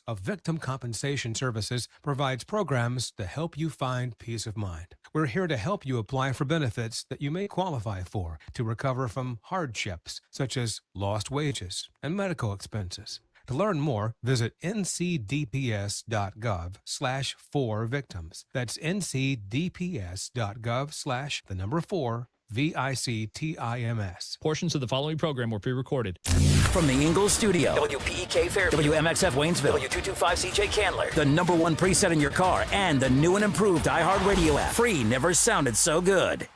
of Victim Compensation Services provides programs to help you find peace of mind. We're here to help you apply for benefits that you may qualify for to recover from hardships such as lost wages and medical expenses. To learn more, visit ncdps.gov/4victims. That's ncdps.gov/4VICTIMS. Portions of the following program were pre-recorded. From the Ingalls studio, WPEK Fairview, WMXF Waynesville, W225CJ Candler, the #1 preset in your car, and the new and improved iHeartRadio app. Free never sounded so good.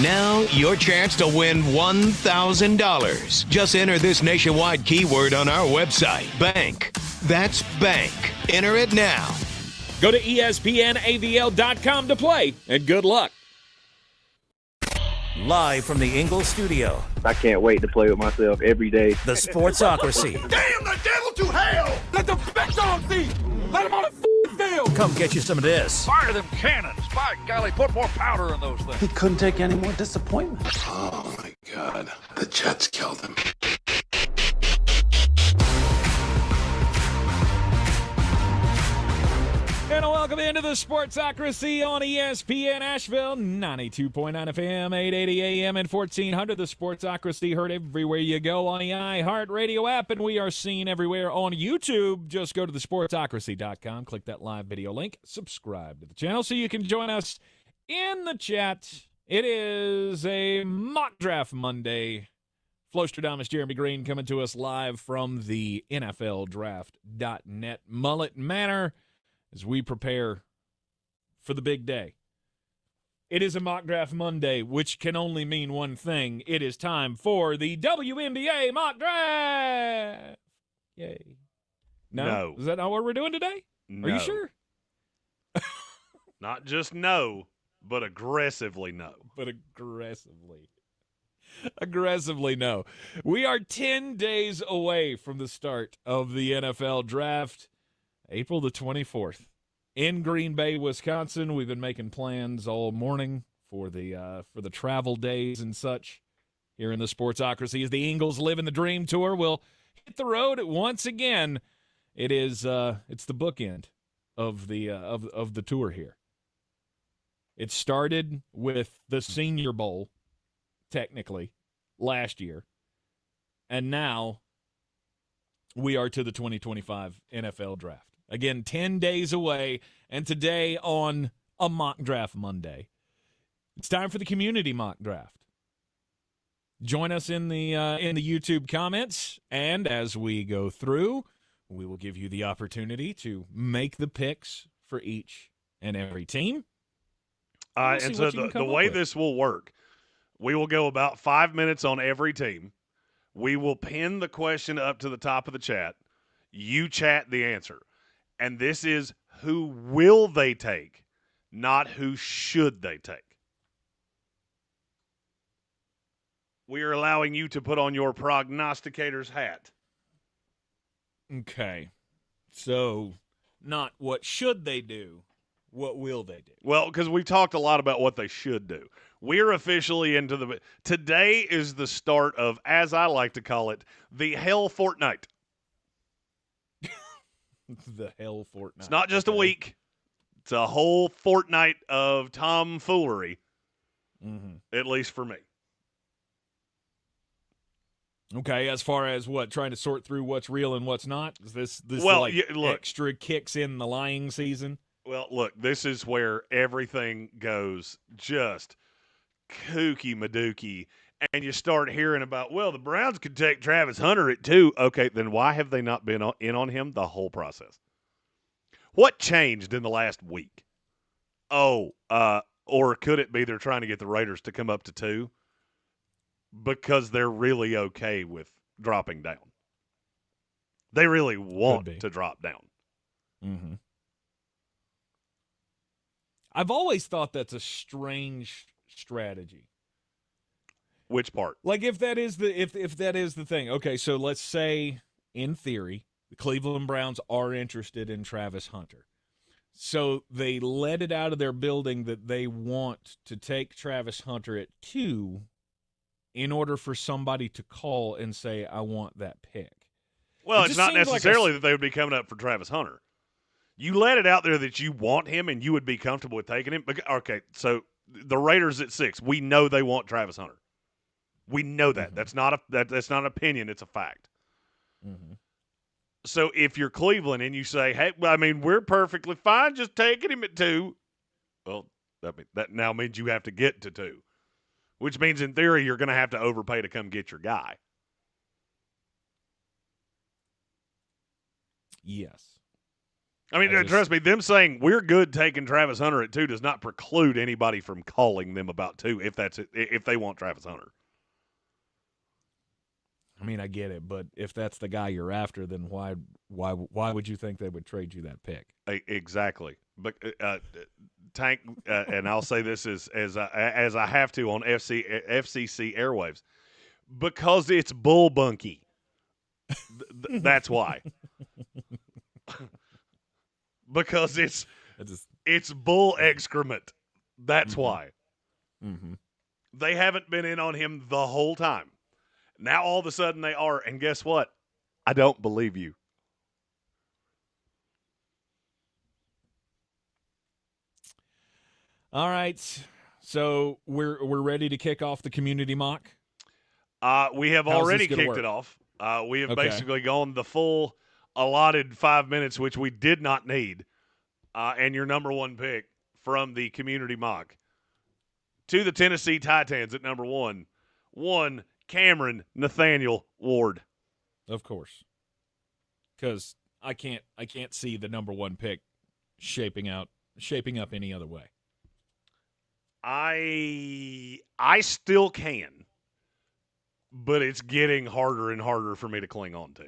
Now, your chance to win $1,000. Just enter this nationwide keyword on our website, bank. That's bank. Enter it now. Go to ESPNAVL.com to play, and good luck. Live from the Ingalls studio, I can't wait to play with myself every day. the Sportsocracy. Damn the devil to hell! Let the big dog see! Let him on the field! Come get you some of this. Fire them cannons! By golly, put more powder in those things. He couldn't take any more disappointment. Oh, my God. The Jets killed him. And welcome into the Sportsocracy on ESPN Asheville, 92.9 FM, 880 AM, and 1400. The Sportsocracy heard everywhere you go on the iHeartRadio app, and we are seen everywhere on YouTube. Just go to thesportsocracy.com, click that live video link, subscribe to the channel so you can join us in the chat. It is a mock draft Monday. Flostradamus Jeremy Greene coming to us live from the NFLDraft.net Mullet Manor as we prepare for the big day. It is a mock draft Monday, which can only mean one thing. It is time for the WNBA mock draft. Yay. No. Is that not what we're doing today? No. Are you sure? Not just no, but aggressively no. But aggressively. Aggressively no. We are 10 days away from the start of the NFL draft. April the 24th in Green Bay, Wisconsin. We've been making plans all morning for the travel days and such here in the Sportsocracy as the Eagles live in the dream tour. We'll hit the road once again. It is it's the bookend of the tour here. It started with the Senior Bowl, technically, last year, and now we are to the 2025 NFL draft. Again, 10 days away, and today on a mock draft Monday, it's time for the community mock draft. Join us in the YouTube comments, and as we go through, we will give you the opportunity to make the picks for each and every team. And so the way this will work, we will go about 5 minutes on every team. We will pin the question up to the top of the chat. You chat the answer. And this is who will they take, not who should they take. We are allowing you to put on your prognosticator's hat. Okay. So, not what should they do, what will they do? Well, because we've talked a lot about what they should do. We're officially into today is the start of, as I like to call it, the hell fortnight. The hell fortnight. It's not just a week. It's a whole fortnight of tomfoolery, at least for me. Okay, as far as what, trying to sort through what's real and what's not? Is this look, extra kicks in the lying season? Well, look, this is where everything goes just kooky madookie. And you start hearing about, well, the Browns could take Travis Hunter at 2. Okay, then why have they not been in on him the whole process? What changed in the last week? Or could it be they're trying to get the Raiders to come up to 2 because they're really okay with dropping down? They really want to drop down. Mm-hmm. I've always thought that's a strange strategy. Which part? Like if that is the thing. Okay, so let's say in theory the Cleveland Browns are interested in Travis Hunter. So they let it out of their building that they want to take Travis Hunter at 2 in order for somebody to call and say, I want that pick. Well, It it's just not seems like necessarily that they would be coming up for Travis Hunter. You let it out there that you want him and you would be comfortable with taking him. Okay, so the Raiders at 6, we know they want Travis Hunter. We know that. Mm-hmm. That's not an opinion, it's a fact. Mm-hmm. So if you're Cleveland and you say, hey, I mean, we're perfectly fine just taking him at 2, well, that now means you have to get to 2, which means in theory you're going to have to overpay to come get your guy. Yes. I mean, trust me, them saying we're good taking Travis Hunter at 2 does not preclude anybody from calling them about 2 if they want Travis Hunter. I mean, I get it, but if that's the guy you're after, then why would you think they would trade you that pick? Exactly. But Tank, and I'll say this as I have to on FCC airwaves, because it's bull bunky. That's why. Because it's bull excrement. That's why. Mm-hmm. They haven't been in on him the whole time. Now all of a sudden they are, and guess what? I don't believe you. All right. So we're ready to kick off the community mock? We have already kicked it off. We have basically gone the full allotted 5 minutes, which we did not need. And your number 1 pick from the community mock to the Tennessee Titans at number 1, Cameron Nathaniel Ward. Of course. Because I can't see the number 1 pick shaping up any other way. I still can, but it's getting harder and harder for me to cling on to.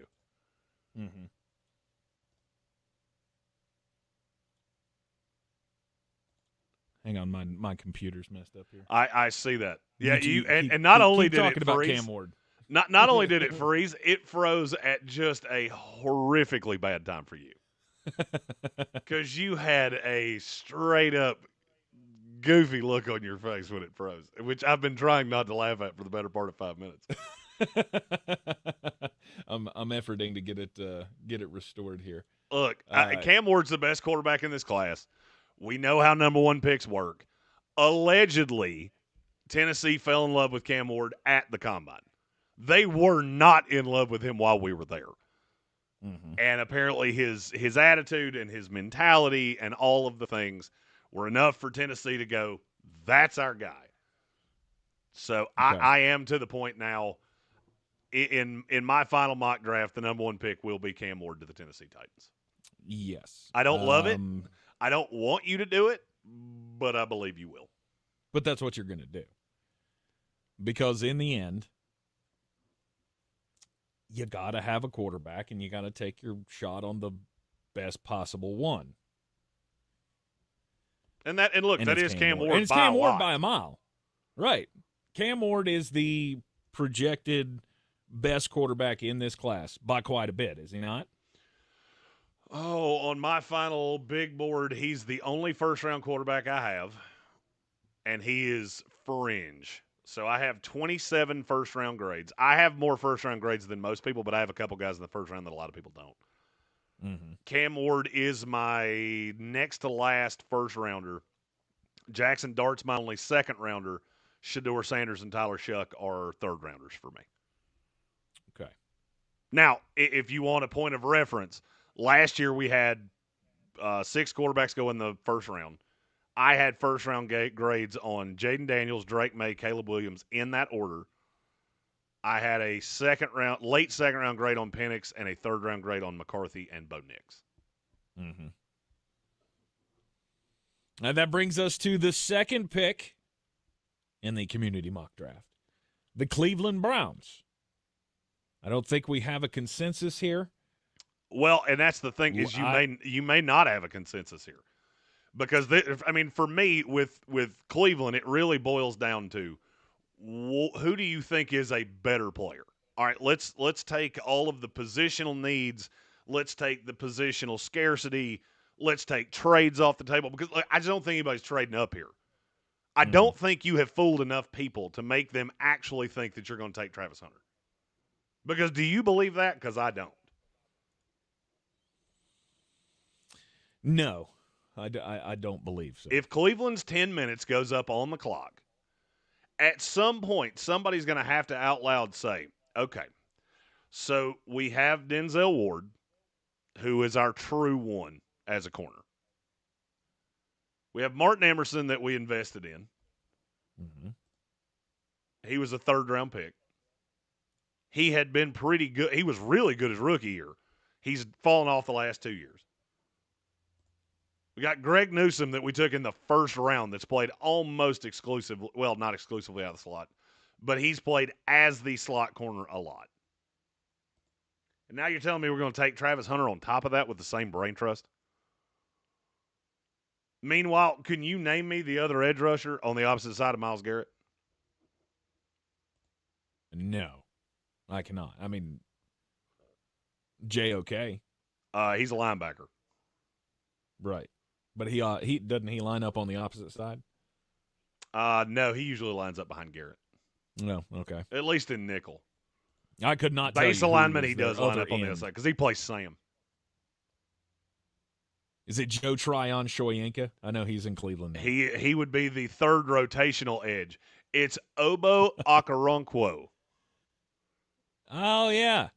Mm-hmm. Hang on, my computer's messed up here. I see that. Yeah, and not only did it about freeze, Cam Ward. Not only did it freeze, it froze at just a horrifically bad time for you. Because you had a straight up goofy look on your face when it froze, which I've been trying not to laugh at for the better part of 5 minutes. I'm efforting to get it restored here. Look, Cam Ward's the best quarterback in this class. We know how number 1 picks work. Allegedly, Tennessee fell in love with Cam Ward at the Combine. They were not in love with him while we were there. Mm-hmm. And apparently his attitude and his mentality and all of the things were enough for Tennessee to go, that's our guy. So I am to the point now, in my final mock draft, the number 1 pick will be Cam Ward to the Tennessee Titans. Yes. I don't love it. I don't want you to do it, but I believe you will. But that's what you're going to do. Because in the end, you got to have a quarterback, and you got to take your shot on the best possible one. And look, that is Cam Ward. And it's Cam Ward by a mile. Right. Cam Ward is the projected best quarterback in this class by quite a bit, is he not? Oh, on my final big board, he's the only first-round quarterback I have, and he is fringe. So I have 27 first-round grades. I have more first-round grades than most people, but I have a couple guys in the first round that a lot of people don't. Mm-hmm. Cam Ward is my next-to-last first-rounder. Jackson Dart's my only second-rounder. Shedeur Sanders and Tyler Shuck are third-rounders for me. Okay. Now, if you want a point of reference, last year we had 6 quarterbacks go in the first round. I had first-round grades on Jaden Daniels, Drake May, Caleb Williams in that order. I had a late second-round grade on Penix and a third-round grade on McCarthy and Bo Nix. Mm-hmm. And that brings us to the second pick in the community mock draft, the Cleveland Browns. I don't think we have a consensus here. Well, and that's the thing is you may not have a consensus here. Because, for me, with Cleveland, it really boils down to who do you think is a better player? All right, let's take all of the positional needs. Let's take the positional scarcity. Let's take trades off the table because I just don't think anybody's trading up here. I don't think you have fooled enough people to make them actually think that you're going to take Travis Hunter. Because do you believe that? Because I don't. No, I don't believe so. If Cleveland's 10 minutes goes up on the clock, at some point somebody's going to have to out loud say, okay, so we have Denzel Ward, who is our true one as a corner. We have Martin Emerson that we invested in. Mm-hmm. He was a third-round pick. He had been pretty good. He was really good his rookie year. He's fallen off the last 2 years. We got Greg Newsome that we took in the first round that's played almost exclusively, well, not exclusively out of the slot, but he's played as the slot corner a lot. And now you're telling me we're going to take Travis Hunter on top of that with the same brain trust? Meanwhile, can you name me the other edge rusher on the opposite side of Myles Garrett? No, I cannot. I mean, J.O.K. He's a linebacker. Right. But he doesn't he line up on the opposite side? No, he usually lines up behind Garrett. No, okay. At least in nickel. I could not Base tell you alignment, who he was does the line other up on the end. other side because he plays Sam. Is it Joe Tryon Shoyinka? I know he's in Cleveland now. He would be the third rotational edge. It's Obo Okoronkwo. Oh, yeah.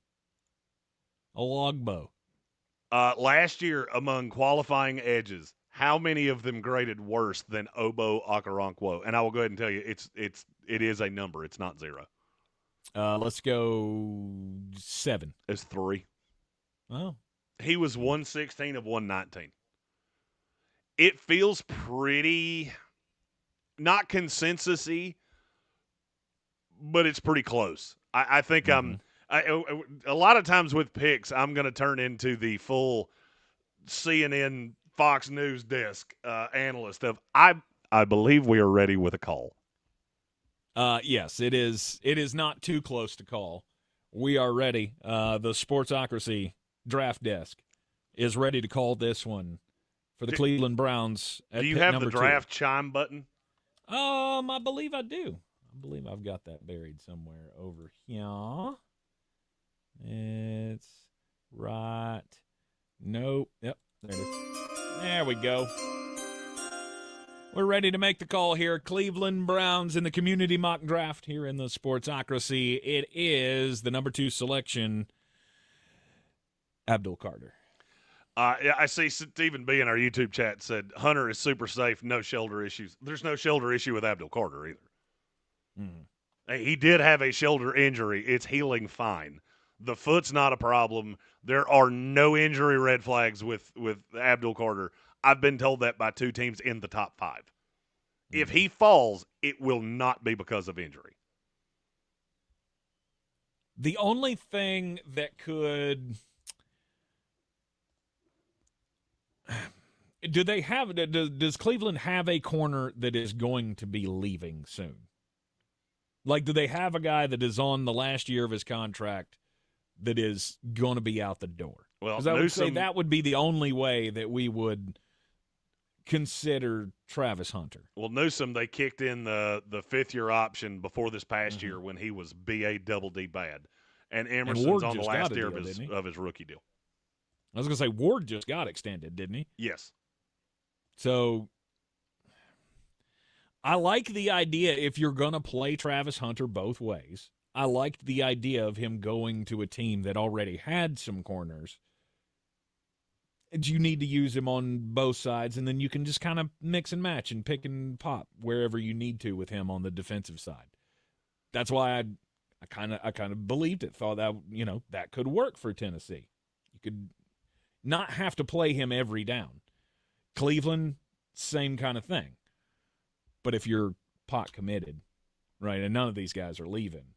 A logbow. Last year, among qualifying edges, how many of them graded worse than Obo Okoronkwo? And I will go ahead and tell you, it is a number. It's not 0. Let's go 7. It's 3. Oh. He was 116 of 119. It feels pretty, not consensus-y, but it's pretty close. I think a lot of times with picks, I'm going to turn into the full CNN Fox News desk analyst of I believe we are ready with a call. Yes, it is. It is not too close to call. We are ready. The Sportsocracy draft desk is ready to call this one for the Cleveland Browns. Do you have the draft chime button? I believe I do. I believe I've got that buried somewhere over here. It's right. Nope. Yep. There it is. There we go. We're ready to make the call here. Cleveland Browns in the community mock draft here in the Sportsocracy. It is the number 2 selection, Abdul Carter. I see Stephen B. in our YouTube chat said Hunter is super safe, no shoulder issues. There's no shoulder issue with Abdul Carter either. He did have a shoulder injury. It's healing fine. The foot's not a problem. There are no injury red flags with Abdul Carter. I've been told that by 2 teams in the top 5. If he falls, it will not be because of injury. The only thing that could does Cleveland have a corner that is going to be leaving soon? Like, do they have a guy that is on the last year of his contract that is going to be out the door? Well, I would say that would be the only way that we would consider Travis Hunter. Well, Newsome, they kicked in the 5th-year option before this past year when he was BA double D bad. And Emerson's on the last year of his rookie deal. I was going to say, Ward just got extended, didn't he? Yes. So I like the idea, if you're going to play Travis Hunter both ways, I liked the idea of him going to a team that already had some corners. And you need to use him on both sides, and then you can just kind of mix and match and pick and pop wherever you need to with him on the defensive side. That's why I kind of believed it, thought that, that could work for Tennessee. You could not have to play him every down. Cleveland, same kind of thing. But if you're pot committed, right, and none of these guys are leaving,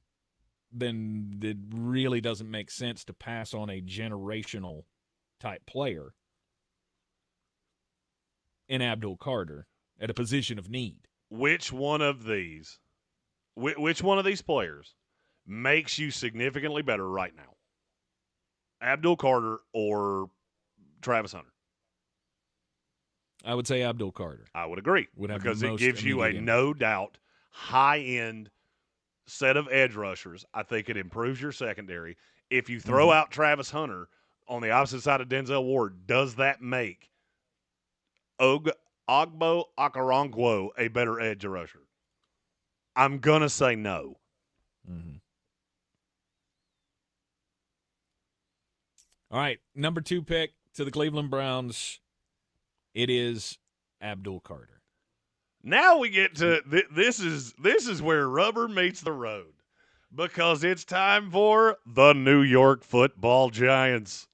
then it really doesn't make sense to pass on a generational type player in Abdul Carter at a position of need. Which one of these players makes you significantly better right now? Abdul Carter or Travis Hunter? I would say Abdul Carter. I would agree Would have because the it most gives you a immediate no doubt high-end set of edge rushers. I think it improves your secondary. If you throw out Travis Hunter on the opposite side of Denzel Ward, does that make Ogbo Okoronkwo a better edge rusher? I'm going to say no. Mm-hmm. All right, number 2 pick to the Cleveland Browns. It is Abdul Carter. Now we get to this is where rubber meets the road, because it's time for the New York Football Giants.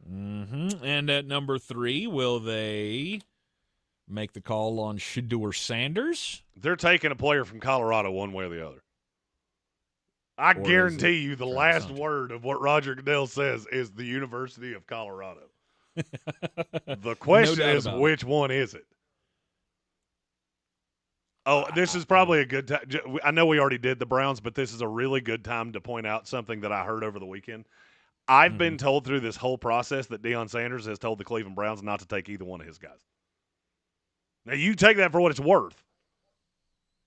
Mm-hmm. And at number 3, will they make the call on Shedeur Sanders? They're taking a player from Colorado one way or the other. I guarantee you the last word of what Roger Goodell says is the University of Colorado. The question is, which one is it? Oh, this is probably a good time. I know we already did the Browns, but this is a really good time to point out something that I heard over the weekend. I've been told through this whole process that Deion Sanders has told the Cleveland Browns not to take either one of his guys. Now, you take that for what it's worth.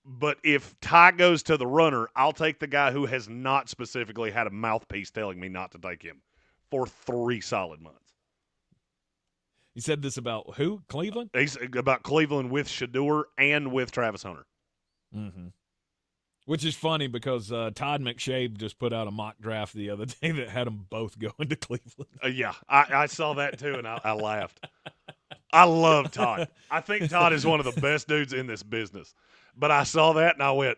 But if Ty goes to the runner, I'll take the guy who has not specifically had a mouthpiece telling me not to take him for 3 solid months. He said this about who? Cleveland? He's about Cleveland with Shedeur and with Travis Hunter. Mm-hmm. Which is funny because Todd McShay just put out a mock draft the other day that had them both going to Cleveland. Yeah, I saw that too, and I laughed. I love Todd. I think Todd is one of the best dudes in this business. But I saw that, and I went,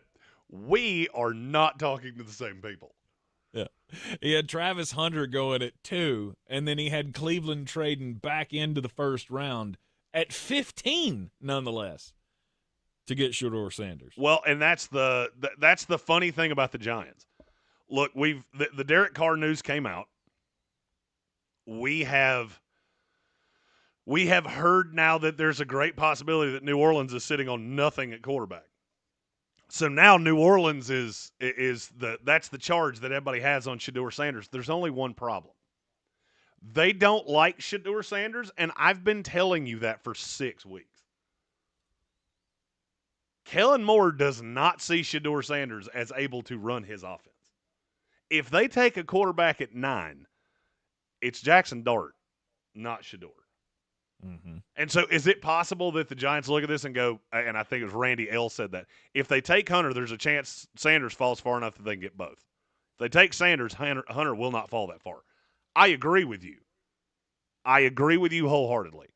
we are not talking to the same people. Yeah. He had Travis Hunter going at 2, and then he had Cleveland trading back into the first round at 15, nonetheless, to get Shedeur Sanders. Well, and that's the funny thing about the Giants. Look, the Derek Carr news came out. We have heard now that there's a great possibility that New Orleans is sitting on nothing at quarterback. So now New Orleans that's the charge that everybody has on Shedeur Sanders. There's only one problem. They don't like Shedeur Sanders, and I've been telling you that for 6 weeks. Kellen Moore does not see Shedeur Sanders as able to run his offense. If they take a quarterback at 9, it's Jackson Dart, not Shedeur. Mm-hmm. And so is it possible that the Giants look at this and go, and I think it was Randy L. said that, if they take Hunter, there's a chance Sanders falls far enough that they can get both. If they take Sanders, Hunter will not fall that far. I agree with you. I agree with you wholeheartedly.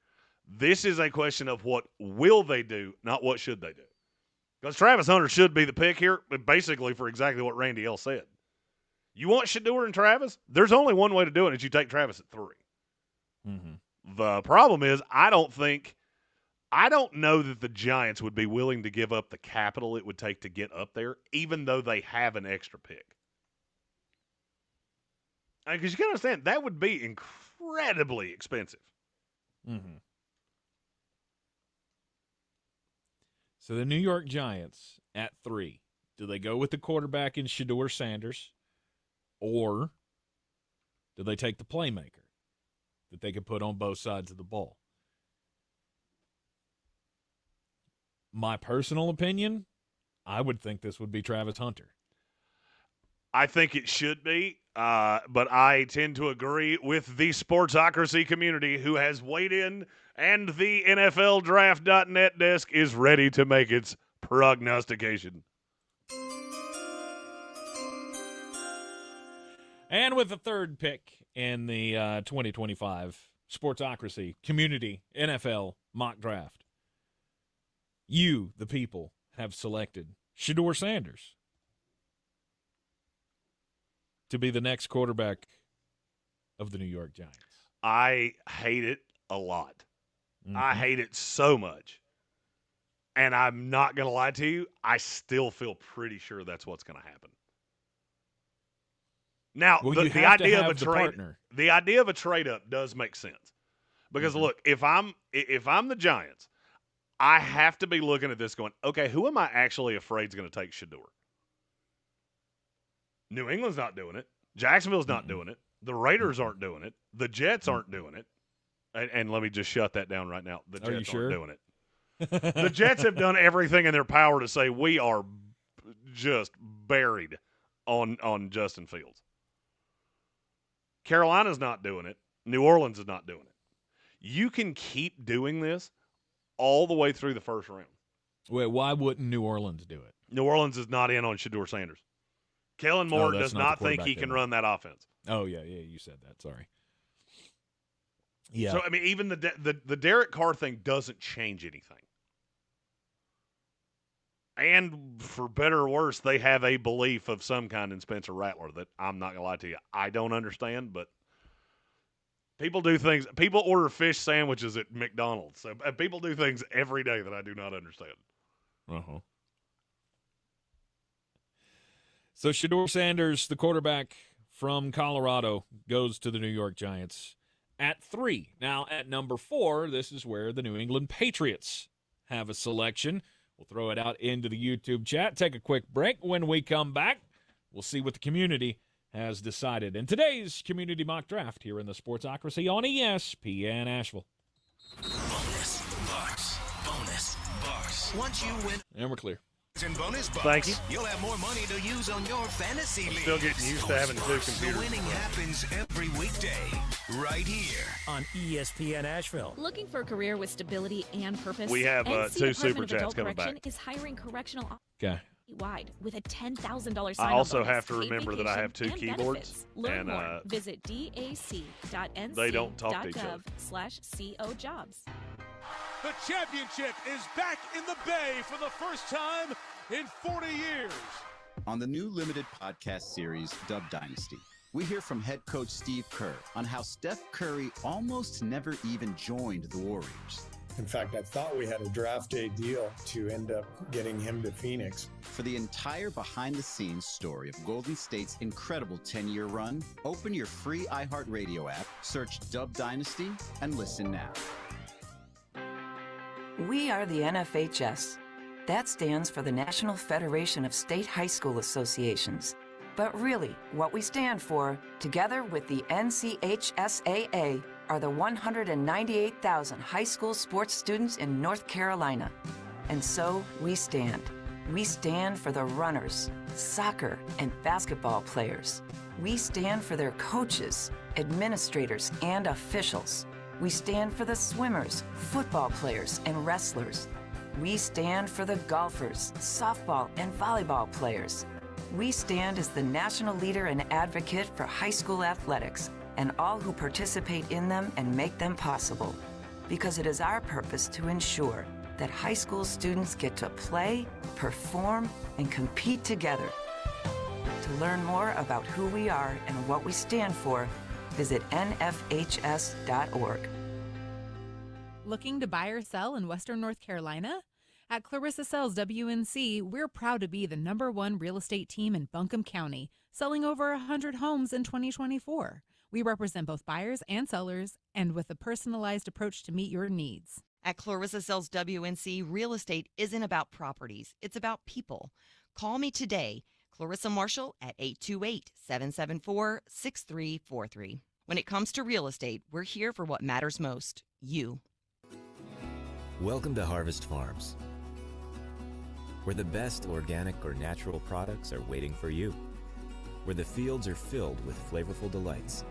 This is a question of what will they do, not what should they do. Because Travis Hunter should be the pick here, but basically for exactly what Randy L. said. You want Shedeur and Travis? There's only one way to do it, is you take Travis at 3. Mm-hmm. The problem is I don't know that the Giants would be willing to give up the capital it would take to get up there, even though they have an extra pick. Because you can understand, that would be incredibly expensive. Mm-hmm. So the New York Giants at 3, do they go with the quarterback in Shedeur Sanders, or do they take the playmaker that they could put on both sides of the ball? My personal opinion, I would think this would be Travis Hunter. I think it should be, but I tend to agree with the sportsocracy community who has weighed in, and the NFLDraft.net desk is ready to make its prognostication. And with the 3rd pick in the 2025 Sportsocracy Community NFL Mock Draft, you, the people, have selected Shedeur Sanders to be the next quarterback of the New York Giants. I hate it a lot. Mm-hmm. I hate it so much. And I'm not going to lie to you, I still feel pretty sure that's what's going to happen. Now, the idea of a trade up does make sense. Because look, if I'm the Giants, I have to be looking at this going, okay, who am I actually afraid is going to take Shedeur? New England's not doing it. Jacksonville's not doing it. The Raiders aren't doing it. The Jets aren't doing it. And let me just shut that down right now. The Are you Jets sure? aren't doing it. The Jets have done everything in their power to say we are just buried on Justin Fields. Carolina's not doing it. New Orleans is not doing it. You can keep doing this all the way through the first round. Wait, why wouldn't New Orleans do it? New Orleans is not in on Shedeur Sanders. Kellen Moore that's does not not the think quarterback he they can want. run that offense. Oh, yeah, you said that. Sorry. Yeah. So, I mean, even the Derek Carr thing doesn't change anything. And for better or worse, they have a belief of some kind in Spencer Rattler that I'm not going to lie to you, I don't understand, but people do things. People order fish sandwiches at McDonald's. So people do things every day that I do not understand. Uh-huh. So Shedeur Sanders, the quarterback from Colorado, goes to the New York Giants at 3. Now, at number 4, this is where the New England Patriots have a selection. We'll throw it out into the YouTube chat. Take a quick break. When we come back, we'll see what the community has decided in today's community mock draft here in the Sportsocracy on ESPN Asheville. Bonus bucks. Bonus bucks. Once you win. And we're clear. In bonus bucks, Thank you. You'll have more money to use on your fantasy league. Still getting used to having 2 computers. Winning happens every weekday, right here on ESPN Asheville. Looking for a career with stability and purpose? We have NC 2 Department Super of Chats Adult coming Correction back. is hiring correctional Okay. wide with a $10,000 sign-on I also bonus, have to paid remember that I have 2 vacation, and keyboards. benefits. Learn And more. Visit dac.nc.gov/cojobs. they don't talk to each other. The championship is back in the Bay for the first time in 40 years. On the new limited podcast series, Dub Dynasty, we hear from head coach Steve Kerr on how Steph Curry almost never even joined the Warriors. In fact, I thought we had a draft day deal to end up getting him to Phoenix. For the entire behind-the-scenes story of Golden State's incredible 10-year run, open your free iHeartRadio app, search Dub Dynasty, and listen now. We are the NFHS. That stands for the National Federation of State High School Associations. But really, what we stand for, together with the NCHSAA, are the 198,000 high school sports students in North Carolina. And so we stand. We stand for the runners, soccer and basketball players. We stand for their coaches, administrators, and officials. We stand for the swimmers, football players, and wrestlers. We stand for the golfers, softball, and volleyball players. We stand as the national leader and advocate for high school athletics and all who participate in them and make them possible. Because it is our purpose to ensure that high school students get to play, perform, and compete together. To learn more about who we are and what we stand for, visit nfhs.org. Looking to buy or sell in Western North Carolina? At Clarissa Sells WNC, we're proud to be the #1 real estate team in Buncombe County, selling over 100 homes in 2024. We represent both buyers and sellers, and with a personalized approach to meet your needs. At Clarissa Sells WNC, real estate isn't about properties, it's about people. Call me today, Clarissa Marshall, at 828-774-6343. When it comes to real estate, we're here for what matters most, you. Welcome to Harvest Farms, where the best organic or natural products are waiting for you, where the fields are filled with flavorful delights,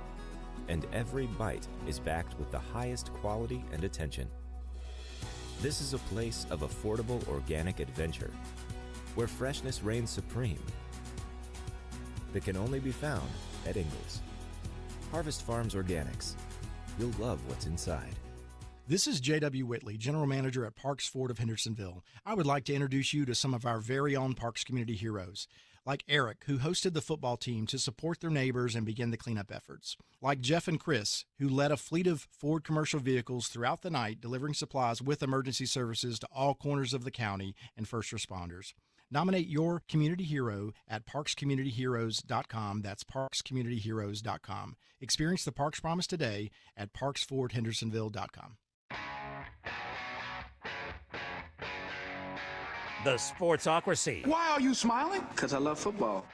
and every bite is backed with the highest quality and attention. This is a place of affordable organic adventure, where freshness reigns supreme, that can only be found at Ingles. Harvest Farms Organics. You'll love what's inside. This is J.W. Whitley, General Manager at Parks Ford of Hendersonville. I would like to introduce you to some of our very own Parks community heroes, like Eric, who hosted the football team to support their neighbors and begin the cleanup efforts, like Jeff and Chris, who led a fleet of Ford commercial vehicles throughout the night, delivering supplies with emergency services to all corners of the county and first responders. Nominate your community hero at parkscommunityheroes.com. That's parkscommunityheroes.com. Experience the Parks Promise today at parksfordhendersonville.com. The Sportsocracy. Why are you smiling? Because I love football.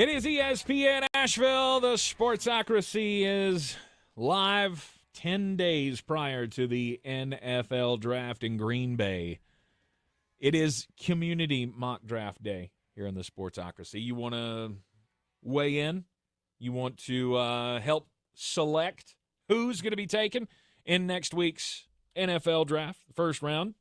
It is ESPN Asheville. The Sportsocracy is live 10 days prior to the NFL draft in Green Bay. It is community mock draft day here in the Sportsocracy. You want to weigh in? You want to help select who's going to be taken in next week's NFL draft, the first round?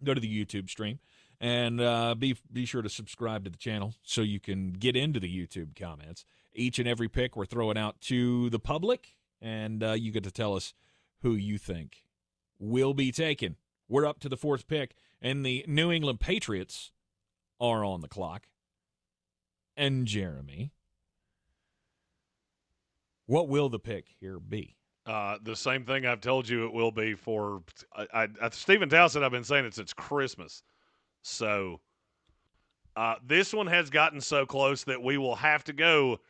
Go to the YouTube stream. And be sure to subscribe to the channel so you can get into the YouTube comments. Each and every pick we're throwing out to the public, and you get to tell us who you think will be taken. We're up to the fourth pick, and the New England Patriots are on the clock. And Jeremy, what will the pick here be? The same thing I've told you it will be for Stephen Townsend. I've been saying it since Christmas. So this one has gotten so close that we will have to go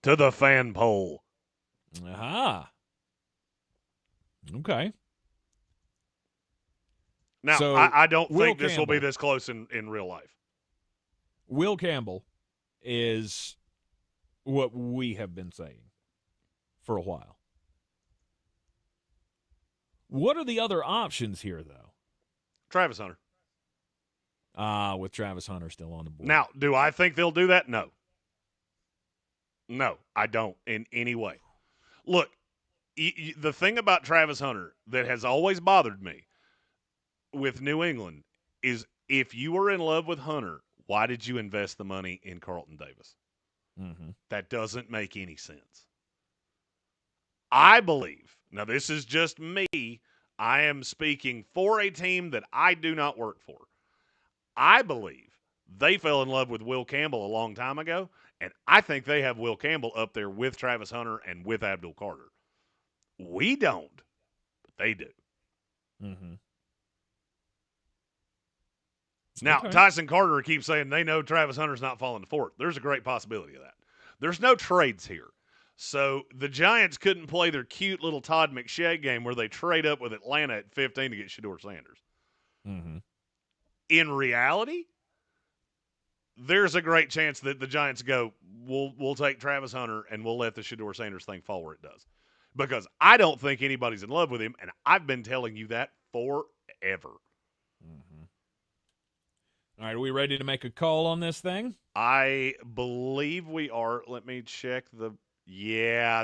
to the fan poll. Aha. Okay. Now, so I don't think this Campbell will be this close in real life. Will Campbell is what we have been saying for a while. What are the other options here, though? Travis Hunter. With Travis Hunter still on the board. Now, do I think they'll do that? No. No, I don't in any way. Look, the thing about Travis Hunter that has always bothered me with New England is if you were in love with Hunter, why did you invest the money in Carlton Davis? Mm-hmm. That doesn't make any sense. I believe, now this is just me, I am speaking for a team that I do not work for. I believe they fell in love with Will Campbell a long time ago, and I think they have Will Campbell up there with Travis Hunter and with Abdul Carter. We don't, but they do. Mm-hmm. Now, Okay. Tyson Carter keeps saying they know Travis Hunter's not falling to fourth. There's a great possibility of that. There's no trades here. So the Giants couldn't play their cute little Todd McShay game where they trade up with Atlanta at 15 to get Shedeur Sanders. Mm-hmm. In reality, there's a great chance that the Giants go, we'll take Travis Hunter and we'll let the Shedeur Sanders thing fall where it does. Because I don't think anybody's in love with him, and I've been telling you that forever. Mm-hmm. All right, are we ready to make a call on this thing? I believe we are. Let me check the – yeah.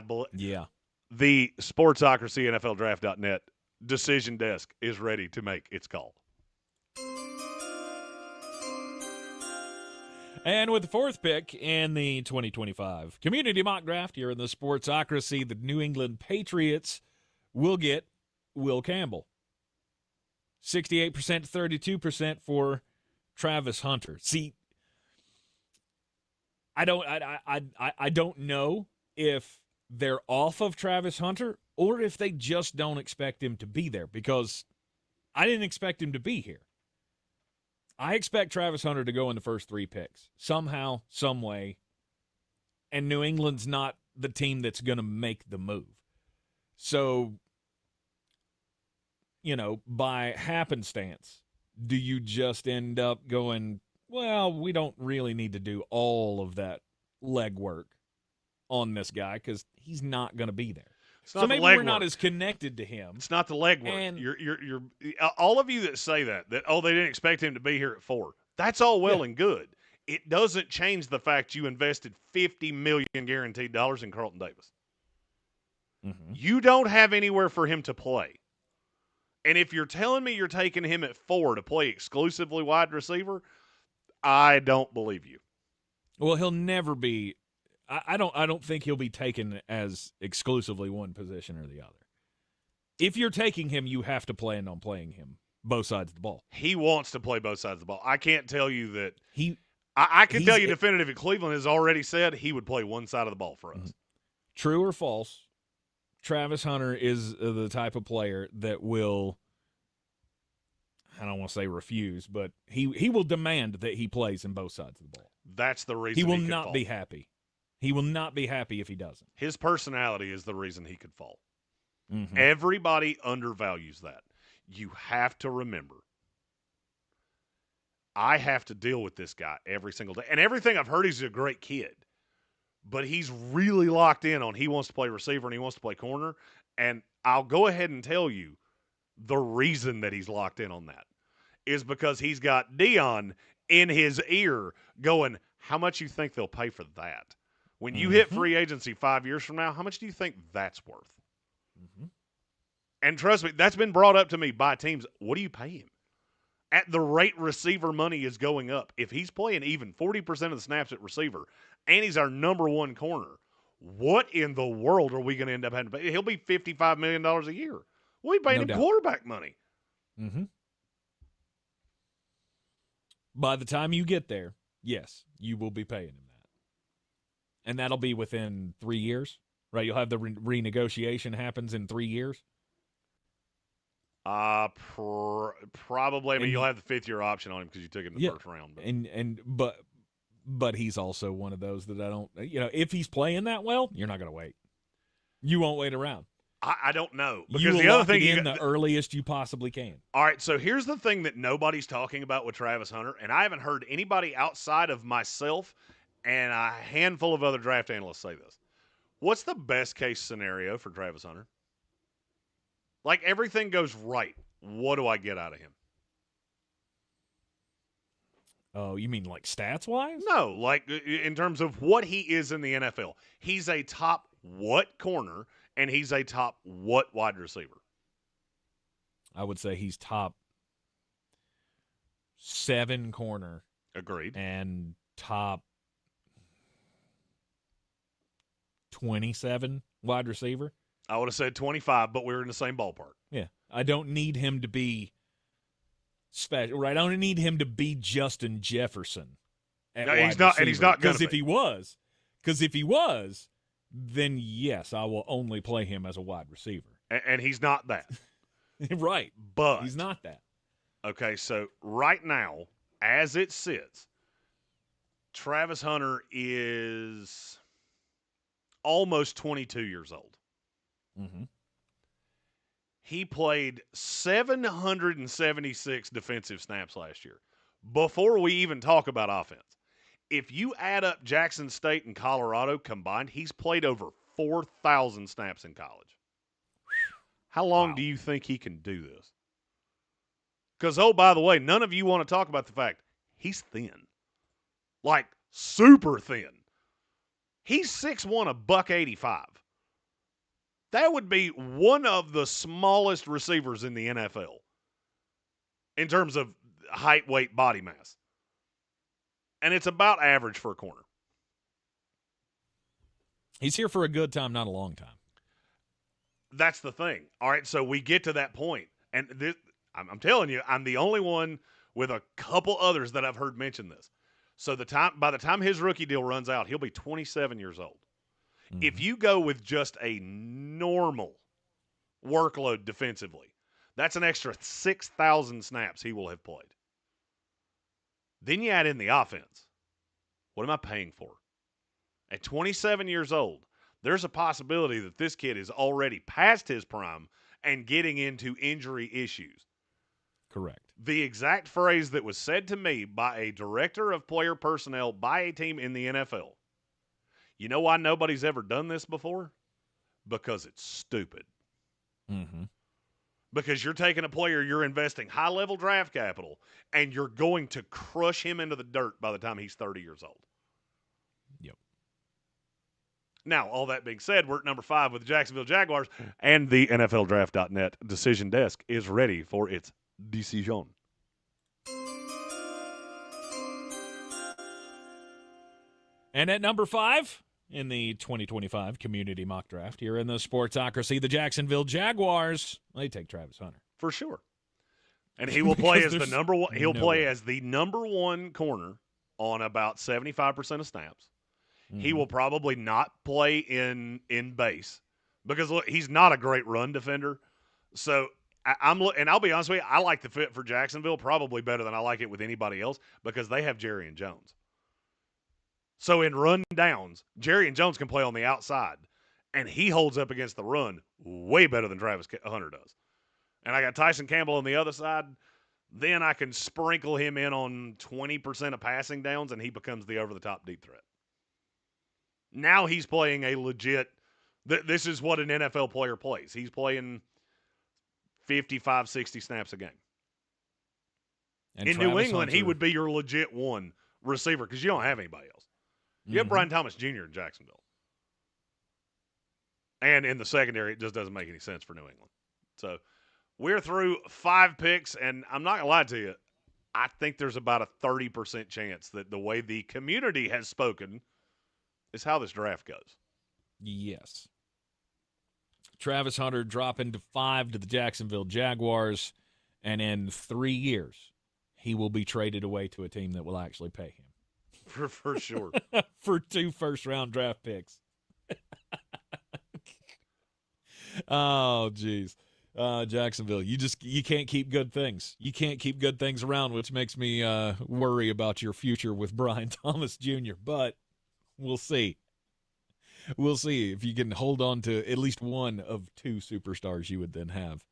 The Sportsocracy NFLDraft.net decision desk is ready to make its call. And with the fourth pick in the 2025 Community Mock Draft here in the Sportsocracy, the New England Patriots will get Will Campbell. 68% to 32% for Travis Hunter. See, I don't know if they're off of Travis Hunter or if they just don't expect him to be there, because I didn't expect him to be here. I expect Travis Hunter to go in the first three picks somehow, some way, and New England's not the team that's going to make the move. So, by happenstance, do you just end up going, well, we don't really need to do all of that legwork on this guy because he's not going to be there. So maybe we're not as connected to him. It's not the legwork. And you're all of you that say that they didn't expect him to be here at 4. That's all well and good. It doesn't change the fact you invested $50 million guaranteed dollars in Carlton Davis. Mm-hmm. You don't have anywhere for him to play. And if you're telling me you're taking him at 4 to play exclusively wide receiver, I don't believe you. Well, he'll never be. I don't think he'll be taken as exclusively one position or the other. If you're taking him, you have to plan on playing him both sides of the ball. He wants to play both sides of the ball. I can't tell you that I can tell you definitively Cleveland has already said he would play one side of the ball for us. True or false, Travis Hunter is the type of player that will, I don't want to say refuse, but he will demand that he plays in both sides of the ball. That's the reason he will could not fall. be happy. He will not be happy if he doesn't. His personality is the reason he could fall. Mm-hmm. Everybody undervalues that. You have to remember, I have to deal with this guy every single day. And everything I've heard, he's a great kid. but he's really locked in on he wants to play receiver and he wants to play corner. And I'll go ahead and tell you the reason that he's locked in on that is because he's got Dion in his ear going, how much you think they'll pay for that? When you hit free agency 5 years from now, how much do you think that's worth? And trust me, that's been brought up to me by teams. What do you pay him? At the rate receiver money is going up, if he's playing even 40% of the snaps at receiver and he's our number one corner, what in the world are we going to end up having to pay? He'll be $55 million a year. We paying him quarterback money. By the time you get there, yes, you will be paying him that. And that'll be within 3 years, right? You'll have the renegotiation happens in 3 years. Probably. I mean, you'll have the fifth-year option on him because you took him in the first round. But he's also one of those that I don't. If he's playing that well, you're not going to wait. You won't wait around. I don't know because you will the other lock thing it in the earliest you possibly can. All right, so here's the thing that nobody's talking about with Travis Hunter, and I haven't heard anybody outside of myself and a handful of other draft analysts say this. What's the best case scenario for Travis Hunter? Like, everything goes right. What do I get out of him? Oh, you mean like stats-wise? No, like in terms of what he is in the NFL. He's a top what corner, and he's a top what wide receiver? I would say he's top 7 corner. Agreed. And top 27 wide receiver. I would have said 25, but we were in the same ballpark. Yeah. I don't need him to be special, right? I don't need him to be Justin Jefferson. No, he's not, and he's not going to be. Because if he was, then yes, I will only play him as a wide receiver. And he's not that. Right. But he's not that. Okay, so right now, as it sits, Travis Hunter is almost 22 years old. He played 776 defensive snaps last year before we even talk about offense. If you add up Jackson State and Colorado combined, he's played over 4,000 snaps in college. How long do you think he can do this? Because, oh, by the way, none of you want to talk about the fact he's thin. Like, super thin. He's 6'1", $185. That would be one of the smallest receivers in the NFL in terms of height, weight, body mass. And it's about average for a corner. He's here for a good time, not a long time. That's the thing. All right, so we get to that point. And this, I'm telling you, I'm the only one with a couple others that I've heard mention this. So by the time his rookie deal runs out, he'll be 27 years old. If you go with just a normal workload defensively, that's an extra 6,000 snaps he will have played. Then you add in the offense. What am I paying for? At 27 years old, there's a possibility that this kid is already past his prime and getting into injury issues. Correct. The exact phrase that was said to me by a director of player personnel by a team in the NFL. You know why nobody's ever done this before? Because it's stupid. Because you're taking a player, you're investing high-level draft capital, and you're going to crush him into the dirt by the time he's 30 years old. Yep. Now, all that being said, we're at number 5 with the Jacksonville Jaguars, and the NFLDraft.net decision desk is ready for its decision. And at number 5 in the 2025 Community Mock Draft here in the Sportsocracy, the Jacksonville Jaguars, they take Travis Hunter. For sure. And he will play as the number one. He'll play as the number one corner on about 75% of snaps. He will probably not play in base because look, he's not a great run defender. So and I'll be honest with you, I like the fit for Jacksonville probably better than I like it with anybody else because they have Jerry and Jones. So in run downs, Jerry and Jones can play on the outside, and he holds up against the run way better than Travis Hunter does. And I got Tyson Campbell on the other side. Then I can sprinkle him in on 20% of passing downs, and he becomes the over-the-top deep threat. Now he's playing a legit this is what an NFL player plays. He's playing 55, 60 snaps a game. And in Travis New England, he Hunter. would be your legit one receiver because you don't have anybody else. You have Brian Thomas Jr. in Jacksonville. And in the secondary, it just doesn't make any sense for New England. So we're through 5 picks, and I'm not going to lie to you. I think there's about a 30% chance that the way the community has spoken is how this draft goes. Yes. Travis Hunter dropping to 5 to the Jacksonville Jaguars, and in 3 years, he will be traded away to a team that will actually pay him. For sure. For 2 first-round draft picks. Oh, geez. Jacksonville, you can't keep good things. You can't keep good things around, which makes me worry about your future with Brian Thomas Jr., but we'll see. We'll see if you can hold on to at least one of 2 superstars you would then have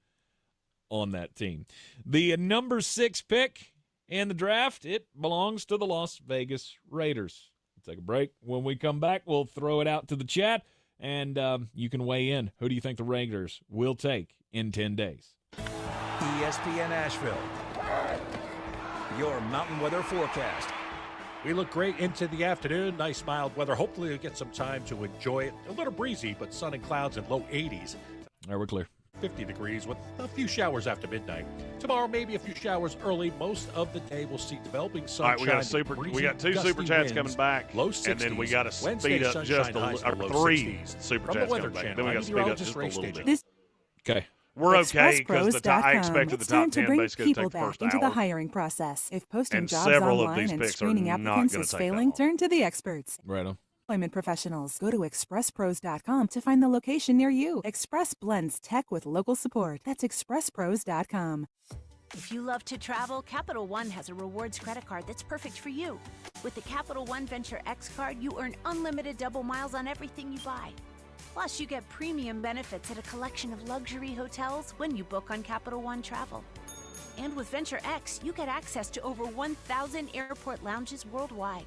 on that team. The number 6 pick in the draft, it belongs to the Las Vegas Raiders. We'll take a break. When we come back, we'll throw it out to the chat, and you can weigh in. Who do you think the Raiders will take in 10 days? ESPN Asheville, your mountain weather forecast. We look great into the afternoon. Nice mild weather. Hopefully we'll get some time to enjoy it. A little breezy, but sun and clouds in low 80s. All right, we're clear. 50 degrees with a few showers after midnight. Tomorrow, maybe a few showers early. Most of the day we'll see developing sunshine. All right, we got 2 super chats coming back. Low 60s. And then we got to Wednesday, speed up just a little, or 3 super chats coming back. Then we got to speed up just a little bit. Okay. We're okay because I expected the top 10 basically to take the first into hour. The hiring process. If posting And jobs several of online these and picks are screening not applicants gonna is take that failing, turn to the experts. Right on. Employment professionals. Go to expresspros.com to find the location near you. Express blends tech with local support. That's expresspros.com. If you love to travel, Capital One has a rewards credit card that's perfect for you. With the Capital One Venture X card, you earn unlimited double miles on everything you buy. Plus, you get premium benefits at a collection of luxury hotels when you book on Capital One Travel. And with Venture X, you get access to over 1,000 airport lounges worldwide.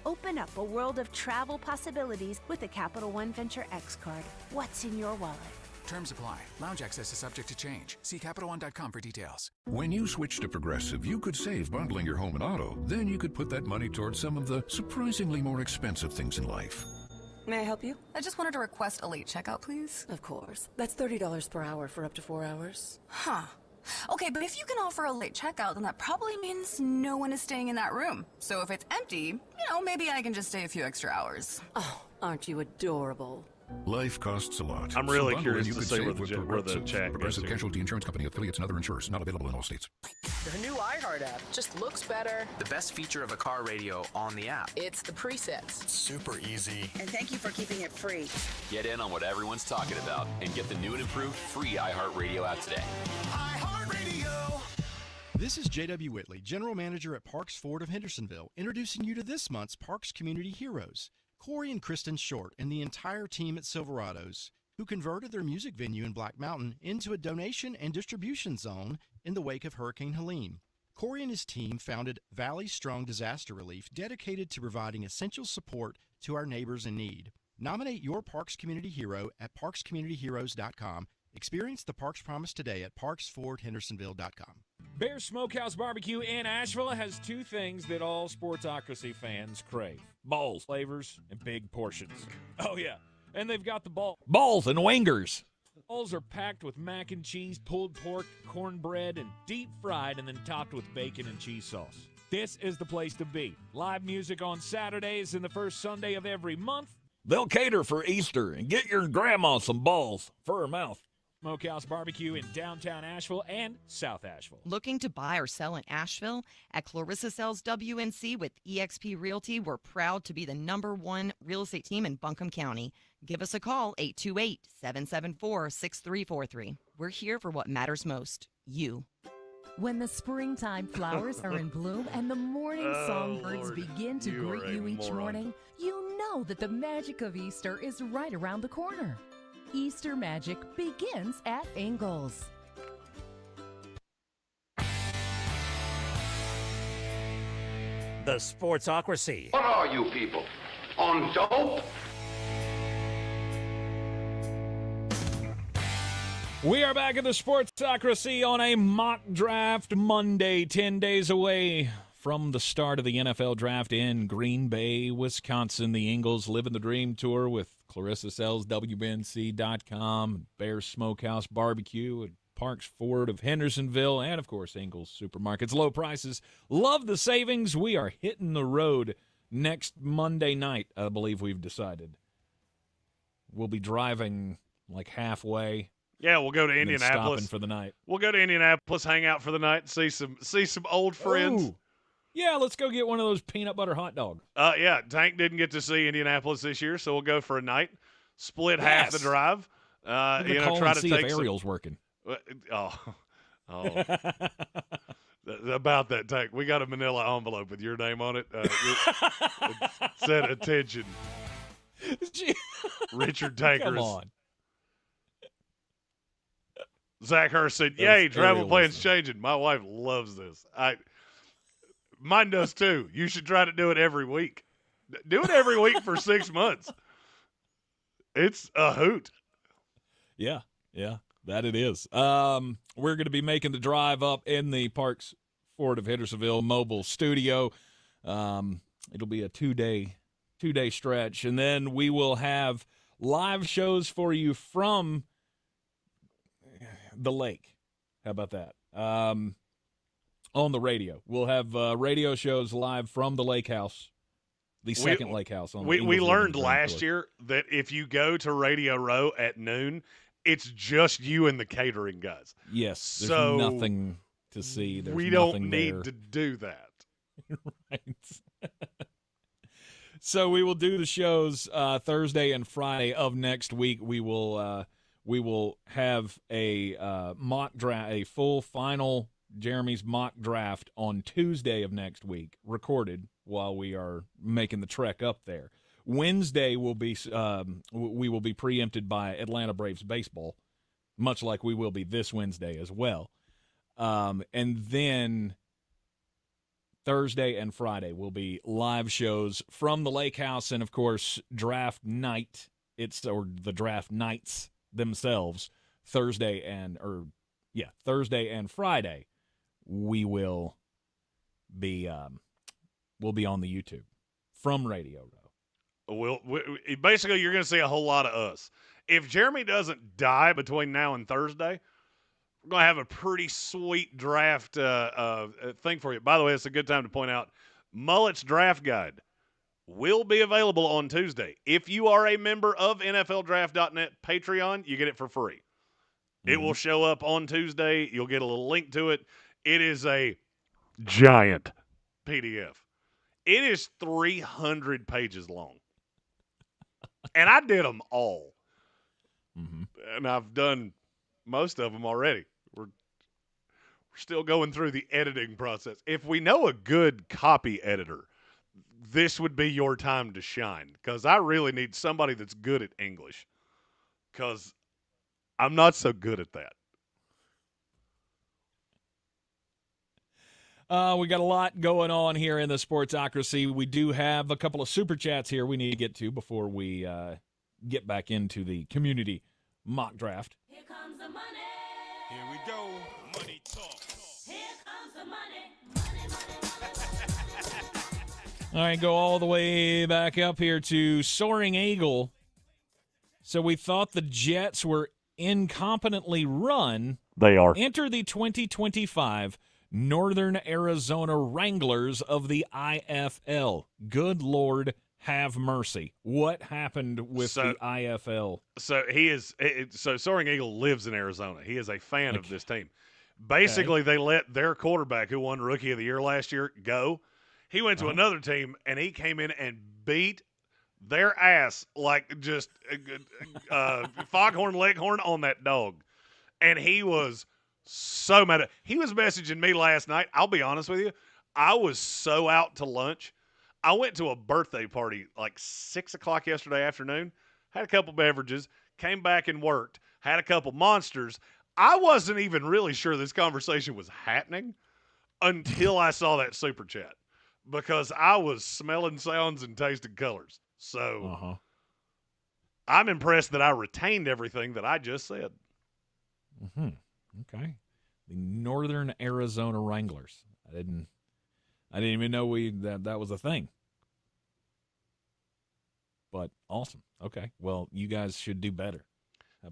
Open up a world of travel possibilities with the Capital One Venture X card. What's in your wallet? Terms apply. Lounge access is subject to change. See CapitalOne.com for details. When you switch to Progressive, you could save bundling your home and auto. Then you could put that money towards some of the surprisingly more expensive things in life. May I help you? I just wanted to request a late checkout, please. Of course. That's $30 per hour for up to 4 hours. Huh. Okay, but if you can offer a late checkout, then that probably means no one is staying in that room. So if it's empty, maybe I can just stay a few extra hours. Oh, aren't you adorable? Life costs a lot. I'm really So bundle curious and you to could see save where the with chat goes Progressive to. Casualty Insurance Company, affiliates, and other insurers. Not available in all states. The new iHeart app just looks better. The best feature of a car radio on the app. It's the presets. Super easy. And thank you for keeping it free. Get in on what everyone's talking about and get the new and improved free iHeartRadio app today. This is J.W. Whitley, General Manager at Parks Ford of Hendersonville, introducing you to this month's Parks Community Heroes, Corey and Kristen Short and the entire team at Silverados, who converted their music venue in Black Mountain into a donation and distribution zone in the wake of Hurricane Helene. Corey and his team founded Valley Strong Disaster Relief, dedicated to providing essential support to our neighbors in need. Nominate your Parks Community Hero at parkscommunityheroes.com. Experience the Parks Promise today at parksfordhendersonville.com. Bear Smokehouse Barbecue in Asheville has 2 things that all Sportsocracy fans crave: balls, flavors, and big portions. Oh, yeah. And they've got the balls and wingers. Balls are packed with mac and cheese, pulled pork, cornbread, and deep fried and then topped with bacon and cheese sauce. This is the place to be. Live music on Saturdays and the first Sunday of every month. They'll cater for Easter and get your grandma some balls for her mouth. Smokehouse Barbecue in downtown Asheville and South Asheville. Looking to buy or sell in Asheville? At Clarissa Sells WNC with eXp Realty, we're proud to be the #1 real estate team in Buncombe County. Give us a call, 828-774-6343. We're here for what matters most, you. When the springtime flowers are in bloom and the morning songbirds begin to greet you each morning, you know that the magic of Easter is right around the corner. Easter magic begins at Ingalls. The Sportsocracy. What are you people? On dope? We are back at the Sportsocracy on a mock draft Monday, 10 days away from the start of the NFL draft in Green Bay, Wisconsin. The Eagles living the dream tour with Clarissa Sells, WNC.com, Bear Smokehouse Barbecue, and Parks Ford of Hendersonville, and, of course, Ingles Supermarkets. Low prices. Love the savings. We are hitting the road next Monday night, I believe we've decided. We'll be driving like halfway. Yeah, we'll go to Indianapolis stopping for the night. We'll go to Indianapolis, hang out for the night, see some old friends. Ooh. Yeah, let's go get one of those peanut butter hot dogs. Yeah, Tank didn't get to see Indianapolis this year, so we'll go for a night, split half the drive. Call try and to see take if Ariel's working. About that, Tank. We got a manila envelope with your name on it. Set attention. Richard Tanker. Come on. Zach Hurst said, "Yay, travel plans changing." My wife loves this. Mine does too. You should try to do it every week. Do it every week for 6 months. It's a hoot. Yeah, that it is. We're going to be making the drive up in the Parks Ford of Hendersonville mobile studio. It'll be a two-day stretch, and then we will have live shows for you from the lake. How about that? On the radio. We'll have radio shows live from the lake house, the second lake house. We learned last year that if you go to Radio Row at noon, it's just you and the catering guys. Yes, there's so nothing to see. We don't need to do that. Right. So we will do the shows Thursday and Friday of next week. We will have a mock draft, a full final Jeremy's mock draft on Tuesday of next week, recorded while we are making the trek up there. Wednesday will be we will be preempted by Atlanta Braves baseball, much like we will be this Wednesday as well. And then Thursday and Friday will be live shows from the lake house, and of course draft night. Or the draft nights themselves. Thursday and Friday, we will be on the YouTube from Radio Row. Basically, you're going to see a whole lot of us. If Jeremy doesn't die between now and Thursday, we're going to have a pretty sweet draft thing for you. By the way, it's a good time to point out Mullet's Draft Guide will be available on Tuesday. If you are a member of NFLDraft.net Patreon, you get it for free. Mm-hmm. It will show up on Tuesday. You'll get a little link to it. It is a giant PDF. It is 300 pages long. And I did them all. Mm-hmm. And I've done most of them already. We're still going through the editing process. If we know a good copy editor, this would be your time to shine, because I really need somebody that's good at English, because I'm not so good at that. We got a lot going on here in the Sportsocracy. We do have a couple of super chats here we need to get to before we get back into the community mock draft. Here comes the money. Here we go. Money talk. Here comes the money. All right, go all the way back up here to Soaring Eagle. So we thought the Jets were incompetently run. They are. Enter the 2025 Northern Arizona Wranglers of the IFL. Good Lord, have mercy. What happened with the IFL? So Soaring Eagle lives in Arizona. He is a fan of this team. Basically, they let their quarterback, who won Rookie of the Year last year, go. He went to another team, and he came in and beat their ass like just foghorn leghorn on that dog. And he was so mad. He was messaging me last night. I'll be honest with you. I was so out to lunch. I went to a birthday party like 6 o'clock yesterday afternoon, had a couple beverages, came back and worked, had a couple monsters. I wasn't even really sure this conversation was happening until I saw that super chat, because I was smelling sounds and tasting colors. So I'm impressed that I retained everything that I just said. Mm-hmm. Okay. The Northern Arizona Wranglers. I didn't even know that was a thing. But awesome. Okay. Well, you guys should do better.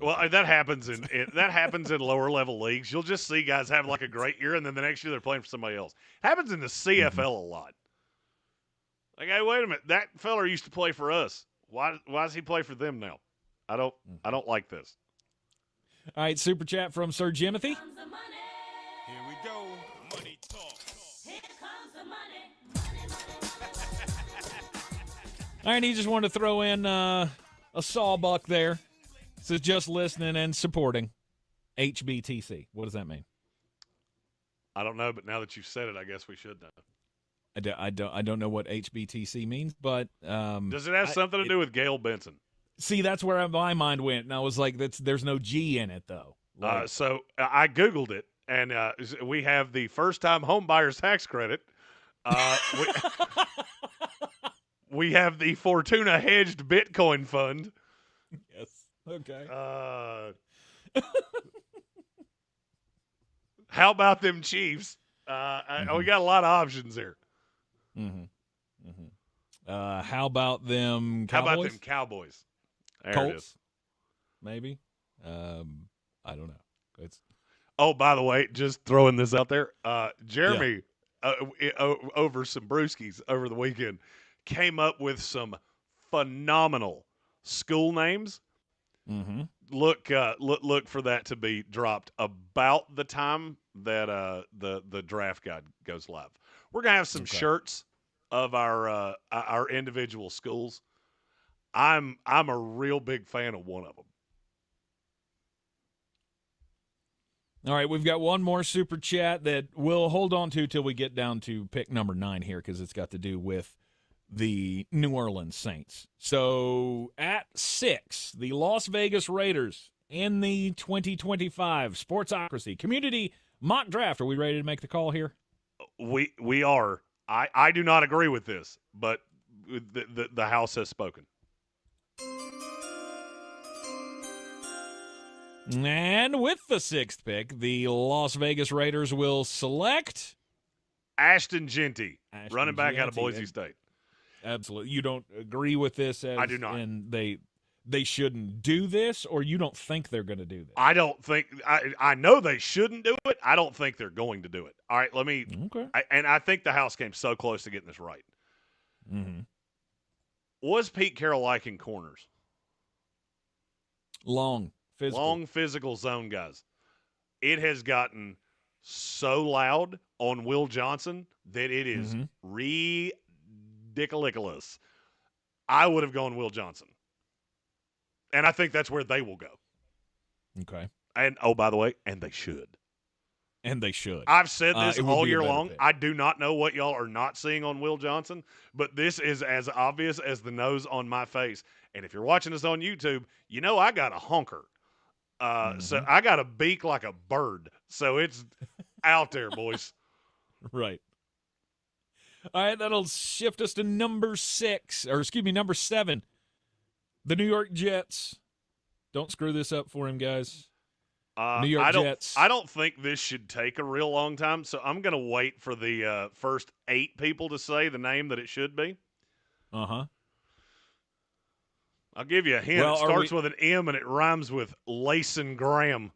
Well, that happens in lower level leagues. You'll just see guys have like a great year, and then the next year they're playing for somebody else. It happens in the CFL a lot. Like, hey, wait a minute, that fella used to play for us. Why does he play for them now? I don't like this. All right, super chat from Sir Jimothy. Here we go. Money talk. Here comes the money. All right, he just wanted to throw in a sawbuck there. Says just listening and supporting HBTC. What does that mean? I don't know, but now that you've said it, I guess we should know. I don't know what HBTC means, but does it have something to do with Gail Benson? See, that's where my mind went, and I was like, there's no G in it though. So I Googled it, and we have the first-time home buyer's tax credit. We have the Fortuna hedged Bitcoin fund. Yes. Okay. How about them Chiefs? We got a lot of options here. Mm-hmm. Mm-hmm. How about them Cowboys? How about them Cowboys? There Colts? it is. Maybe. I don't know. It's. Oh, by the way, just throwing this out there. Jeremy, over some brewskis over the weekend, came up with some phenomenal school names. Mm-hmm. Look for that to be dropped about the time that the draft guide goes live. We're gonna have some shirts of our individual schools. I'm a real big fan of one of them. All right, we've got one more super chat that we'll hold on to till we get down to pick number 9 here because it's got to do with the New Orleans Saints. So at 6, the Las Vegas Raiders in the 2025 Sportsocracy Community Mock Draft. Are we ready to make the call here? We are. I do not agree with this, but the House has spoken. And with the 6th pick, the Las Vegas Raiders will select Ashton Jeanty, running back out of Boise State. Absolutely. You don't agree with this? I do not. And they shouldn't do this, or you don't think they're going to do this? I don't think – I know they shouldn't do it. I don't think they're going to do it. All right, let me – Okay. I think the House came so close to getting this right. Mm-hmm. Was Pete Carroll liking corners? Long physical zone guys. It has gotten so loud on Will Johnson that it is ridiculous. I would have gone Will Johnson. And I think that's where they will go. Okay. And, oh, by the way, and they should. And they should. I've said this all year long. Pick. I do not know what y'all are not seeing on Will Johnson, but this is as obvious as the nose on my face. And if you're watching us on YouTube, you know I got a honker. So I got a beak like a bird. So it's out there, boys. Right. All right, that'll shift us to number 7. The New York Jets. Don't screw this up for him, guys. New York Jets. I don't think this should take a real long time, so I'm going to wait for the first 8 people to say the name that it should be. Uh-huh. I'll give you a hint. It starts with an M and it rhymes with Lacen Graham.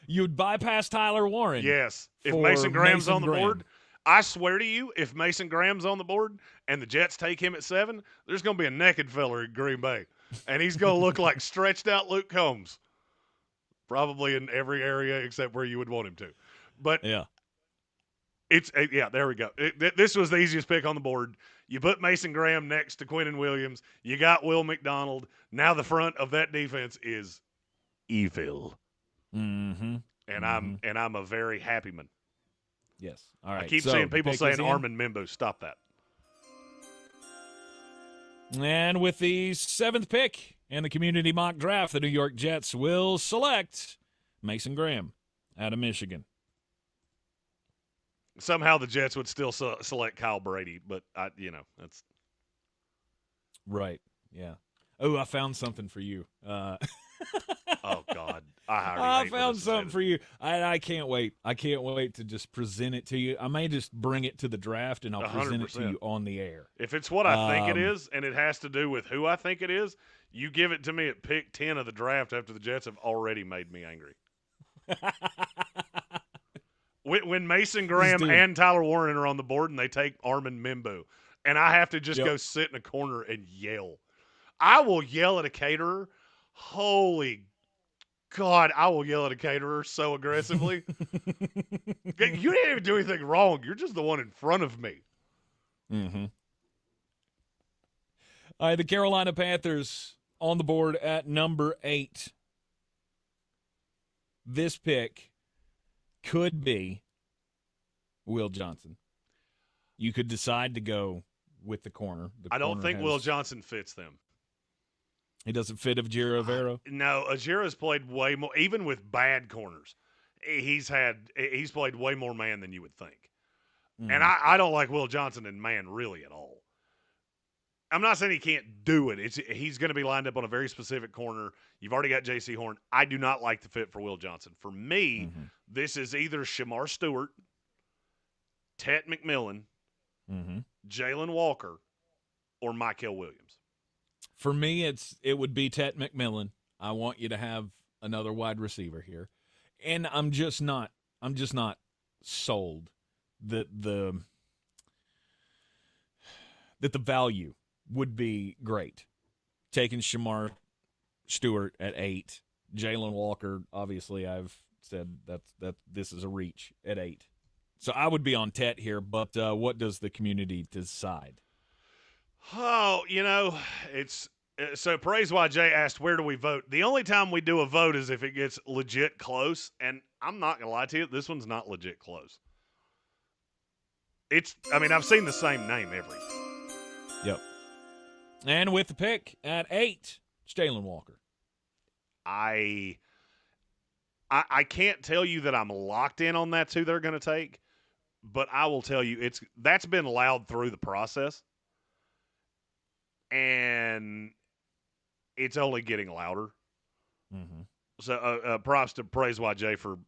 You'd bypass Tyler Warren. Yes. If Mason Graham's on the board, I swear to you, if Mason Graham's on the board and the Jets take him at 7, there's going to be a naked fella in Green Bay. And he's going to look like stretched out Luke Combs. Probably in every area except where you would want him to. But yeah. There we go. This was the easiest pick on the board. You put Mason Graham next to Quinnen Williams. You got Will McDonald. Now the front of that defense is evil. Mm-hmm. And I'm a very happy man. Yes. All right. I keep seeing people saying Armin Mimbo. Stop that. And with the 7th pick in the community mock draft, the New York Jets will select Mason Graham out of Michigan. Somehow the Jets would still select Kyle Brady, but that's right. Yeah. Oh, I found something for you. Oh, God. I found something for you. I can't wait. I can't wait to just present it to you. I may just bring it to the draft, and I'll present it to you on the air. If it's what I think it is, and it has to do with who I think it is, you give it to me at pick 10 of the draft after the Jets have already made me angry. When Mason Graham and Tyler Warren are on the board and they take Armin Mimbu, and I have to just go sit in a corner and yell. I will yell at a caterer. Holy God, I will yell at a caterer so aggressively. You didn't even do anything wrong. You're just the one in front of me. Mm-hmm. All right, the Carolina Panthers on the board at number 8. This pick could be Will Johnson. You could decide to go with the corner. I don't think Will Johnson fits them. He doesn't fit Ejiro Evero? No, Ejiro's played way more, even with bad corners. He's played way more man than you would think. And I don't like Will Johnson in man really at all. I'm not saying he can't do it. He's going to be lined up on a very specific corner. You've already got J.C. Horn. I do not like the fit for Will Johnson. For me, this is either Shamar Stewart, Tet McMillan, Jalen Walker, or Mykel Williams. For me, it would be Tet McMillan. I want you to have another wide receiver here. And I'm just not sold that the value would be great. Taking Shamar Stewart at 8, Jalen Walker, obviously I've said that this is a reach at 8. So I would be on Tet here, but what does the community decide? Oh, it's so Praise YJ asked, where do we vote? The only time we do a vote is if it gets legit close, and I'm not going to lie to you, this one's not legit close. I've seen the same name every. Yep. And with the pick at 8, it's Jalen Walker. I can't tell you that I'm locked in on that's who they're going to take, but I will tell you that's been loud through the process. And it's only getting louder. So props to Praise YJ for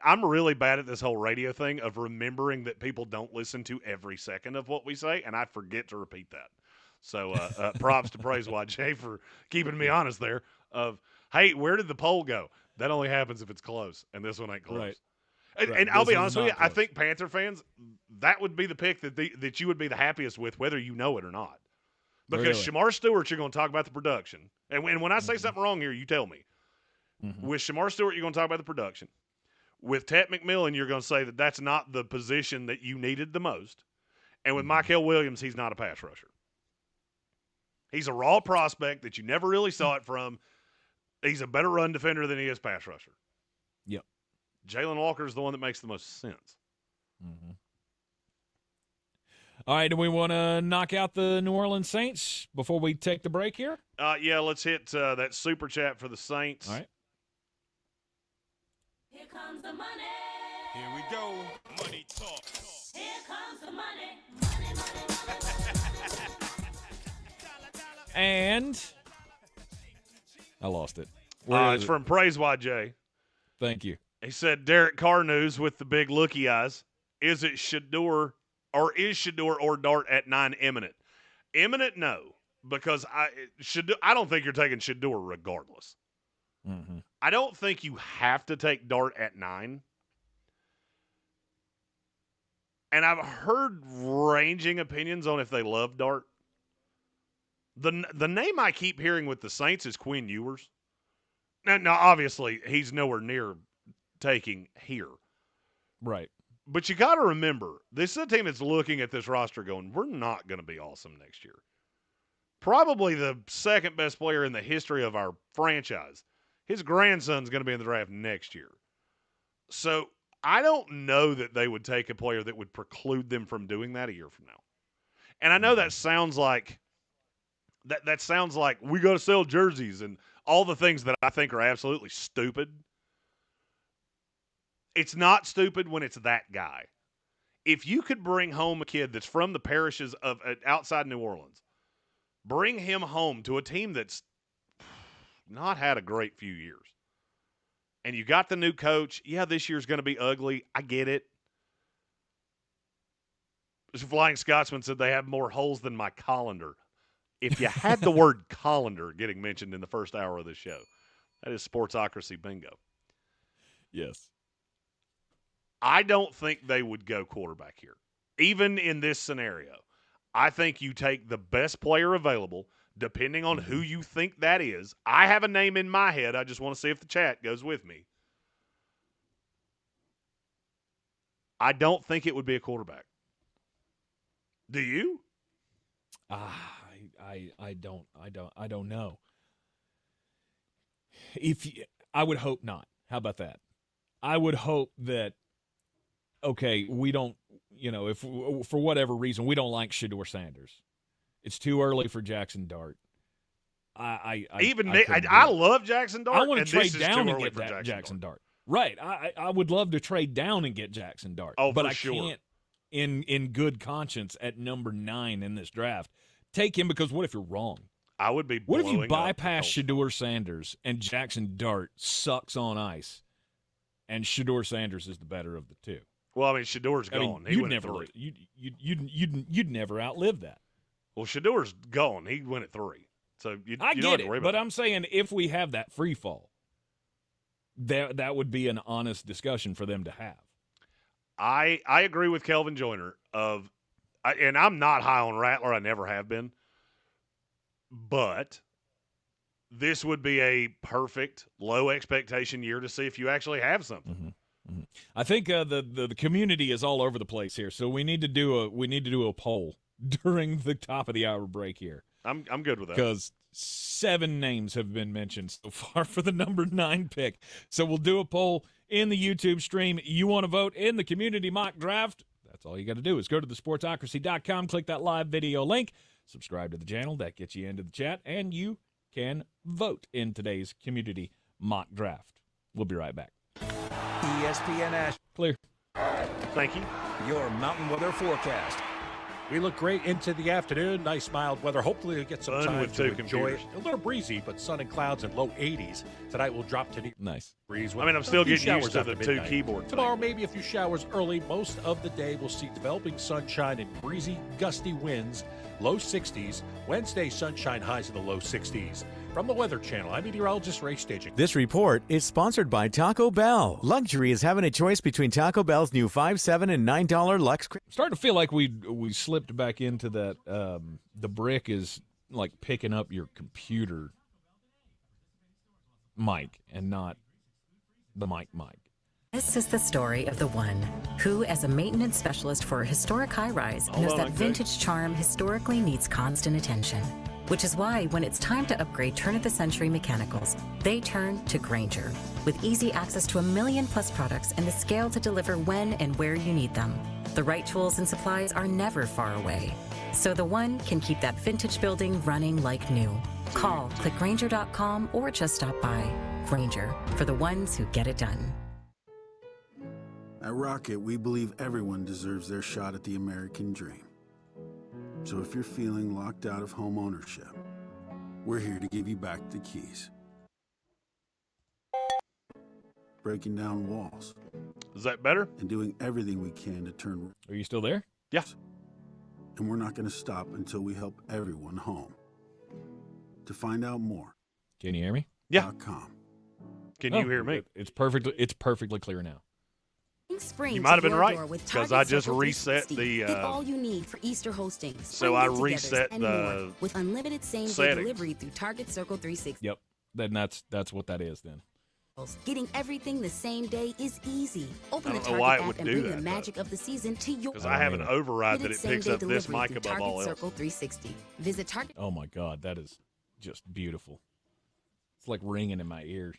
I'm really bad at this whole radio thing of remembering that people don't listen to every second of what we say, and I forget to repeat that. So props to Praise YJ for keeping me honest there of, hey, where did the poll go? That only happens if it's close, and this one ain't close. Right. And I'll be honest with you, I think Panther fans, that would be the pick that you would be the happiest with, whether you know it or not. Because Shamar Stewart, you're going to talk about the production. And when I say something wrong here, you tell me. With Shamar Stewart, you're going to talk about the production. With Tet McMillan, you're going to say that that's not the position that you needed the most. And with Mykel Williams, he's not a pass rusher. He's a raw prospect that you never really saw it from. He's a better run defender than he is pass rusher. Yep. Jalen Walker is the one that makes the most sense. All right, do we want to knock out the New Orleans Saints before we take the break here? Yeah, let's hit that super chat for the Saints. All right. Here comes the money. Here we go. Money talk. Here comes the money. And I lost it. It's from Praise YJ. Thank you. He said, Derek Carr news with the big looky eyes. Is it Shador or Dart at 9 imminent? Imminent, no. Because I don't think you're taking Shador regardless. I don't think you have to take Dart at 9. And I've heard ranging opinions on if they love Dart. The name I keep hearing with the Saints is Quinn Ewers. Now, obviously, he's nowhere near taking here. Right. But you got to remember, this is a team that's looking at this roster going, we're not going to be awesome next year. Probably the second best player in the history of our franchise. His grandson's going to be in the draft next year. So I don't know that they would take a player that would preclude them from doing that a year from now. And I know that sounds like that sounds like we got to sell jerseys and all the things that I think are absolutely stupid. It's not stupid when it's that guy. If you could bring home a kid that's from the parishes of outside New Orleans, Bring him home to a team that's not had a great few years. And you got the new coach. Yeah, this year's going to be ugly. I get it. Flying Scotsman said they have more holes than my colander. If you had the word colander getting mentioned in the first hour of the show, that is sportsocracy bingo. Yes. I don't think they would go quarterback here, even in this scenario. I think you take the best player available, depending on who you think that is. I have a name in my head. I just want to see if the chat goes with me. I don't think it would be a quarterback. Do you? I don't know. I would hope not. How about that? I would hope that, okay, we don't, if for whatever reason we don't like Shedeur Sanders. It's too early for Jackson Dart. I love Jackson Dart. I want to trade down and get get Jackson Dart. Right. I would love to trade down and get Jackson Dart. Oh, but for I sure. can't in good conscience at number 9 in this draft take him, because what if you're wrong? I would be What if you blowing bypass Shedeur Sanders and Jackson Dart sucks on ice and Shedeur Sanders is the better of the two? Well, I mean, Shedeur's gone. He went at 3. You'd never outlive that. Well, Shedeur's gone. He went at 3. So you I don't get have to it, worry about but I'm saying if we have that free fall, that would be an honest discussion for them to have. I agree with Kelvin Joyner and I'm not high on Rattler. I never have been. But this would be a perfect low expectation year to see if you actually have something. Mm-hmm. Mm-hmm. I think the community is all over the place here, so we need to do a poll during the top of the hour break here. I'm good with that, because 7 names have been mentioned so far for the number 9 pick. So we'll do a poll in the YouTube stream. You want to vote in the community mock draft? That's all you got to do is go to thesportsocracy.com, click that live video link, subscribe to the channel. That gets you into the chat, and you can vote in today's community mock draft. We'll be right back. ESPN Asheville. Clear. Thank you. Your mountain weather forecast. We look great into the afternoon. Nice mild weather. Hopefully we'll get some time to enjoy it. A little breezy, but sun and clouds and low 80s. Tonight we'll drop to nice breeze. I mean, I'm still getting used to the 2 keyboard thing. Tomorrow, maybe a few showers early. Most of the day we'll see developing sunshine and breezy, gusty winds. Low 60s. Wednesday, sunshine, highs in the low 60s. From the Weather Channel, I'm meteorologist Ray Staging. This report is sponsored by Taco Bell. Luxury is having a choice between Taco Bell's new $5, $7, and $9 Lux. Starting to feel like we slipped back into that. The brick is like picking up your computer mic and not the mic. This is the story of the one who, as a maintenance specialist for a historic high-rise, knows that vintage charm historically needs constant attention. Which is why when it's time to upgrade turn-of-the-century mechanicals, they turn to Grainger. With easy access to 1 million-plus products and the scale to deliver when and where you need them, the right tools and supplies are never far away. So the one can keep that vintage building running like new. Call, click Grainger.com, or just stop by. Grainger, for the ones who get it done. At Rocket, we believe everyone deserves their shot at the American dream. So if you're feeling locked out of home ownership, we're here to give you back the keys. Breaking down walls. Is that better? And doing everything we can to turn... Are you still there? Yeah. And we're not going to stop until we help everyone home. To find out more... Can you hear me? Yeah. Can you hear me? It's perfectly clear now. Spring you might have been right, because I just reset the Get all you need for Easter hosting. So I reset the with unlimited same-day settings. delivery through Target Circle 360. Yep. Then that's what that is then. Getting everything the same day is easy. Open I the don't know Target why it app would and do bring that, the magic of the season to your... Because I have an override that it picks up this mic above Target all else. Circle 360. Visit Target. Oh my God, that is just beautiful. It's like ringing in my ears.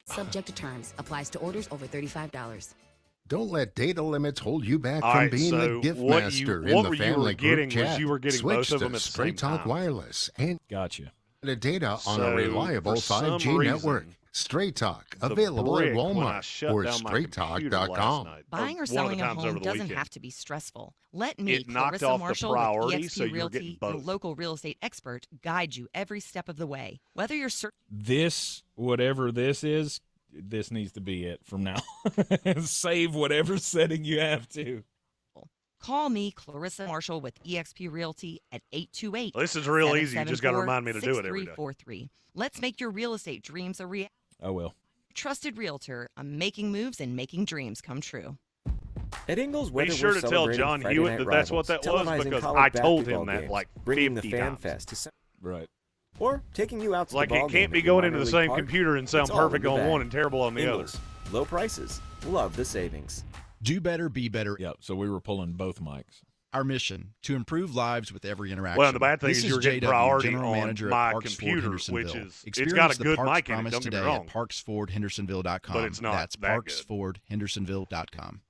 Subject to terms. Applies to orders over $35. Don't let data limits hold you back All from right, being so the gift what master you- what in the you family were group getting was chat. you were getting Switch both of to them at the Straight same Talk time. Wireless and gotcha. the data on So, a reliable for some 5G network. reason- Straight Talk, the available at brick when I Walmart shut or down my computer last straighttalk.com. night. Buying or one of the selling a times over home the doesn't weekend. have to be stressful. Let me, It knocked Clarissa off the Marshall priority, with so eXp you're getting Realty, your both. local real estate expert, guide you every step of the way. Whether you're This, whatever this is, this needs to be it from now. Save whatever setting you have to. Call me, Clarissa Marshall, with eXp Realty at 828. Well, this is real easy. You just got to remind me to do it every day. 6343. Let's make your real estate dreams a reality. I will. Trusted realtor. I'm making moves and making dreams come true. At Ingles, Be whether sure we're to tell celebrating John Friday Hewitt night that that's what rivals, that was, televising because college I told him basketball that games, like bringing the 50 fan times. fest to Right. or taking you out to Like the ball it can't game be at your going into minor the league same park. computer and sound It's all in perfect the on bag. one and terrible on the Ingles, other. low prices, love the savings. Do better, be better. Yep, so we were pulling both mics. Our mission, to improve lives with every interaction. Well, the bad thing This is you're getting JW, priority General on Manager my at Parks computer, Ford, which Hendersonville. is- it's Experience got a the good Parks mic in it, promise don't get me today wrong. at parksfordhendersonville.com. But it's not That's that good. parksfordhendersonville.com.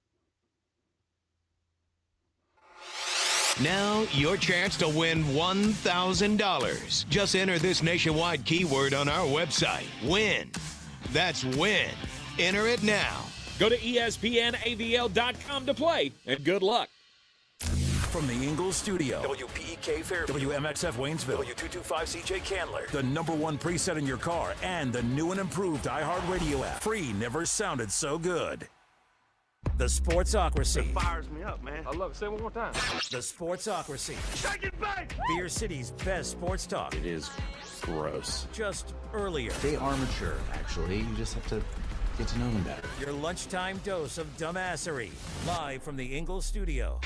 Now, your chance to win $1,000. Just enter this nationwide keyword on our website. WIN. That's WIN. Enter it now. Go to ESPNAVL.com to play, and good luck. From the Ingles studio, WPEK Fairview, WMXF Waynesville, W225CJ Candler, the #1 preset in your car, and the new and improved iHeartRadio app. Free never sounded so good. The Sportsocracy. It fires me up, man. I love it. Say it one more time. The Sportsocracy. Shake it back! Beer City's best sports talk. It is gross. Just earlier. They are mature, actually. You just have to get to know them better. Your lunchtime dose of dumbassery. Live from the Ingles studio.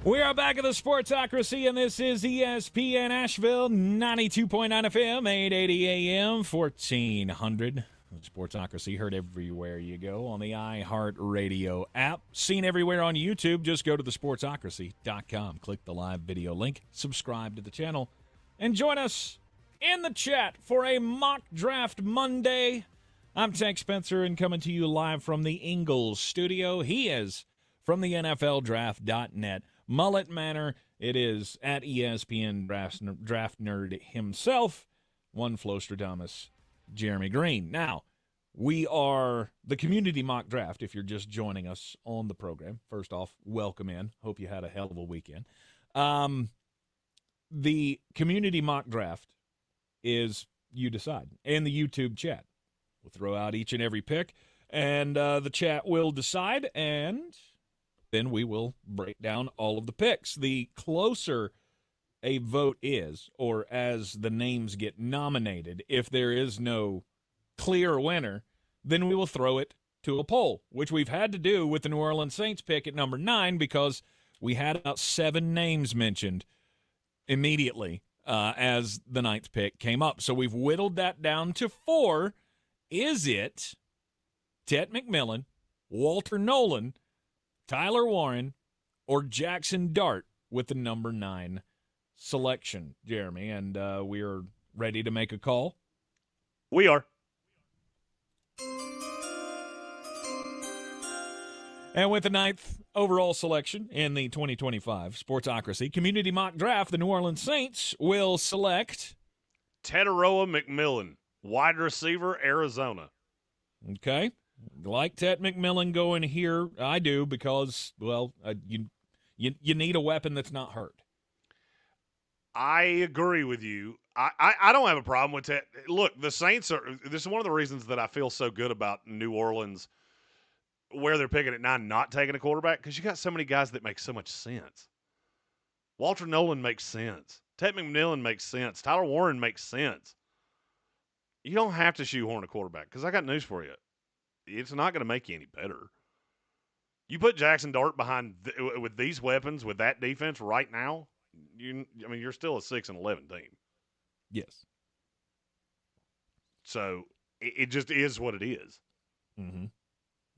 We are back at the Sportsocracy, and this is ESPN Asheville, 92.9 FM, 880 AM, 1400. The Sportsocracy heard everywhere you go on the iHeartRadio app. Seen everywhere on YouTube. Just go to thesportsocracy.com. Click the live video link. Subscribe to the channel. And join us in the chat for a mock draft Monday. I'm Tank Spencer, and coming to you live from the Ingles studio. He is from the NFLDraft.net. Mullet Manor, it is at ESPN Draft Nerd himself, one Flostradamus, Jeremy Greene. Now, we are the community mock draft. If you're just joining us on the program, first off, welcome in. Hope you had a hell of a weekend. The community mock draft is you decide, and the YouTube chat. We'll throw out each and every pick, and the chat will decide, and then we will break down all of the picks. The closer a vote is, or as the names get nominated, if there is no clear winner, then we will throw it to a poll, which we've had to do with the New Orleans Saints pick at number 9 because we had about 7 names mentioned immediately as the 9th pick came up. So we've whittled that down to 4. Is it Ted McMillan, Walter Nolan, Tyler Warren, or Jackson Dart with the number 9 selection, Jeremy? And we are ready to make a call. We are. And with the 9th overall selection in the 2025 Sportsocracy Community Mock Draft, the New Orleans Saints will select Tetaroa McMillan, wide receiver, Arizona. Okay. Like Ted McMillan going here, I do, because, well, you need a weapon that's not hurt. I agree with you. I don't have a problem with that. Look, the Saints are – this is one of the reasons that I feel so good about New Orleans, where they're picking at 9, not taking a quarterback, because you got so many guys that make so much sense. Walter Nolan makes sense. Ted McMillan makes sense. Tyler Warren makes sense. You don't have to shoehorn a quarterback, because I got news for you. It's not going to make you any better. You put Jackson Dart behind with these weapons, with that defense right now, you're still a 6-11 team. Yes. So it just is what it is. Mm-hmm.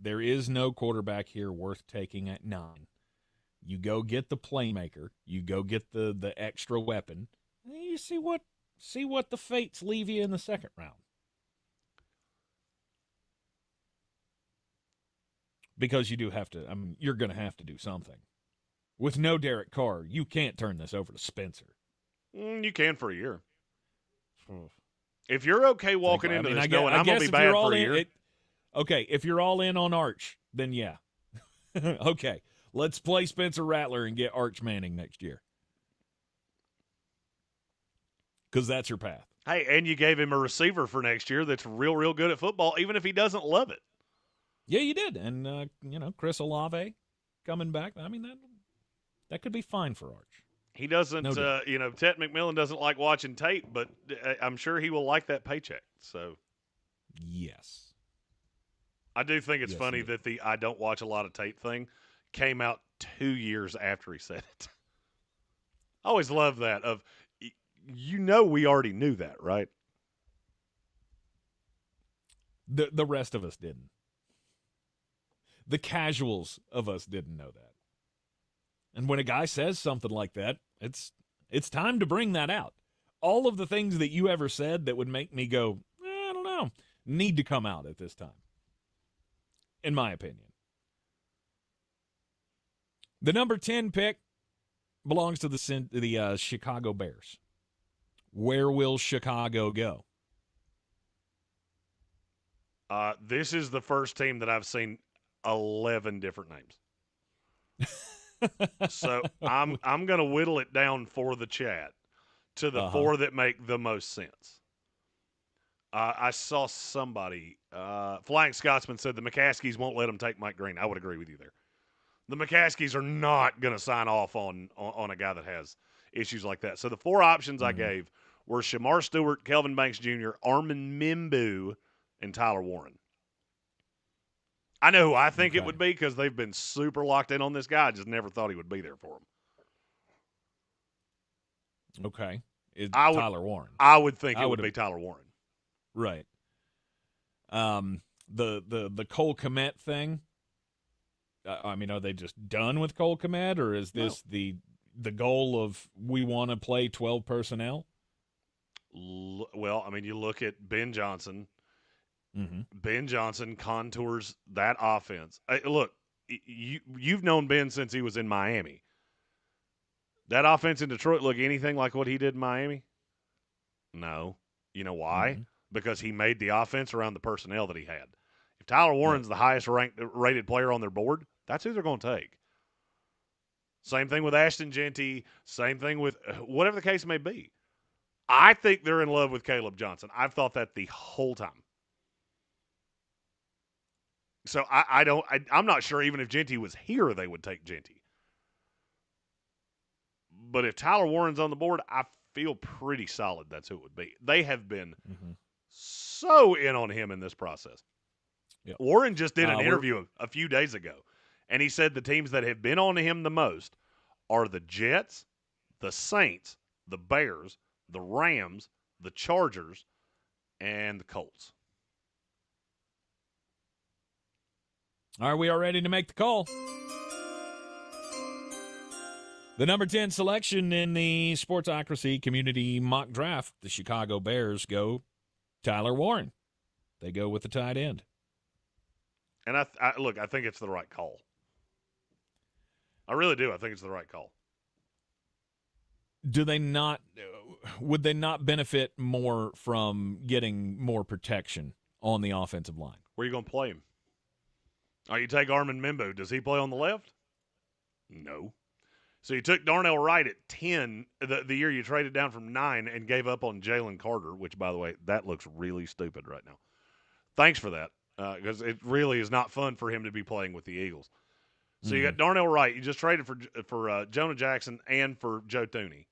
There is no quarterback here worth taking at 9. You go get the playmaker. You go get the extra weapon. You see what the fates leave you in the second round. Because you do have to, you're going to have to do something. With no Derek Carr, you can't turn this over to Spencer. You can for a year. If you're okay walking into this knowing I'm going to be bad for a year. Okay, if you're all in on Arch, then yeah. Okay, let's play Spencer Rattler and get Arch Manning next year. Because that's your path. Hey, and you gave him a receiver for next year that's real, real good at football, even if he doesn't love it. Yeah, you did. And, Chris Olave coming back. I mean, that could be fine for Arch. He doesn't, Ted McMillan doesn't like watching tape, but I'm sure he will like that paycheck. So, yes. I do think it's funny that the I don't watch a lot of tape thing came out 2 years after he said it. I always love that we already knew that, right? The rest of us didn't. The casuals of us didn't know that. And when a guy says something like that, it's time to bring that out. All of the things that you ever said that would make me go, I don't know, need to come out at this time, in my opinion. The number 10 pick belongs to the Chicago Bears. Where will Chicago go? This is the first team that I've seen 11 different names. So I'm going to whittle it down for the chat to the four that make the most sense. I saw somebody, Flying Scotsman said the McCaskies won't let him take Mike Greene. I would agree with you there. The McCaskies are not going to sign off on a guy that has issues like that. So the four options I gave were Shamar Stewart, Kelvin Banks Jr., Armin Mimbu, and Tyler Warren. I know who I think it would be because they've been super locked in on this guy. I just never thought he would be there for him. Okay. Tyler Warren. I would think it would be Tyler Warren. Right. The Cole Kmet thing, I mean, are they just done with Cole Kmet, or is this the goal of we want to play 12 personnel? Well, I mean, you look at Ben Johnson. Mm-hmm. Ben Johnson contours that offense. Look, you've known Ben since he was in Miami. That offense in Detroit look anything like what he did in Miami? No. You know why? Mm-hmm. Because he made the offense around the personnel that he had. If Tyler Warren's the highest rated player on their board, that's who they're going to take. Same thing with Ashton Genty. Same thing with whatever the case may be. I think they're in love with Caleb Johnson. I've thought that the whole time. So I'm not sure even if Genty was here, they would take Genty. But if Tyler Warren's on the board, I feel pretty solid that's who it would be. They have been so in on him in this process. Yep. Warren just did an interview a few days ago, and he said the teams that have been on him the most are the Jets, the Saints, the Bears, the Rams, the Chargers, and the Colts. All right, we are ready to make the call. The number 10 selection in the Sportsocracy Community Mock Draft, the Chicago Bears go Tyler Warren. They go with the tight end. And I think it's the right call. I really do. I think it's the right call. Would they not benefit more from getting more protection on the offensive line? Where are you going to play him? You take Armin Mimbu. Does he play on the left? No. So you took Darnell Wright at 10 the year you traded down from 9 and gave up on Jalen Carter, which, by the way, that looks really stupid right now. Thanks for that, because it really is not fun for him to be playing with the Eagles. So you got Darnell Wright. You just traded for Jonah Jackson and for Joe Thuney.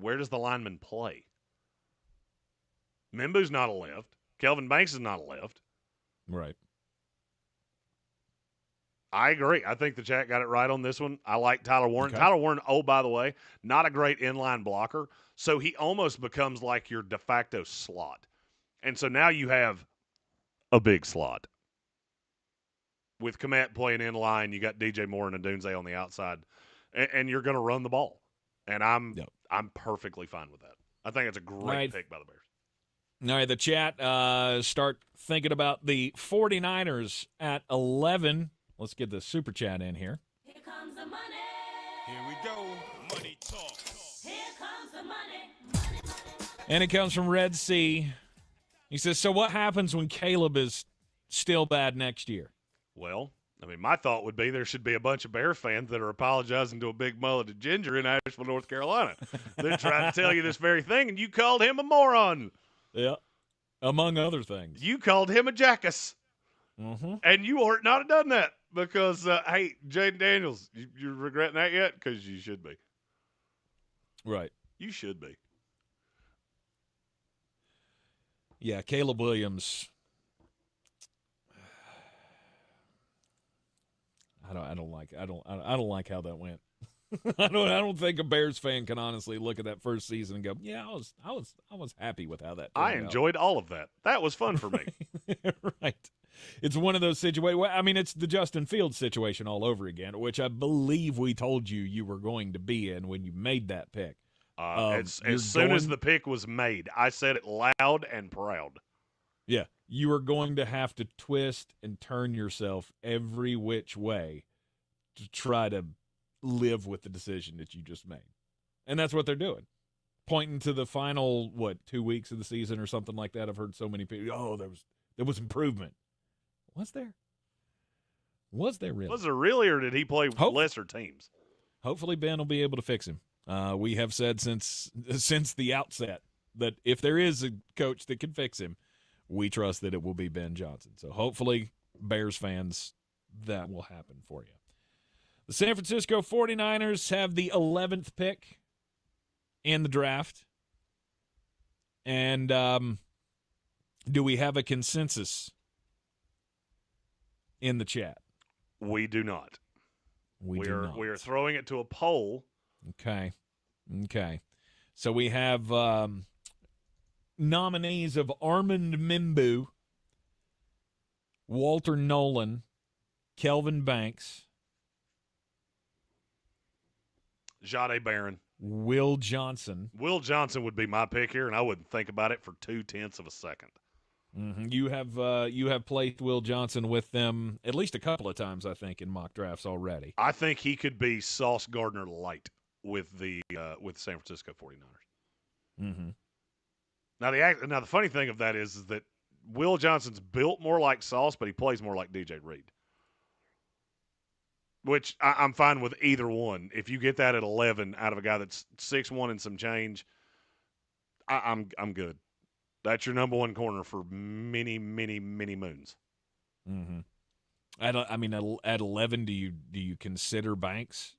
Where does the lineman play? Mimbu's not a left. Kelvin Banks is not a left. Right. I agree. I think the chat got it right on this one. I like Tyler Warren. Okay. Tyler Warren, by the way, not a great inline blocker, so he almost becomes like your de facto slot. And so now you have a big slot. With Kmet playing in line, you got DJ Moore and Adunze on the outside, and you're going to run the ball. And I'm perfectly fine with that. I think it's a great pick by the Bears. All right, the chat start thinking about the 49ers at 11. Let's get the super chat in here. Here comes the money. go, money talk. Here comes the money. And it comes from Red Sea. He says, so what happens when Caleb is still bad next year? Well, I mean, my thought would be there should be a bunch of Bear fans that are apologizing to a big mulleted ginger in Asheville, North Carolina. They're trying to tell you this very thing, and you called him a moron. Yeah, among other things. You called him a jackass. Mm-hmm. And you ought not have done that because, hey, Jaden Daniels, you regretting that yet? Because you should be. Right. You should be. Yeah, Caleb Williams. I don't like how that went. I don't think a Bears fan can honestly look at that first season and go, yeah, I was happy with how that turned I enjoyed all of that. That was fun for me. Right. It's one of those situations. I mean, it's the Justin Fields situation all over again, which I believe we told you were going to be in when you made that pick. As soon as the pick was made, I said it loud and proud. Yeah, you are going to have to twist and turn yourself every which way to try to live with the decision that you just made. And that's what they're doing. Pointing to the final, 2 weeks of the season or something like that. I've heard so many people, there was improvement. Was there? Was there really? Was there really, or did he play lesser teams? Hopefully Ben will be able to fix him. We have said since the outset that if there is a coach that can fix him, we trust that it will be Ben Johnson. So hopefully, Bears fans, that will happen for you. The San Francisco 49ers have the 11th pick in the draft. And do we have a consensus in the chat? We do not. We do not. We are throwing it to a poll. Okay. So we have nominees of Armand Mimbu, Walter Nolan, Kelvin Banks, Jahdae Barron, Will Johnson. Will Johnson would be my pick here, and I wouldn't think about it for 0.2 of a second. Mm-hmm. You have placed Will Johnson with them at least a couple of times, I think, in mock drafts already. I think he could be Sauce Gardner light with the San Francisco 49ers. Mm-hmm. Now the funny thing of that is that Will Johnson's built more like Sauce, but he plays more like DJ Reed. Which I'm fine with either one. If you get that at 11 out of a guy that's 6'1" and some change, I'm good. That's your number one corner for many, many, many moons. Mm-hmm. At 11, do you consider Banks?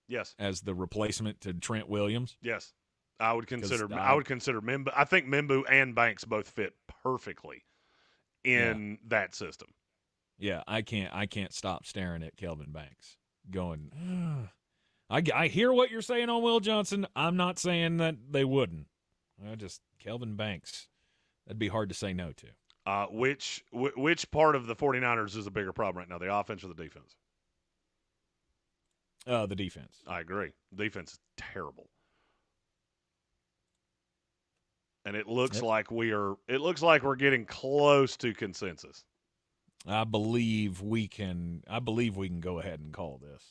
Yes. As the replacement to Trent Williams? Yes. I would consider Mimbu. I think Mimbu and Banks both fit perfectly in that system. Yeah, I can't stop staring at Kelvin Banks going, I hear what you're saying on Will Johnson. I'm not saying that they wouldn't. Kelvin Banks, that'd be hard to say no to. Which part of the 49ers is a bigger problem right now, the offense or the defense? The defense. I agree. Defense is terrible. And it looks like we're getting close to consensus. I believe we can go ahead and call this.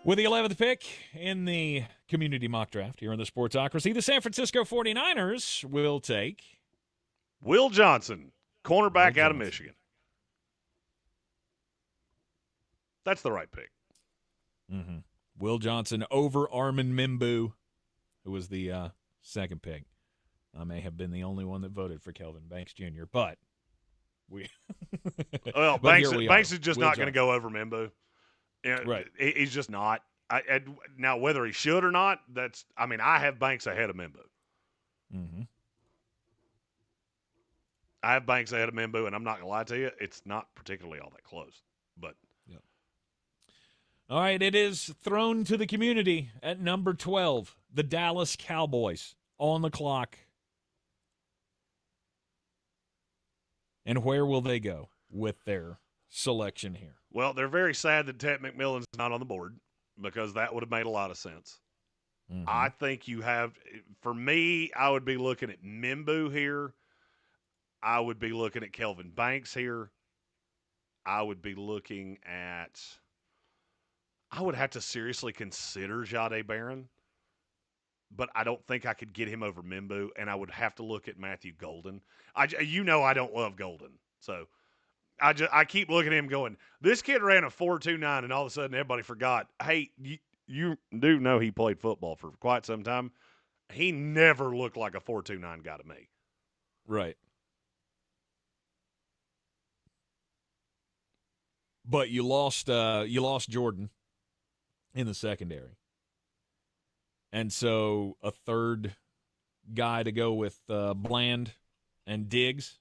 With the 11th pick in the community mock draft here in the Sportsocracy, the San Francisco 49ers will take Will Johnson, cornerback out of Michigan. That's the right pick. Mm-hmm. Will Johnson over Armand Mimbu, who was the second pick. I may have been the only one that voted for Kelvin Banks Jr., but we. Well, Banks is just not going to go over Mimbu. Right. He's just not. Now, whether he should or not, I have Banks ahead of Mimbu. Mm-hmm. I have Banks ahead of Mimbu, and I'm not going to lie to you, it's not particularly all that close. But. All right, it is thrown to the community at number 12, the Dallas Cowboys on the clock. And where will they go with their selection here? Well, they're very sad that Ted McMillan's not on the board because that would have made a lot of sense. Mm-hmm. I think for me, I would be looking at Mimbu here. I would be looking at Kelvin Banks here. I would be looking at – I would have to seriously consider Jahdae Barron, but I don't think I could get him over Mimbu, and I would have to look at Matthew Golden. I don't love Golden, so I keep looking at him going, this kid ran a 4.29, and all of a sudden everybody forgot, hey, you do know he played football for quite some time. He never looked like a 4.29 guy to me. Right. But you lost Jordan in the secondary. And so a third guy to go with Bland and Diggs.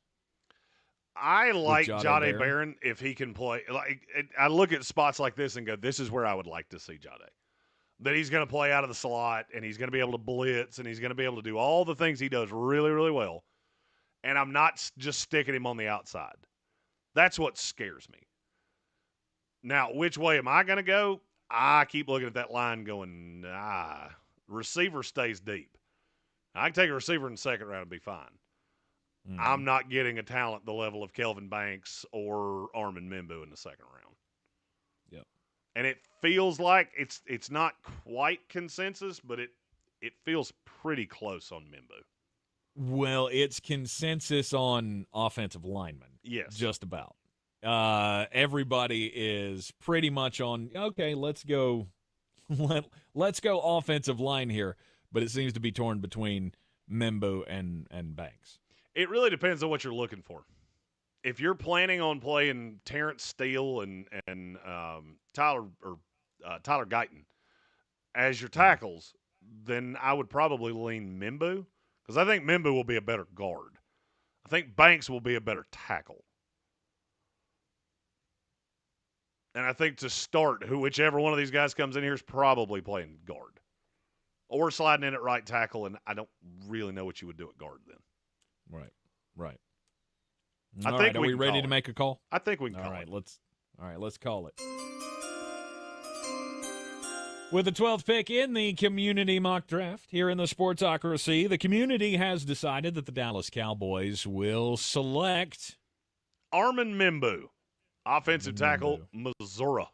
I like Jahdae Barron if he can play. I look at spots like this and go, this is where I would like to see Jahdae. That he's going to play out of the slot, and he's going to be able to blitz, and he's going to be able to do all the things he does really, really well. And I'm not just sticking him on the outside. That's what scares me. Now, which way am I going to go? I keep looking at that line going, receiver stays deep. I can take a receiver in the second round and be fine. Mm-hmm. I'm not getting a talent the level of Kelvin Banks or Armin Mimbu in the second round. Yep. And it feels like it's not quite consensus, but it feels pretty close on Mimbu. Well, it's consensus on offensive linemen. Yes. Just about. Everybody is pretty much on, okay, let's go offensive line here, but it seems to be torn between Mimbu and Banks. It really depends on what you're looking for. If you're planning on playing Terrence Steele and Tyler Guyton as your tackles, then I would probably lean Mimbu, because I think Mimbu will be a better guard. I think Banks will be a better tackle. And I think to start, whichever one of these guys comes in here is probably playing guard. Or sliding in at right tackle, and I don't really know what you would do at guard then. Right. I think are we ready to make a call? I think we can call it. All right, let's call it. With the 12th pick in the community mock draft here in the Sportsocracy, the community has decided that the Dallas Cowboys will select Armin Mimbu, offensive tackle, Missouri.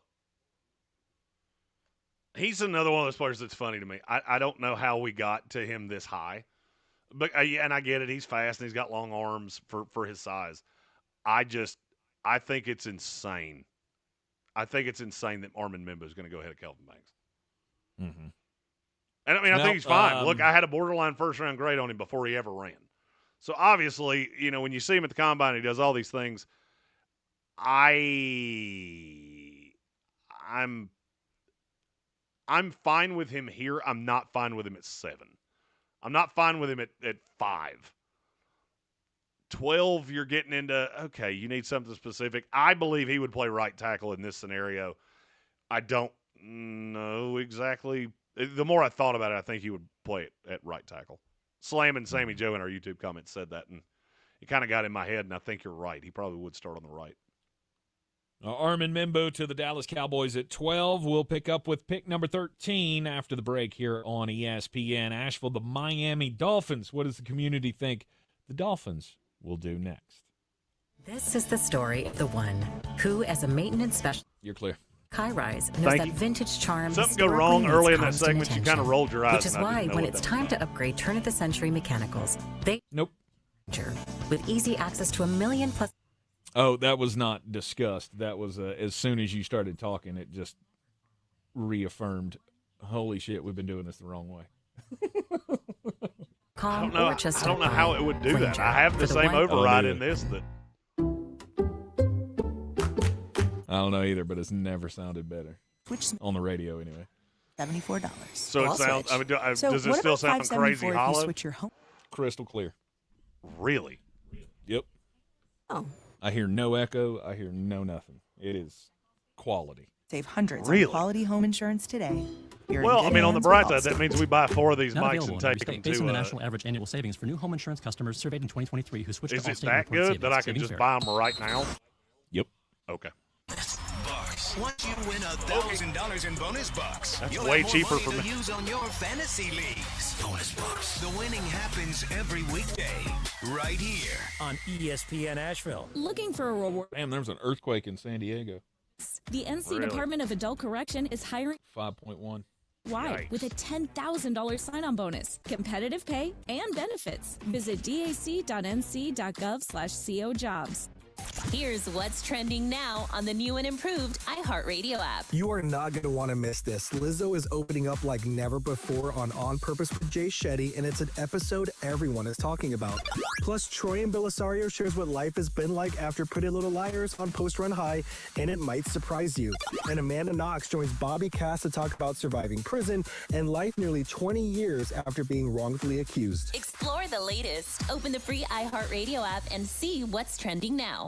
He's another one of those players that's funny to me. I don't know how we got to him this high. But and I get it. He's fast and he's got long arms for his size. I think it's insane. I think it's insane that Armin Mimbu is going to go ahead of Kelvin Banks. Mm-hmm. And I think he's fine. Look, I had a borderline first-round grade on him before he ever ran. So obviously, when you see him at the combine, he does all these things. I'm fine with him here. I'm not fine with him at 7. I'm not fine with him at 5. 12, you're getting into, okay, you need something specific. I believe he would play right tackle in this scenario. I don't know exactly. The more I thought about it, I think he would play it at right tackle. Slam and Sammy Joe in our YouTube comments said that, and it kind of got in my head, and I think you're right. He probably would start on the right. Armin Mimbu to the Dallas Cowboys at 12. We'll pick up with pick number 13 after the break here on ESPN Asheville. The Miami Dolphins. What does the community think the Dolphins will do next? This is the story of the one who, as a maintenance specialist, you're clear. High-rise knows that vintage charm. Something go wrong early in that segment, you kind of rolled your eyes. Which is why when it's time to upgrade turn-of-the-century mechanicals, they with easy access to 1 million plus. Oh, that was not discussed. That was as soon as you started talking, it just reaffirmed, holy shit, we've been doing this the wrong way. I don't know how it would do that. I have the same override in this. I don't know either, but it's never sounded better. On the radio, anyway. $74. So it sounds. Does it still sound crazy hollow? Switch your home? Crystal clear. Really? Yep. Oh. I hear no echo. I hear no nothing. It is quality. Save hundreds on quality home insurance today. Well, I mean, on the bright side, that means we buy 4 of these mics and take them to. Based on the national average annual savings for new home insurance customers surveyed in 2023 who switched to Allstate. Is it that good that I can just buy them right now? Yep. Okay. Bucks Once you win $1,000 in bonus bucks, That's you'll way have more cheaper money for to me. use on your fantasy leagues. Bonus bucks. The winning happens every weekday, right here on ESPN Asheville. Looking for a reward? Damn, there was an earthquake in San Diego. The NC Really? Department of Adult Correction is hiring 5.1. wide with a $10,000 sign-on bonus, competitive pay, and benefits. Visit dac.nc.gov/cojobs. Here's what's trending now on the new and improved iHeartRadio app. You are not going to want to miss this. Lizzo is opening up like never before on Purpose with Jay Shetty, and it's an episode everyone is talking about. Plus, Troy and Belisario shares what life has been like after Pretty Little Liars on Post Run High, and it might surprise you. And Amanda Knox joins Bobby Cass to talk about surviving prison and life nearly 20 years after being wrongfully accused. Explore the latest. Open the free iHeartRadio app and see what's trending now.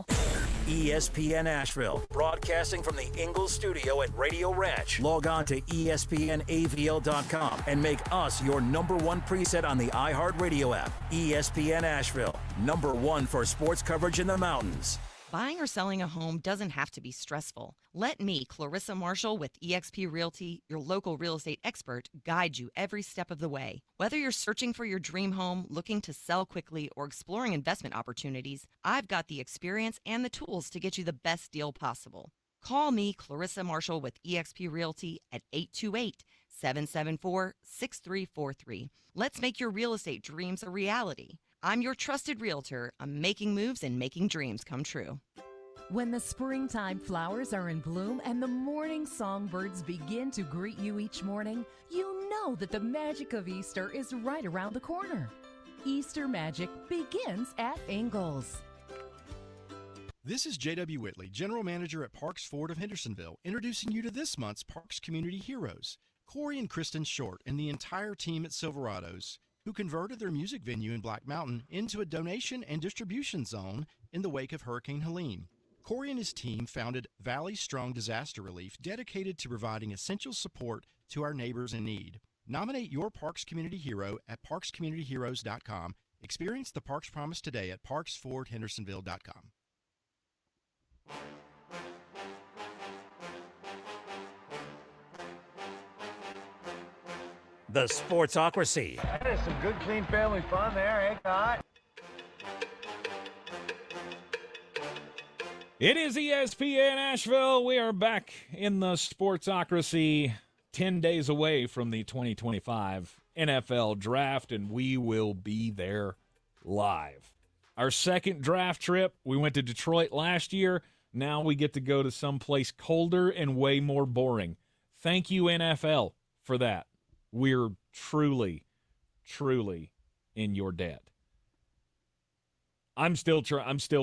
ESPN Asheville, broadcasting from the Ingalls studio at Radio Ranch. Log on to ESPNAVL.com and make us your #1 preset on the iHeartRadio app. ESPN Asheville, #1 for sports coverage in the mountains. Buying or selling a home doesn't have to be stressful. Let me, Clarissa Marshall with eXp Realty, your local real estate expert, guide you every step of the way. Whether you're searching for your dream home, looking to sell quickly, or exploring investment opportunities, I've got the experience and the tools to get you the best deal possible. Call me, Clarissa Marshall with eXp Realty at 828-774-6343. Let's make your real estate dreams a reality. I'm your trusted realtor. I'm making moves and making dreams come true. When the springtime flowers are in bloom and the morning songbirds begin to greet you each morning, you know that the magic of Easter is right around the corner. Easter magic begins at Ingalls. This is J.W. Whitley, General Manager at Parks Ford of Hendersonville, introducing you to this month's Parks Community Heroes, Corey and Kristen Short and the entire team at Silverados, who converted their music venue in Black Mountain into a donation and distribution zone in the wake of Hurricane Helene. Corey and his team founded Valley Strong Disaster Relief, dedicated to providing essential support to our neighbors in need. Nominate your Parks Community Hero at parkscommunityheroes.com. Experience the Parks Promise today at parksfordhendersonville.com. The Sportsocracy. That is some good, clean family fun there, eh, God? It is ESPN Asheville. We are back in the Sportsocracy, 10 days away from the 2025 NFL Draft, and we will be there live. Our second draft trip, we went to Detroit last year. Now we get to go to someplace colder and way more boring. Thank you, NFL, for that. We're truly, truly in your debt. I'm still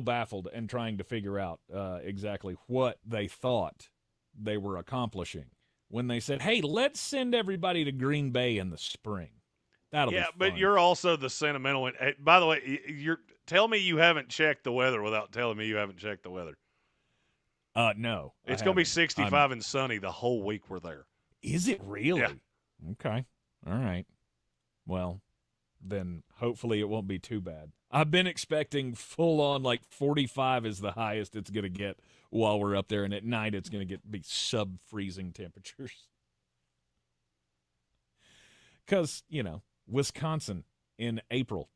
baffled and trying to figure out exactly what they thought they were accomplishing when they said, "Hey, let's send everybody to Green Bay in the spring." That'll be fun. But you're also the sentimental one. Hey, by the way, tell me you haven't checked the weather without telling me you haven't checked the weather. No. It's going to be 65 and sunny the whole week we're there. Is it really? Yeah. Okay. All right. Well, then hopefully it won't be too bad. I've been expecting full on 45 is the highest it's going to get while we're up there, and at night it's going to be sub-freezing temperatures. Because, Wisconsin in April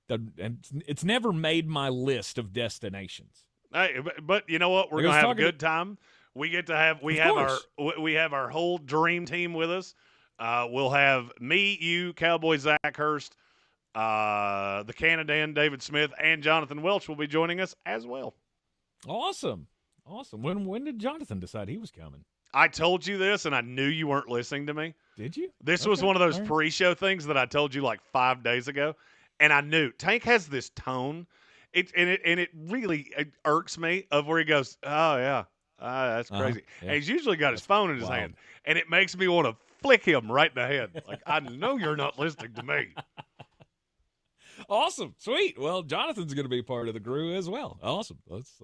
it's never made my list of destinations. Hey, but you know what? We're going to have a good time. We have our whole dream team with us. We'll have me, you, Cowboy Zach Hurst, the Canadian David Smith, and Jonathan Welch will be joining us as well. Awesome. When did Jonathan decide he was coming? I told you this, and I knew you weren't listening to me. Did you? This was one of those pre-show things that I told you 5 days ago, and I knew Tank has this tone. It really irks me of where he goes, "Oh yeah, that's crazy." Yeah. And he's usually got his phone in his hand, and it makes me want to flick him right in the head. I know you're not listening to me. Awesome, sweet. Well, Jonathan's going to be part of the crew as well. Awesome. Let's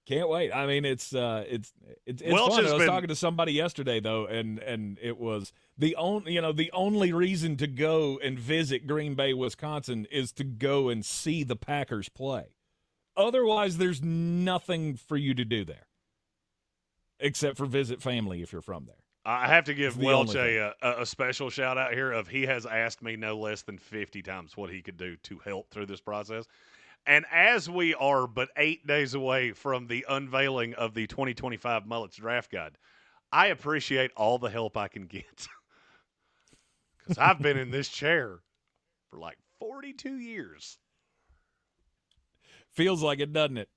can't wait. I mean, it's fun. I was talking to somebody yesterday though, and it was the only reason to go and visit Green Bay, Wisconsin is to go and see the Packers play. Otherwise, there's nothing for you to do there. except for visit family if you're from there. I have to give the Welch only a special shout out here of he has asked me no less than 50 times what he could do to help through this process. And as we are but 8 days away from the unveiling of the 2025 Mullets Draft Guide, I appreciate all the help I can get. Because I've been in this chair for like 42 years. Feels like it, doesn't it?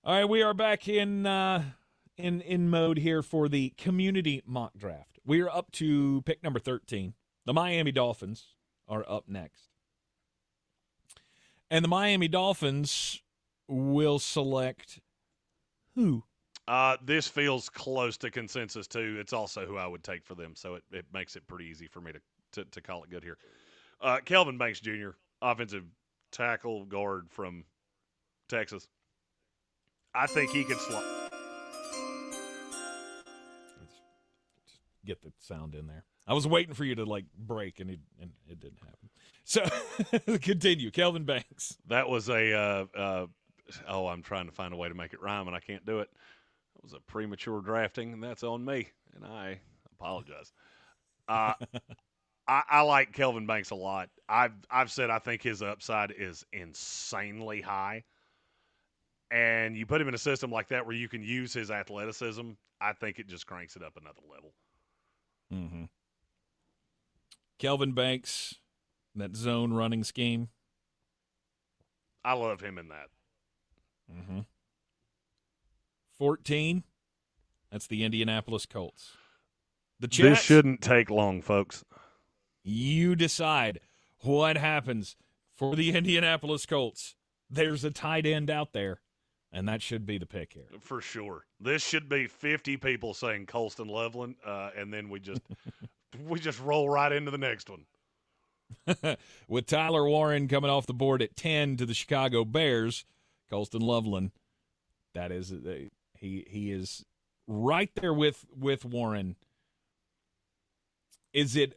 All right, we are back in mode here for the community mock draft. We are up to pick number 13. The Miami Dolphins are up next. And the Miami Dolphins will select who? This feels close to consensus, too. It's also who I would take for them, so it makes it pretty easy for me to call it good here. Kelvin Banks Jr., offensive tackle guard from Texas. I think he could slot. Get the sound in there. I was waiting for you to break, and it didn't happen. So continue, Kelvin Banks. That was I'm trying to find a way to make it rhyme, and I can't do it. It was a premature drafting, and that's on me, and I apologize. I like Kelvin Banks a lot. I've said I think his upside is insanely high. And you put him in a system like that where you can use his athleticism, I think it just cranks it up another level. Mm-hmm. Kelvin Banks, that zone running scheme. I love him in that. Mm-hmm. 14, that's the Indianapolis Colts. This shouldn't take long, folks. You decide what happens for the Indianapolis Colts. There's a tight end out there. And that should be the pick here. For sure. This should be 50 people saying Colston Loveland, and then we just roll right into the next one. With Tyler Warren coming off the board at 10 to the Chicago Bears, Colston Loveland, that is he is right there with Warren. Is it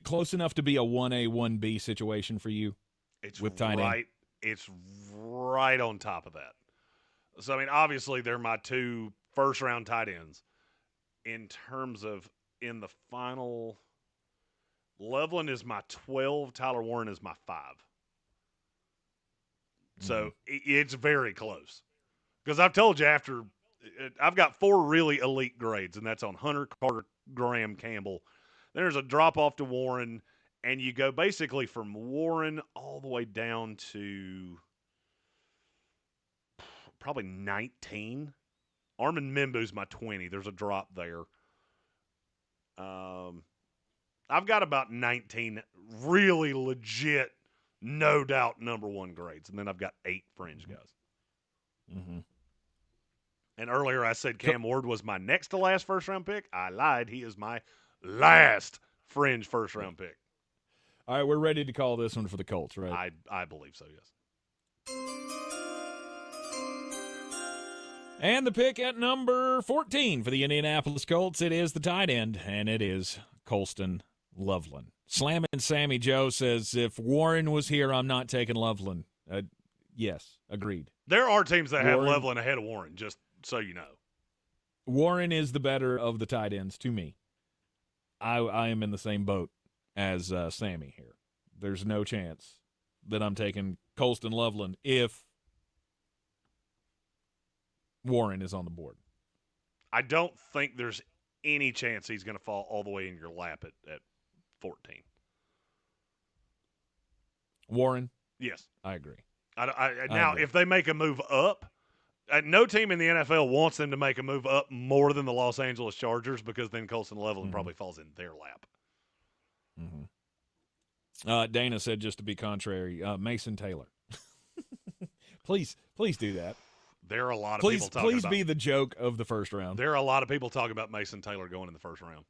close enough to be a 1A, 1B situation for you? It's with tight right. end? It's right on top of that. So, I mean, obviously, they're my 2 first-round tight ends. In terms of in the final, Loveland is my 12, Tyler Warren is my 5. So, it's very close. Because I've told you I've got 4 really elite grades, and that's on Hunter, Carter, Graham, Campbell. There's a drop-off to Warren, and you go basically from Warren all the way down to probably 19. Armin Mimbu's my 20. There's a drop there. I've got about 19 really legit, no doubt, number 1 grades. And then I've got 8 fringe guys. Mm-hmm. And earlier I said Cam Ward was my next to last first-round pick. I lied. He is my last fringe first-round pick. All right, we're ready to call this one for the Colts, right? I believe so, yes. And the pick at number 14 for the Indianapolis Colts, it is the tight end, and it is Colston Loveland. Slammin' Sammy Joe says, if Warren was here, I'm not taking Loveland. Yes, agreed. There are teams that have Loveland ahead of Warren, just so you know. Warren is the better of the tight ends to me. I am in the same boat as Sammy here. There's no chance that I'm taking Colston Loveland if Warren is on the board. I don't think there's any chance he's going to fall all the way in your lap at 14. Warren? Yes. I agree. Now, if they make a move up, no team in the NFL wants them to make a move up more than the Los Angeles Chargers because then Colston Loveland probably falls in their lap. Mm-hmm. Dana said, just to be contrary, Mason Taylor. Please do that. There are a lot of people talking about. Please be the joke of the first round. There are a lot of people talking about Mason Taylor going in the first round.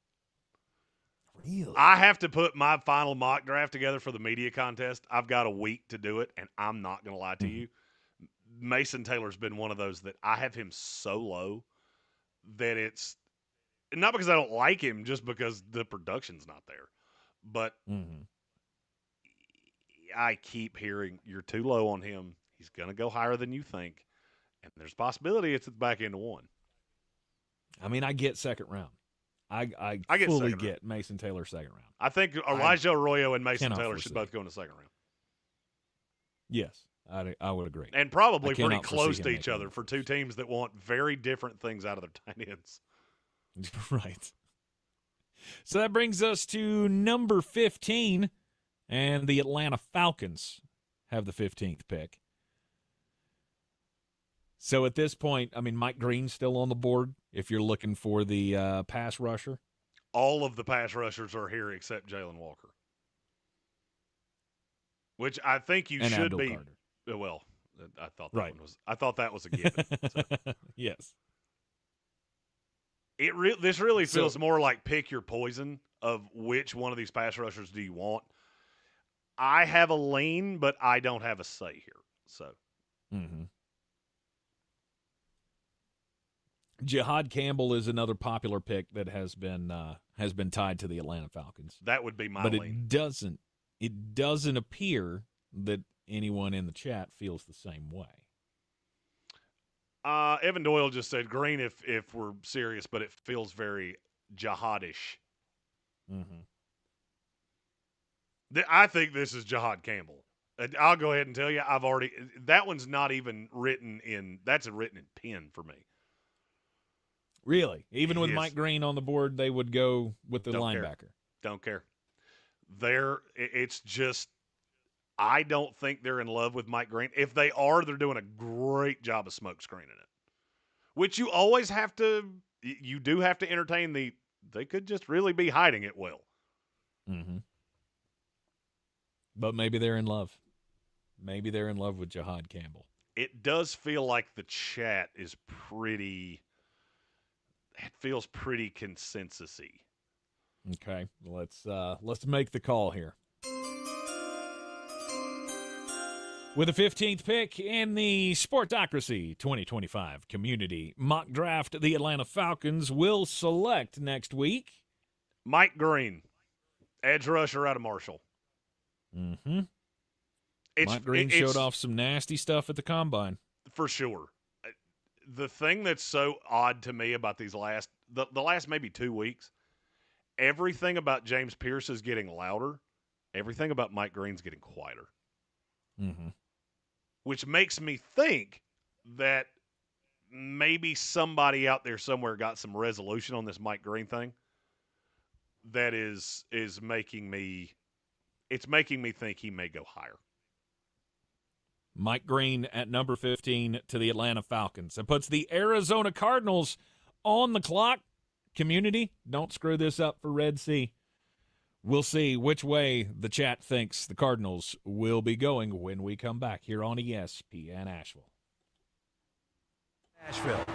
Really? I have to put my final mock draft together for the media contest. I've got a week to do it, and I'm not going to lie to you. Mason Taylor's been one of those that I have him so low that it's not because I don't like him, just because the production's not there. But I keep hearing, you're too low on him. He's going to go higher than you think. And there's a possibility it's at the back end of one. I mean, I get second round. I get fully second get Mason Taylor second round. I think Elijah Arroyo and Mason Taylor should both go in the second round. Yes, I would agree. And probably pretty close to each other for two teams that want very different things out of their tight ends. Right. So that brings us to number 15, and the Atlanta Falcons have the 15th pick. So at this point, I mean, Mike Greene's still on the board if you're looking for the pass rusher. All of the pass rushers are here except Jalen Walker, which I think you and should Abdul be. Carter. Well, I thought that was a given. So. Yes. This really feels more like pick your poison of which one of these pass rushers do you want. I have a lean, but I don't have a say here. So. Mm-hmm. Jihad Campbell is another popular pick that has been tied to the Atlanta Falcons. That would be my lean. But it doesn't appear that anyone in the chat feels the same way. Evan Doyle just said Greene if we're serious, but it feels very jihadish. Mm-hmm. I think this is Jihad Campbell. I'll go ahead and tell you, that one's not even written in. That's written in pen for me. Really? Even with Mike Greene on the board, they would go with the linebacker. Don't care. It's just, I don't think they're in love with Mike Greene. If they are, they're doing a great job of smoke screening it. Which you always have to, you do have to entertain they could just really be hiding it well. Mm-hmm. But maybe they're in love. Maybe they're in love with Jihad Campbell. It does feel like the chat is pretty, it feels pretty consensus-y. Okay, let's make the call here. With the 15th pick in the Sportocracy 2025 Community Mock Draft, the Atlanta Falcons will select next week Mike Greene, edge rusher out of Marshall. Mm-hmm. Mike Greene showed off some nasty stuff at the Combine. For sure. The thing that's so odd to me about these last maybe 2 weeks, everything about James Pierce is getting louder. Everything about Mike Greene's getting quieter. Mm-hmm. Which makes me think that maybe somebody out there somewhere got some resolution on this Mike Greene thing that is making me think he may go higher. Mike Greene at number 15 to the Atlanta Falcons. It puts the Arizona Cardinals on the clock. Community, don't screw this up for Red Sea. We'll see which way the chat thinks the Cardinals will be going when we come back here on ESPN Asheville. Asheville.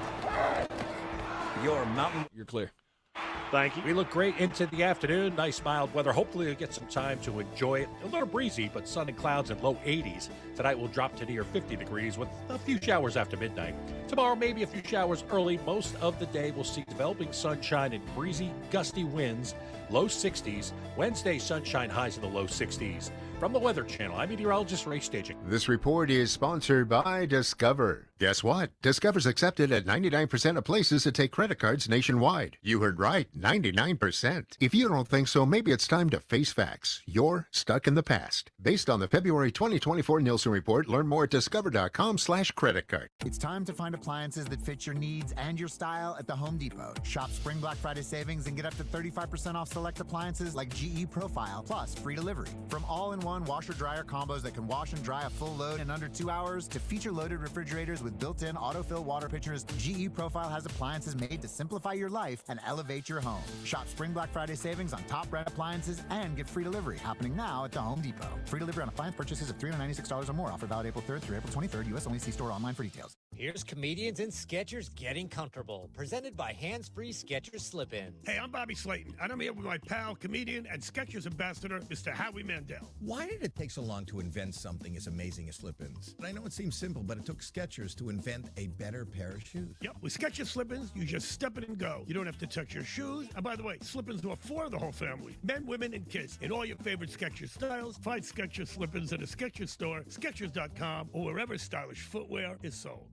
Your mountain. You're clear. Thank you. We look great into the afternoon. Nice mild weather. Hopefully we'll get some time to enjoy it. A little breezy, but sun and clouds and low 80s. Tonight will drop to near 50 degrees with a few showers after midnight. Tomorrow, maybe a few showers early. Most of the day we'll see developing sunshine and breezy, gusty winds. Low 60s. Wednesday, sunshine, highs in the low 60s. From the Weather Channel, I'm meteorologist Ray Staging. This report is sponsored by Discover. Guess what? Discover's accepted at 99% of places that take credit cards nationwide. You heard right, 99%. If you don't think so, maybe it's time to face facts. You're stuck in the past. Based on the February 2024 Nielsen report, learn more at discover.com/creditcard. It's time to find appliances that fit your needs and your style at the Home Depot. Shop Spring Black Friday savings and get up to 35% off select appliances like GE Profile, plus free delivery. From all-in-one washer-dryer combos that can wash and dry a full load in under 2 hours to feature-loaded refrigerators with built-in autofill water pitchers, GE Profile has appliances made to simplify your life and elevate your home. Shop Spring Black Friday savings on top brand appliances and get free delivery happening now at the Home Depot. Free delivery on appliance purchases of $396 or more. Offer valid April 3rd through April 23rd. U.S. only. See store online for details. Here's Comedians and Skechers Getting Comfortable, presented by Hands Free Skechers Slip-Ins. Hey, I'm Bobby Slayton, and I'm here with my pal, comedian, and Skechers ambassador, Mr. Howie Mandel. Why did it take so long to invent something as amazing as slip-ins? I know it seems simple, but it took Skechers to invent a better pair of shoes. Yep, with Skechers slip-ins, you just step in and go. You don't have to touch your shoes. And by the way, slip-ins are for the whole family. Men, women, and kids. In all your favorite Skechers styles, find Skechers slip-ins at a Skechers store, Skechers.com, or wherever stylish footwear is sold.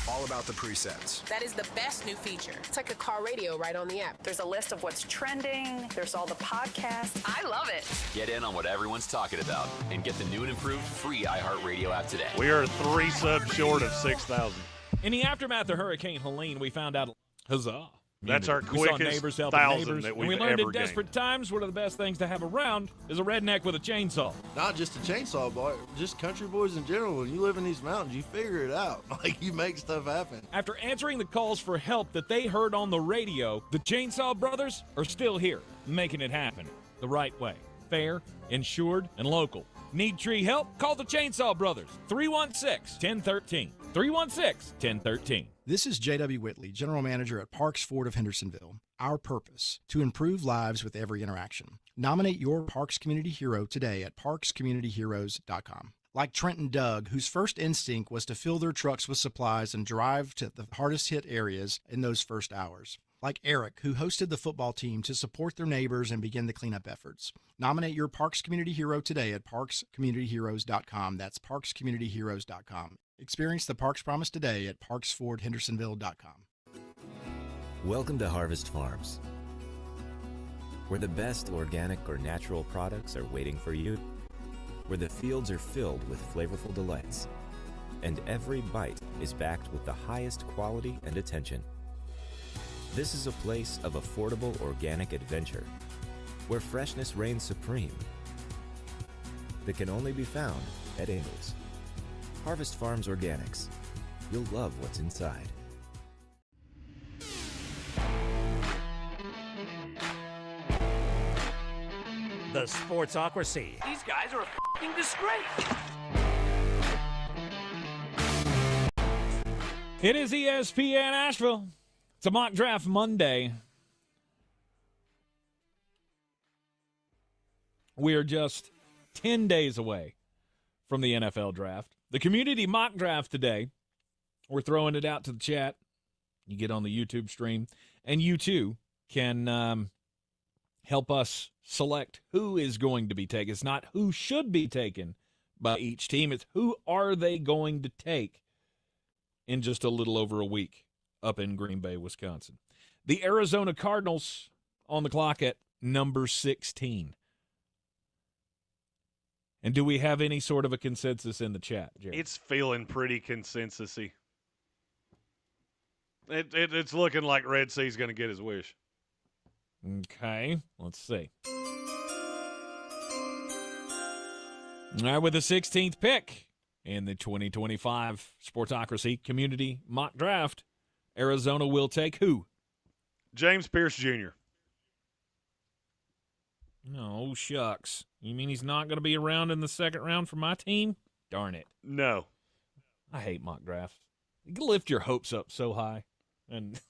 all about the presets. That is the best new feature. It's like a car radio right on the app. There's a list of what's trending. There's all the podcasts. I love it. Get in on what everyone's talking about and get the new and improved free iHeartRadio app today. We are 3 subs short of 6,000. In the aftermath of Hurricane Helene, we found out, huzzah. That's our We saw quickest neighbors helping 1,000 neighbors, that and we've we learned ever in desperate times one of the best things to have around is a redneck with a chainsaw. Not just a chainsaw, boy. Just country boys in general. When you live in these mountains, you figure it out. Like, you make stuff happen. After answering the calls for help that they heard on the radio, the Chainsaw Brothers are still here, making it happen the right way. Fair, insured, and local. Need tree help? Call the Chainsaw Brothers. 316-1013. 316-1013. This is J.W. Whitley, General Manager at Parks Ford of Hendersonville. Our purpose, to improve lives with every interaction. Nominate your Parks Community Hero today at parkscommunityheroes.com. Like Trent and Doug, whose first instinct was to fill their trucks with supplies and drive to the hardest hit areas in those first hours. Like Eric, who hosted the football team to support their neighbors and begin the cleanup efforts. Nominate your Parks Community Hero today at parkscommunityheroes.com. That's parkscommunityheroes.com. Experience the Parks Promise today at parksfordhendersonville.com. Welcome to Harvest Farms, where the best organic or natural products are waiting for you, where the fields are filled with flavorful delights, and every bite is backed with the highest quality and attention. This is a place of affordable organic adventure, where freshness reigns supreme, that can only be found at Ingles. Harvest Farms Organics. You'll love what's inside. The Sportsocracy. These guys are a f***ing disgrace. It is ESPN Asheville. It's a mock draft Monday. We are just 10 days away from the NFL draft. The community mock draft today, we're throwing it out to the chat. You get on the YouTube stream, and you too can help us select who is going to be taken. It's not who should be taken by each team. It's who are they going to take in just a little over a week up in Green Bay, Wisconsin. The Arizona Cardinals on the clock at number 16. And do we have any sort of a consensus in the chat, Jerry? It's feeling pretty consensus-y. It's looking like Red C's going to get his wish. Okay, let's see. All right, with the 16th pick in the 2025 Sportsocracy Community Mock Draft, Arizona will take who? James Pierce Jr. No, shucks. You mean he's not going to be around in the second round for my team? Darn it. No. I hate mock drafts. You can lift your hopes up so high. And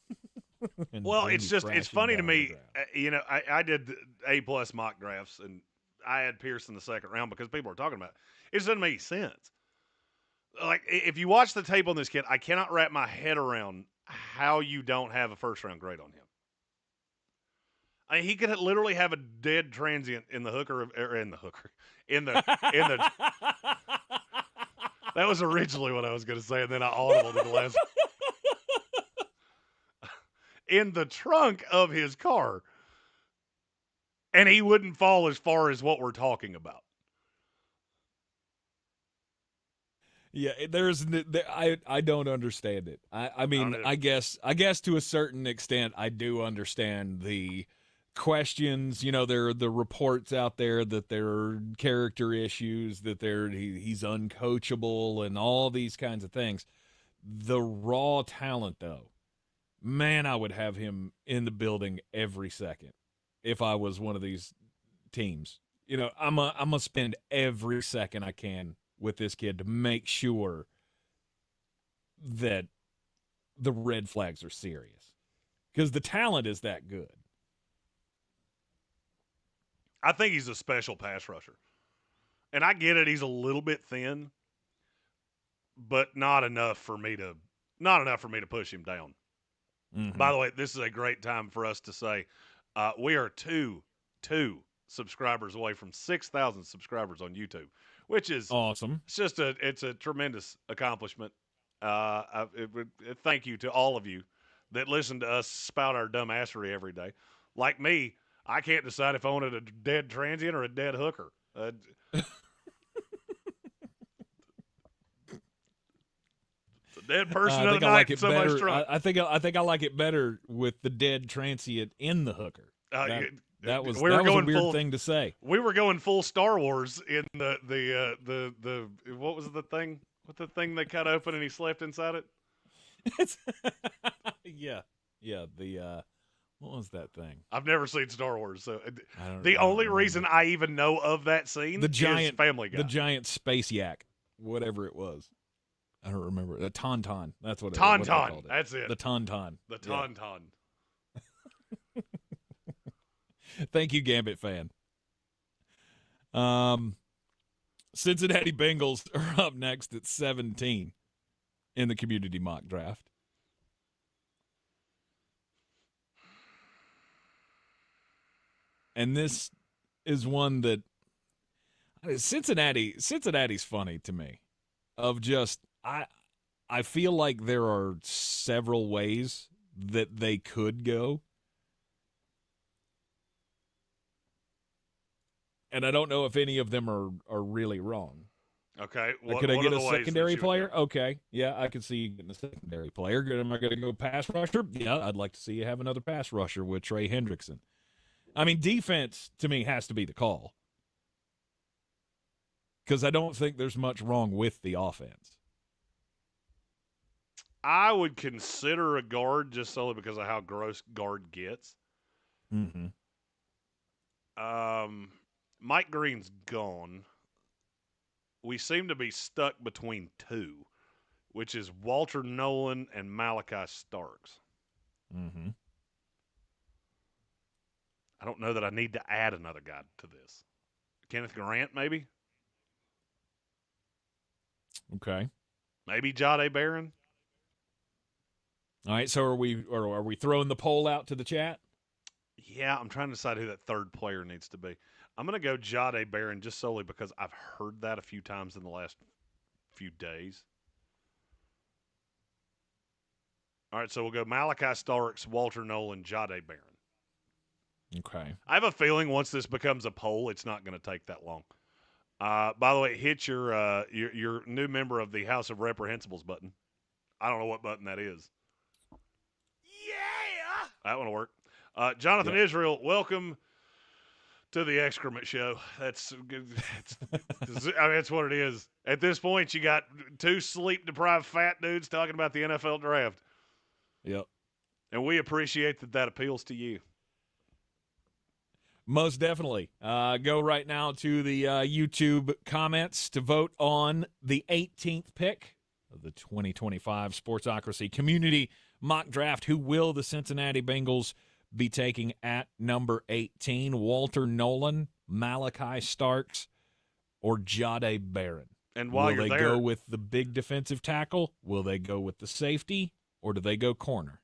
well, it's funny to me. I did A-plus mock drafts, and I had Pierce in the second round because people are talking about it. It just doesn't make sense. Like, if you watch the tape on this kid, I cannot wrap my head around how you don't have a first-round grade on him. I mean, he could literally have a dead transient in the That was originally what I was going to say, and then I audibled to the last. In the trunk of his car, and he wouldn't fall as far as what we're talking about. Yeah, I don't understand it. I mean, I guess to a certain extent I do understand the questions. You know, there are the reports out there that there are character issues, that he's uncoachable and all these kinds of things. The raw talent, though, man, I would have him in the building every second if I was one of these teams. You know, I'm gonna spend every second I can with this kid to make sure that the red flags are serious, because the talent is that good. I think he's a special pass rusher. And I get it, he's a little bit thin, but not enough for me to push him down. Mm-hmm. By the way, this is a great time for us to say we are two subscribers away from 6,000 subscribers on YouTube, which is awesome. It's a tremendous accomplishment. Thank you to all of you that listen to us spout our dumbassery every day. Like me, I can't decide if I wanted a dead transient or a dead hooker. It's a dead person of the night. I like it better. I think I like it better with the dead transient in the hooker. That was a weird thing to say. We were going full Star Wars in the what was the thing? What the thing they cut open and he slept inside it? Yeah. What was that thing? I've never seen Star Wars, so the only reason I even know of that scene is Family Guy. The giant space yak, whatever it was. I don't remember. The Tauntaun. That's what it Tauntaun. was. Tauntaun. That's it. The Tauntaun. The Tauntaun. Thank you, Gambit fan. Cincinnati Bengals are up next at 17 in the community mock draft. And this is one that Cincinnati's funny to me. Of just I feel like there are several ways that they could go. And I don't know if any of them are really wrong. Okay. Could I get a secondary player? Okay. Yeah, I could see you getting a secondary player. Am I going to go pass rusher? Yeah, I'd like to see you have another pass rusher with Trey Hendrickson. I mean, defense, to me, has to be the call. Because I don't think there's much wrong with the offense. I would consider a guard just solely because of how gross guard gets. Mm-hmm. Mike Greene's gone. We seem to be stuck between two, which is Walter Nolan and Malachi Starks. Mm-hmm. I don't know that I need to add another guy to this. Kenneth Grant, maybe? Okay. Maybe Jahdae Barron? All right, so are we throwing the poll out to the chat? Yeah, I'm trying to decide who that third player needs to be. I'm going to go Jahdae Barron just solely because I've heard that a few times in the last few days. All right, so we'll go Malachi Starks, Walter Nolan, Jahdae Barron. Okay. I have a feeling once this becomes a poll, it's not going to take that long. By the way, hit your new member of the House of Reprehensibles button. I don't know what button that is. Yeah! That one will work. Jonathan Israel, welcome to the excrement show. That's good. That's what it is. At this point, you got two sleep-deprived fat dudes talking about the NFL draft. Yep. And we appreciate that appeals to you. Most definitely. Go right now to the YouTube comments to vote on the 18th pick of the 2025 Sportsocracy Community Mock Draft. Who will the Cincinnati Bengals be taking at number 18? Walter Nolan, Malachi Starks, or Jahdae Barron? And while will they go with the big defensive tackle? Will they go with the safety? Or do they go corner?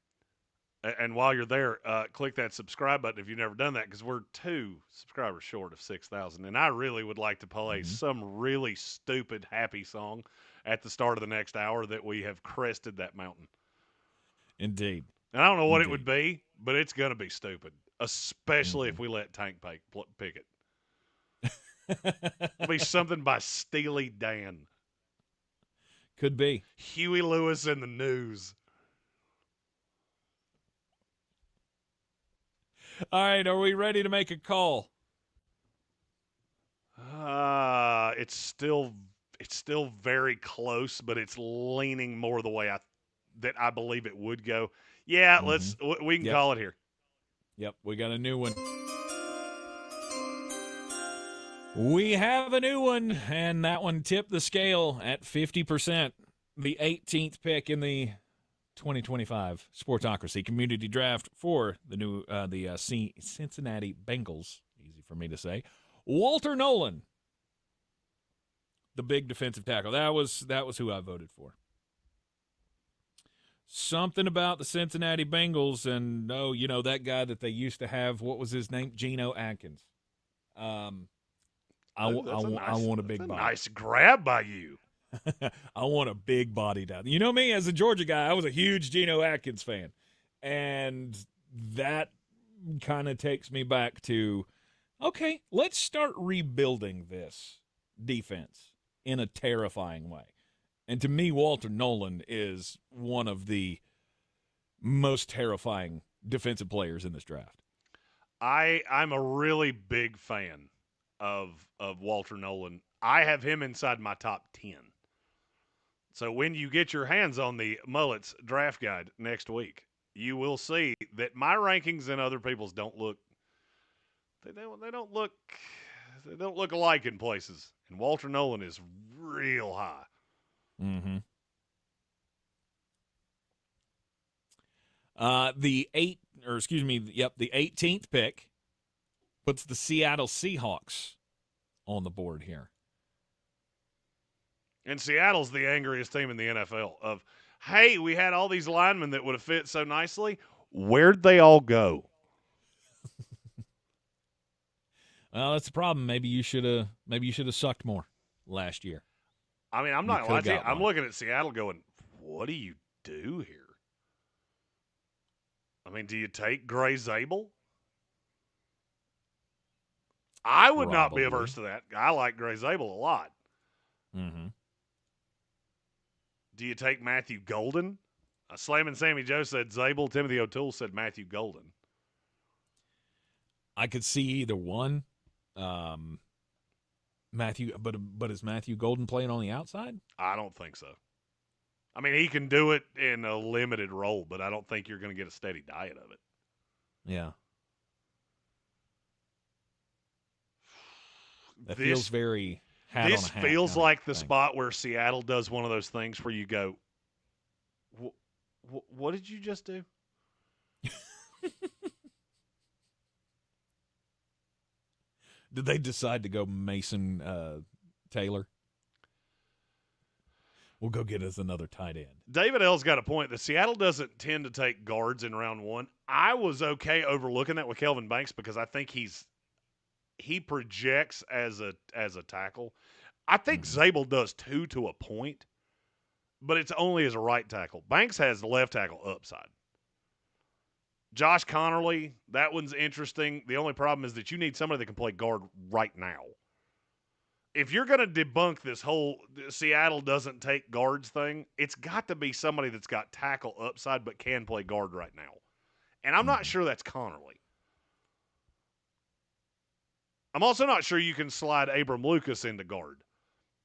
And while you're there, click that subscribe button if you've never done that, because we're 2 subscribers short of 6,000. And I really would like to play some really stupid happy song at the start of the next hour that we have crested that mountain. Indeed. And I don't know what it would be, but it's going to be stupid, especially if we let Tank pick it. It'll be something by Steely Dan. Could be. Huey Lewis and the News. All right, are we ready to make a call? It's still very close, but it's leaning more the way that I believe it would go. Yeah, we can call it here. Yep, we got a new one. We have a new one, and that one tipped the scale at 50%. The 18th pick in the 2025 Sportsocracy Community Draft for the new Cincinnati Bengals. Easy for me to say. Walter Nolan, the big defensive tackle. That was who I voted for. Something about the Cincinnati Bengals and that guy that they used to have. What was his name? Geno Atkins. I want a big body. Nice grab by you. I want a big body down. You know me, as a Georgia guy, I was a huge Geno Atkins fan. And that kind of takes me back to, okay, let's start rebuilding this defense in a terrifying way. And to me, Walter Nolan is one of the most terrifying defensive players in this draft. I'm a really big fan of Walter Nolan. I have him inside my top 10. So when you get your hands on the Mullets draft guide next week, you will see that my rankings and other people's don't look alike in places. And Walter Nolan is real high. Mm-hmm. The 18th pick puts the Seattle Seahawks on the board here. And Seattle's the angriest team in the NFL of, hey, we had all these linemen that would have fit so nicely. Where'd they all go? Well, that's the problem. Maybe you should have sucked more last year. I mean, I'm not lying to you. I'm looking at Seattle going, what do you do here? I mean, do you take Gray Zabel? I would not be averse to that. I like Gray Zabel a lot. Mm-hmm. Do you take Matthew Golden? Slammin' Sammy Joe said Zabel. Timothy O'Toole said Matthew Golden. I could see either one. Matthew, but is Matthew Golden playing on the outside? I don't think so. I mean, he can do it in a limited role, but I don't think you're going to get a steady diet of it. Yeah. That feels very hat This on a hat feels kind of like the thing. spot where Seattle does one of those things where you go, what did you just do? Did they decide to go Mason Taylor? We'll go get us another tight end. David L's got a point that Seattle doesn't tend to take guards in round one. I was okay overlooking that with Kelvin Banks because I think he projects as a tackle. I think Zabel does too, to a point, but it's only as a right tackle. Banks has the left tackle upside. Josh Connerly, that one's interesting. The only problem is that you need somebody that can play guard right now. If you're going to debunk this whole Seattle doesn't take guards thing, it's got to be somebody that's got tackle upside but can play guard right now. And I'm not sure that's Connerly. I'm also not sure you can slide Abram Lucas into guard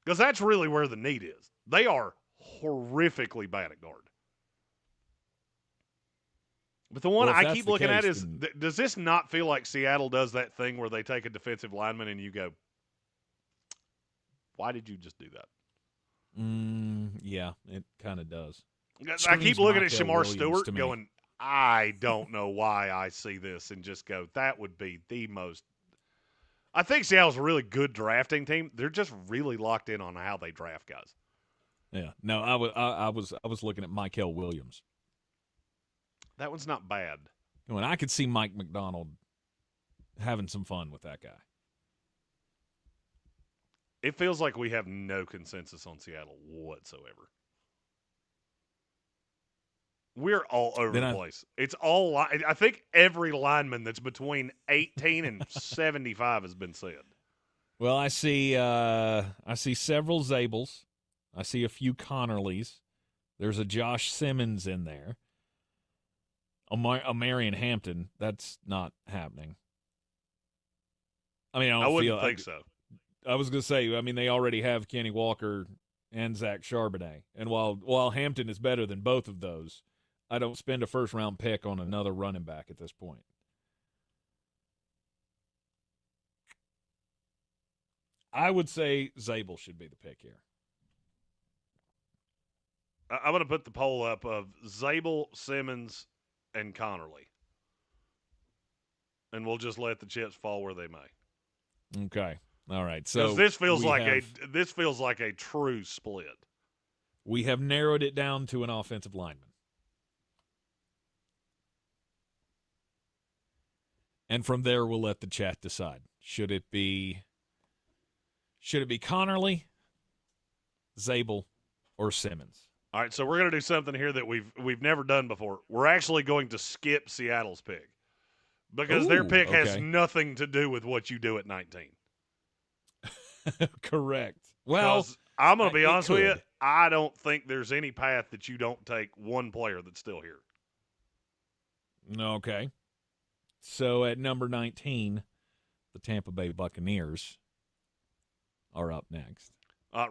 because that's really where the need is. They are horrifically bad at guard. But the one I keep looking at is, does this not feel like Seattle does that thing where they take a defensive lineman and you go, why did you just do that? Yeah, it kind of does. I keep looking at Shamar Stewart going, I don't know why I see this, and just go, that would be the most. I think Seattle's a really good drafting team. They're just really locked in on how they draft guys. Yeah. No, I was looking at Michael Williams. That one's not bad. And I could see Mike McDonald having some fun with that guy. It feels like we have no consensus on Seattle whatsoever. We're all over the place. It's all. I think every lineman that's between 18 and 75 has been said. Well, I see several Zabels. I see a few Connerlys. There's a Josh Simmons in there. A Marion Hampton. That's not happening. I mean, I wouldn't think so. I was going to say, I mean, they already have Kenny Walker and Zach Charbonnet. And while Hampton is better than both of those, I don't spend a first-round pick on another running back at this point. I would say Zabel should be the pick here. I'm going to put the poll up of Zabel, Simmons, and Connerly. And we'll just let the chips fall where they may. Okay. All right. So this feels like a true split. We have narrowed it down to an offensive lineman. And from there we'll let the chat decide. Should it be Connerly? Zabel, or Simmons. All right, so we're going to do something here that we've never done before. We're actually going to skip Seattle's pick because their pick has nothing to do with what you do at 19. Correct. Well, I'm going to be honest with you. I don't think there's any path that you don't take one player that's still here. Okay. So at number 19, the Tampa Bay Buccaneers are up next.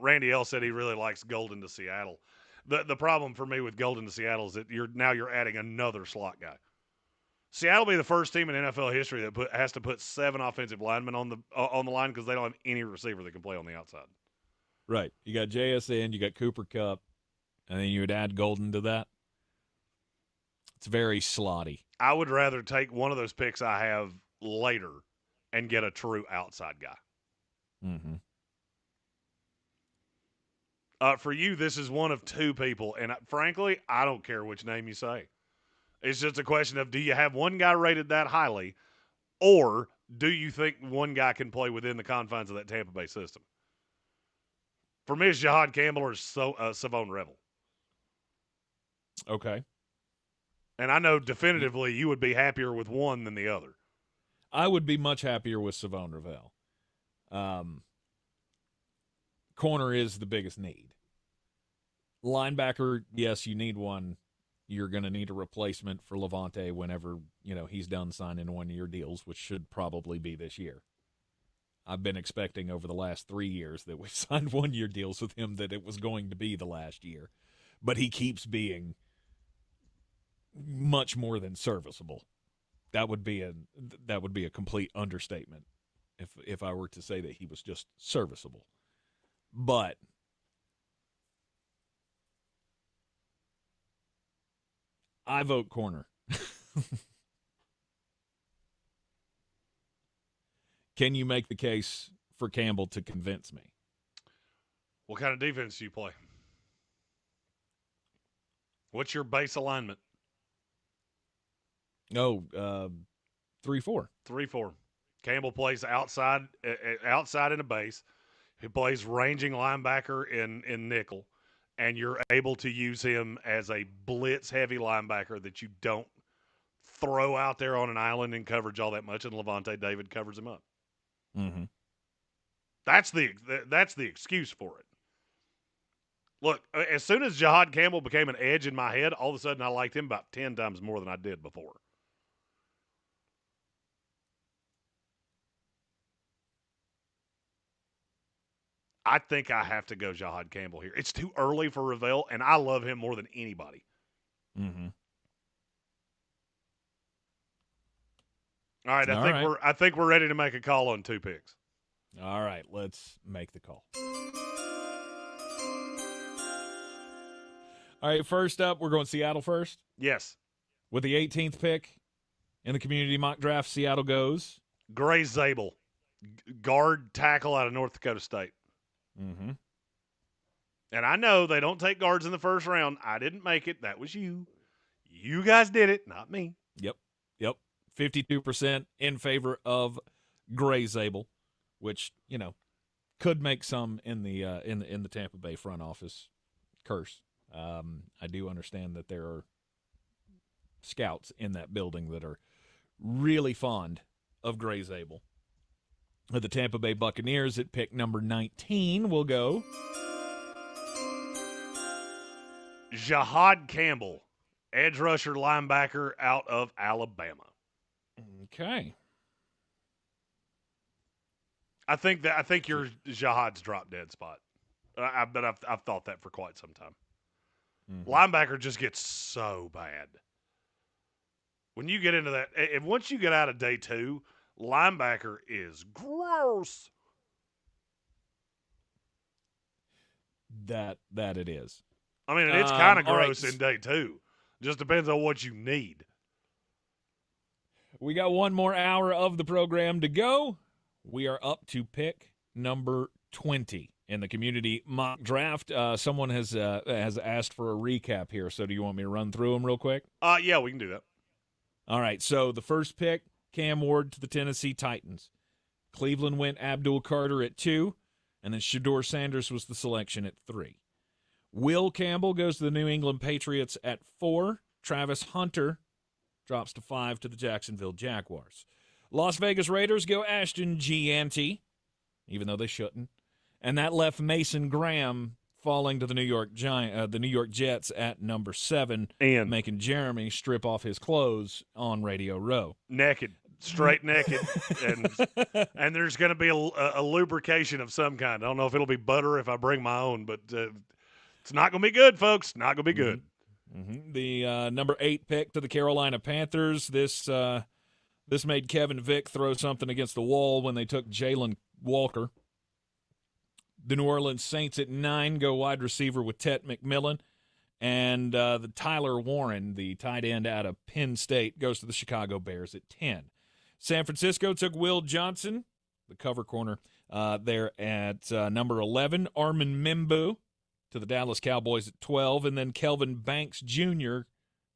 Randy L. said he really likes Golden to Seattle. The problem for me with Golden to Seattle is that you're adding another slot guy. Seattle will be the first team in NFL history that has to put 7 offensive linemen on the line because they don't have any receiver that can play on the outside. Right. You got JSN, you got Cooper Kupp, and then you would add Golden to that. It's very slotty. I would rather take one of those picks I have later and get a true outside guy. Mm-hmm. For you, this is one of 2 people, and frankly, I don't care which name you say. It's just a question of, do you have one guy rated that highly, or do you think one guy can play within the confines of that Tampa Bay system? For me, it's Jahad Campbell or Savone Revel. Okay. And I know definitively you would be happier with one than the other. I would be much happier with Savone Revel. Corner is the biggest need. Linebacker, yes, you need one. You're going to need a replacement for Levante whenever, he's done signing 1-year deals, which should probably be this year. I've been expecting over the last 3 years that we've signed 1-year deals with him that it was going to be the last year. But he keeps being much more than serviceable. That would be a complete understatement if I were to say that he was just serviceable. But I vote corner. Can you make the case for Campbell to convince me? What kind of defense do you play? What's your base alignment? 3-4. 3-4. Campbell plays outside in a base. He plays ranging linebacker in nickel, and you're able to use him as a blitz-heavy linebacker that you don't throw out there on an island in coverage all that much, and Levante David covers him up. Mm-hmm. That's the excuse for it. Look, as soon as Jahad Campbell became an edge in my head, all of a sudden I liked him about 10 times more than I did before. I think I have to go Jahad Campbell here. It's too early for Ravel, and I love him more than anybody. Mm-hmm. All right, I think we're ready to make a call on 2 picks. All right, let's make the call. All right, first up, we're going Seattle first. Yes. With the 18th pick in the community mock draft, Seattle goes Gray Zabel, guard tackle out of North Dakota State. Mm-hmm. And I know they don't take guards in the first round. I didn't make it. That was you. You guys did it, not me. Yep. 52% in favor of Gray Zabel, which, could make some in the Tampa Bay front office curse. I do understand that there are scouts in that building that are really fond of Gray Zabel. The Tampa Bay Buccaneers at pick number 19 will go Jahad Campbell, edge rusher linebacker out of Alabama. Okay. I think your Jahad's drop dead spot. But I've thought that for quite some time. Mm-hmm. Linebacker just gets so bad. When you get into that, once you get out of day 2, linebacker is gross. That it is. I mean, it's kind of gross in day 2. Just depends on what you need. We got one more hour of the program to go. We are up to pick number 20 in the community mock draft. Someone has asked for a recap here, so do you want me to run through them real quick? Yeah, we can do that. All right, so the first pick, Cam Ward to the Tennessee Titans. Cleveland went Abdul Carter at 2, And then Shedeur Sanders was the selection at 3. Will Campbell goes to the New England Patriots at 4. Travis Hunter drops to 5 to the Jacksonville Jaguars. Las Vegas Raiders go Ashton Gianti, even though they shouldn't. And that left Mason Graham falling to the New York Jets at number 7, and making Jeremy strip off his clothes on Radio Row. Naked. Straight naked, and there's going to be a lubrication of some kind. I don't know if it'll be butter if I bring my own, but it's not going to be good, folks. Not going to be good. Mm-hmm. The number 8 pick to the Carolina Panthers. This made Kevin Vick throw something against the wall when they took Jalen Walker. The New Orleans Saints at 9 go wide receiver with Tet McMillan. And the Tyler Warren, the tight end out of Penn State, goes to the Chicago Bears at 10. San Francisco took Will Johnson, the cover corner, there at number 11. Armin Membu to the Dallas Cowboys at 12. And then Kelvin Banks Jr.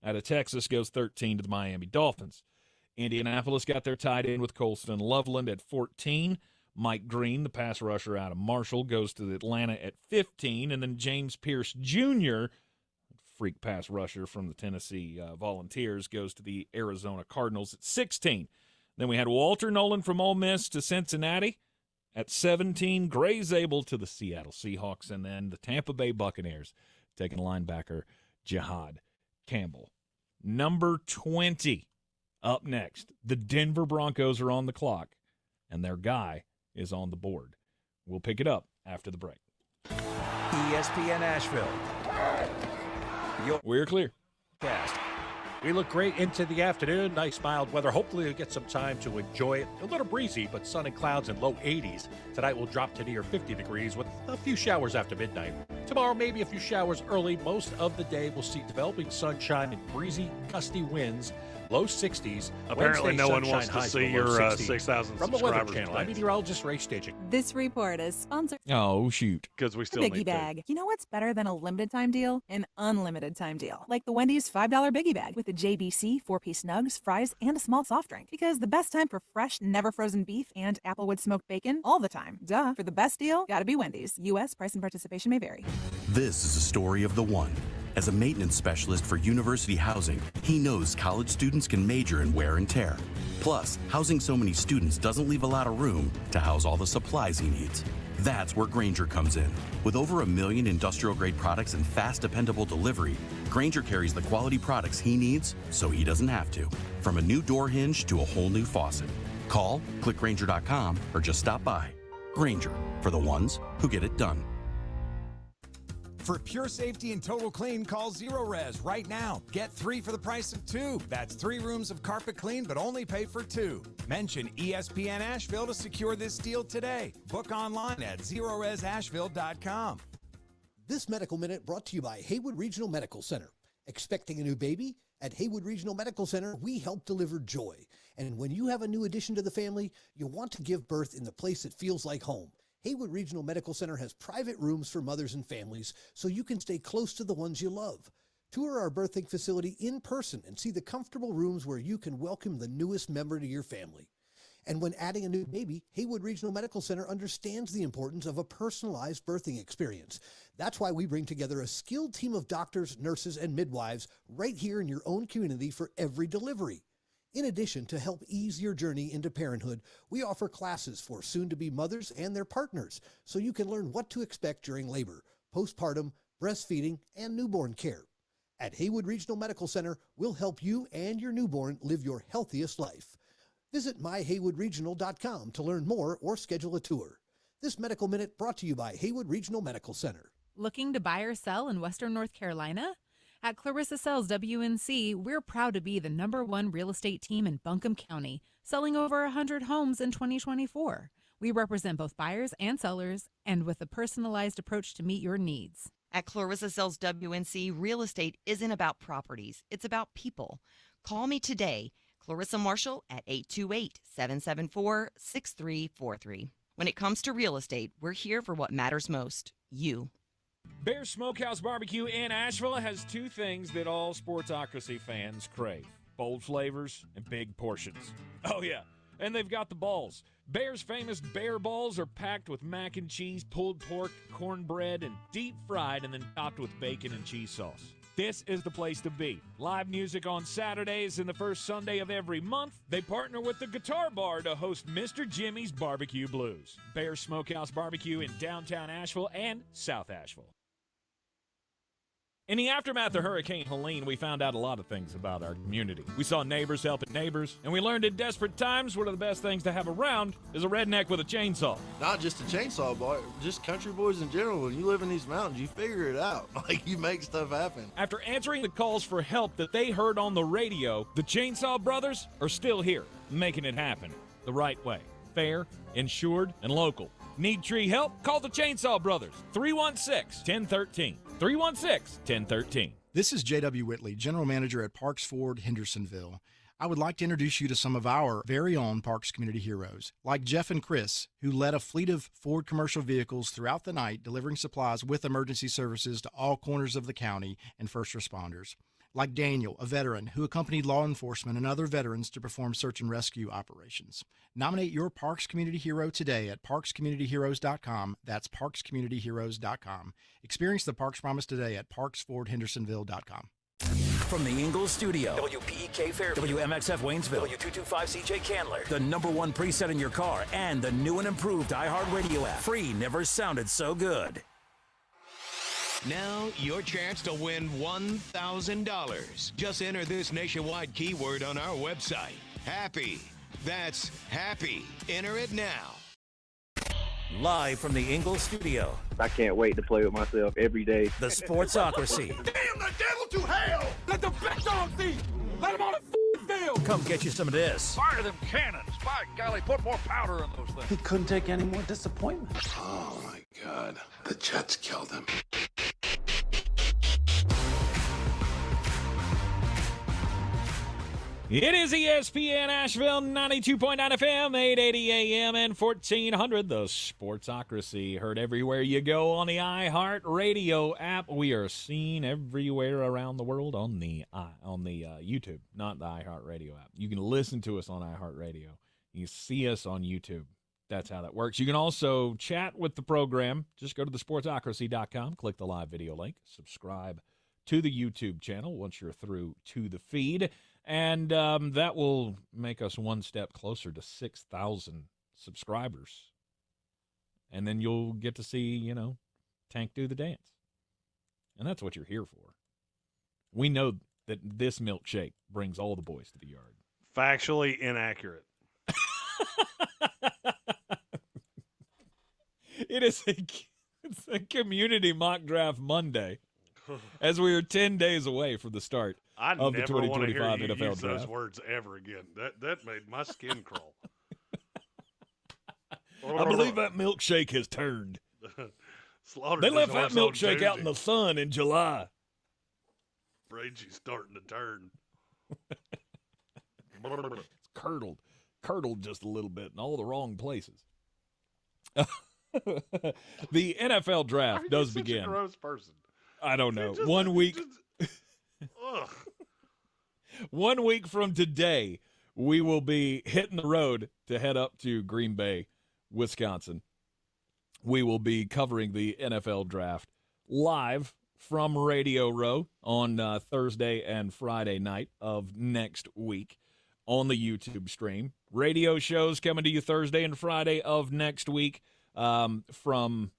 out of Texas goes 13 to the Miami Dolphins. Indianapolis got their tight end with Colston Loveland at 14. Mike Greene, the pass rusher out of Marshall, goes to Atlanta at 15. And then James Pierce Jr., freak pass rusher from the Tennessee Volunteers, goes to the Arizona Cardinals at 16. Then we had Walter Nolan from Ole Miss to Cincinnati at 17. Gray Zabel to the Seattle Seahawks. And then the Tampa Bay Buccaneers taking linebacker Jihad Campbell. Number 20 up next. The Denver Broncos are on the clock, and their guy is on the board. We'll pick it up after the break. ESPN Asheville. We're clear. Cast. We look great into the afternoon. Nice mild weather. Hopefully you'll get some time to enjoy it. A little breezy, but sun and clouds in low 80s. Tonight will drop to near 50 degrees with a few showers after midnight. Tomorrow, maybe a few showers early. Most of the day we'll see developing sunshine and breezy, gusty winds. Low 60s. Apparently, Wednesday, no one sunshine, wants to highs see in the low your 60s. 6,000 From the Weather subscribers. Channel, I'm meteorologist Ray Staging. This report is sponsored Oh, shoot. Because we by still Biggie need Bag. You know what's better than a limited time deal? An unlimited time deal. Like the Wendy's $5 Biggie Bag with a JBC, 4-piece nugs, fries, and a small soft drink. Because the best time for fresh, never frozen beef and Applewood smoked bacon all the time. Duh. For the best deal, gotta be Wendy's. U.S. price and participation may vary. This is a story of the one. As a maintenance specialist for university housing, he knows college students can major in wear and tear. Plus, housing so many students doesn't leave a lot of room to house all the supplies he needs. That's where Grainger comes in. With over 1 million industrial-grade products and fast, dependable delivery, Grainger carries the quality products he needs so he doesn't have to. From a new door hinge to a whole new faucet. Call, click Grainger.com, or just stop by. Grainger, for the ones who get it done. For pure safety and total clean, call Zero Res right now. Get 3 for the price of 2. That's 3 rooms of carpet clean, but only pay for 2. Mention ESPN Asheville to secure this deal today. Book online at ZeroResAsheville.com. This Medical Minute brought to you by Haywood Regional Medical Center. Expecting a new baby? At Haywood Regional Medical Center, we help deliver joy. And when you have a new addition to the family, you want to give birth in the place that feels like home. Haywood Regional Medical Center has private rooms for mothers and families so you can stay close to the ones you love. Tour our birthing facility in person and see the comfortable rooms where you can welcome the newest member to your family. And when adding a new baby, Haywood Regional Medical Center understands the importance of a personalized birthing experience. That's why we bring together a skilled team of doctors, nurses, and midwives right here in your own community for every delivery. In addition, to help ease your journey into parenthood, we offer classes for soon-to-be mothers and their partners so you can learn what to expect during labor, postpartum, breastfeeding, and newborn care. At Haywood Regional Medical Center, we'll help you and your newborn live your healthiest life. Visit myhaywoodregional.com to learn more or schedule a tour. This Medical Minute brought to you by Haywood Regional Medical Center. Looking to buy or sell in Western North Carolina? At Clarissa Sells WNC, we're proud to be the #1 real estate team in Buncombe County, selling over 100 homes in 2024. We represent both buyers and sellers, and with a personalized approach to meet your needs. At Clarissa Sells WNC, real estate isn't about properties, it's about people. Call me today, Clarissa Marshall, at 828-774-6343. When it comes to real estate, we're here for what matters most, you. Bear Smokehouse Barbecue in Asheville has 2 things that all Sportsocracy fans crave: bold flavors and big portions. Oh, yeah. And they've got the balls. Bear's famous Bear balls are packed with mac and cheese, pulled pork, cornbread, and deep fried and then topped with bacon and cheese sauce. This is the place to be. Live music on Saturdays and the first Sunday of every month. They partner with the Guitar Bar to host Mr. Jimmy's Barbecue Blues. Bear Smokehouse Barbecue in downtown Asheville and South Asheville. In the aftermath of Hurricane Helene, we found out a lot of things about our community. We saw neighbors helping neighbors, and we learned in desperate times one of the best things to have around is a redneck with a chainsaw. Not just a chainsaw, boy, just country boys in general. When you live in these mountains, you figure it out. Like, you make stuff happen. After answering the calls for help that they heard on the radio, the Chainsaw Brothers are still here, making it happen the right way. Fair, insured, and local. Need tree help? Call the Chainsaw Brothers. 316-1013. 316-1013. This is J.W. Whitley, General Manager at Parks Ford, Hendersonville. I would like to introduce you to some of our very own Parks community heroes, like Jeff and Chris, who led a fleet of Ford commercial vehicles throughout the night, delivering supplies with emergency services to all corners of the county and first responders. Like Daniel, a veteran who accompanied law enforcement and other veterans to perform search and rescue operations. Nominate your Parks Community Hero today at parkscommunityheroes.com. That's parkscommunityheroes.com. Experience the Parks Promise today at parksfordhendersonville.com. From the Ingalls Studio, WPEK Fairview, WMXF Waynesville, W225CJ Candler, the #1 preset in your car, and the new and improved iHeartRadio app. Free never sounded so good. Now, your chance to win $1,000. Just enter this nationwide keyword on our website. Happy. That's happy. Enter it now. Live from the Ingalls Studio, I can't wait to play with myself every day. the Sportsocracy. Damn the devil to hell! Let the big dog eat! Let him on the field! Come get you some of this. Fire them cannons! By golly, put more powder in those things. He couldn't take any more disappointment. Oh, my God. The Jets killed him. It is ESPN Asheville, 92.9 FM, 880 AM, and 1400. The Sportsocracy, heard everywhere you go on the iHeartRadio app. We are seen everywhere around the world on the YouTube, not the iHeartRadio app. You can listen to us on iHeartRadio. You see us on YouTube. That's how that works. You can also chat with the program. Just go to thesportsocracy.com, click the live video link, subscribe to the YouTube channel once you're through to the feed. And that will make us one step closer to 6,000 subscribers. And then you'll get to see, Tank do the dance. And that's what you're here for. We know that this milkshake brings all the boys to the yard. Factually inaccurate. It's a community mock draft Monday as we are 10 days away from the start of the 2025 NFL use draft. those words ever again. That made my skin crawl. I believe that milkshake has turned. Slaughtered They left his that horse on milkshake out in the Tuesday. sun in July. Brady's starting to turn. It's curdled just a little bit in all the wrong places. The NFL draft does Such begin. a gross person. I don't know. Just- 1 week. Ugh. 1 week from today, we will be hitting the road to head up to Green Bay, Wisconsin. We will be covering the NFL draft live from Radio Row on Thursday and Friday night of next week on the YouTube stream. Radio shows coming to you Thursday and Friday of next week from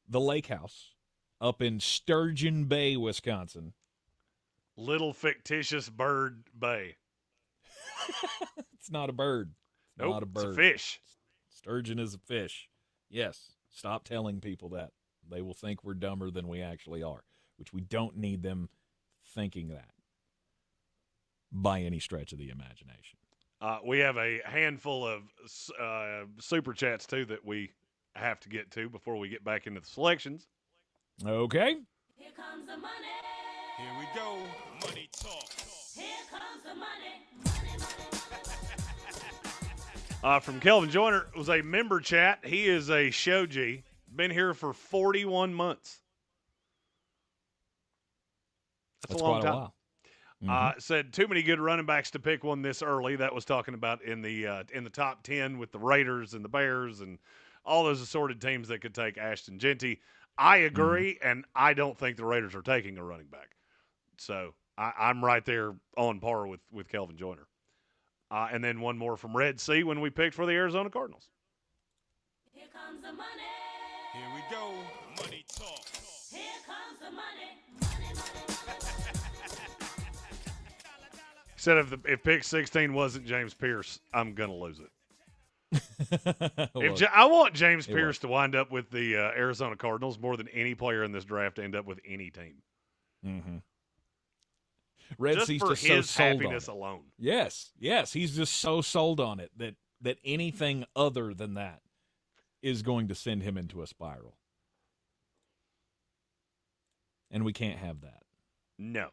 the Lake House up in Sturgeon Bay, Wisconsin. Little fictitious bird bay. It's not a bird. It's Nope, not a bird. it's a fish. Sturgeon is a fish. Yes. Stop telling people that. They will think we're dumber than we actually are, which we don't need them thinking that by any stretch of the imagination. We have a handful of super chats, too, that we have to get to before we get back into the selections. Okay. Here comes the money. Here we go. Money talk. Here comes the money. From Kelvin Joyner, it was a member chat. He is a shoji. Been here for 41 months. That's a long quite time. a while. Said too many good running backs to pick one this early. That was talking about in the top 10 with the Raiders and the Bears and all those assorted teams that could take Ashton Genty. I agree, and I don't think the Raiders are taking a running back. So I'm right there on par with Kelvin Joyner. And then one more from Red Sea when we picked for the Arizona Cardinals. Here comes the money. Here we go. Money talk. Here comes the money. He said if pick 16 wasn't James Pierce, I'm going to lose it. I want James Pierce to wind up with the Arizona Cardinals more than any player in this draft to end up with any team. Mm-hmm. Red Sea's for just his so sold happiness on it. alone. Yes, he's just so sold on it that anything other than that is going to send him into a spiral. And we can't have that. No.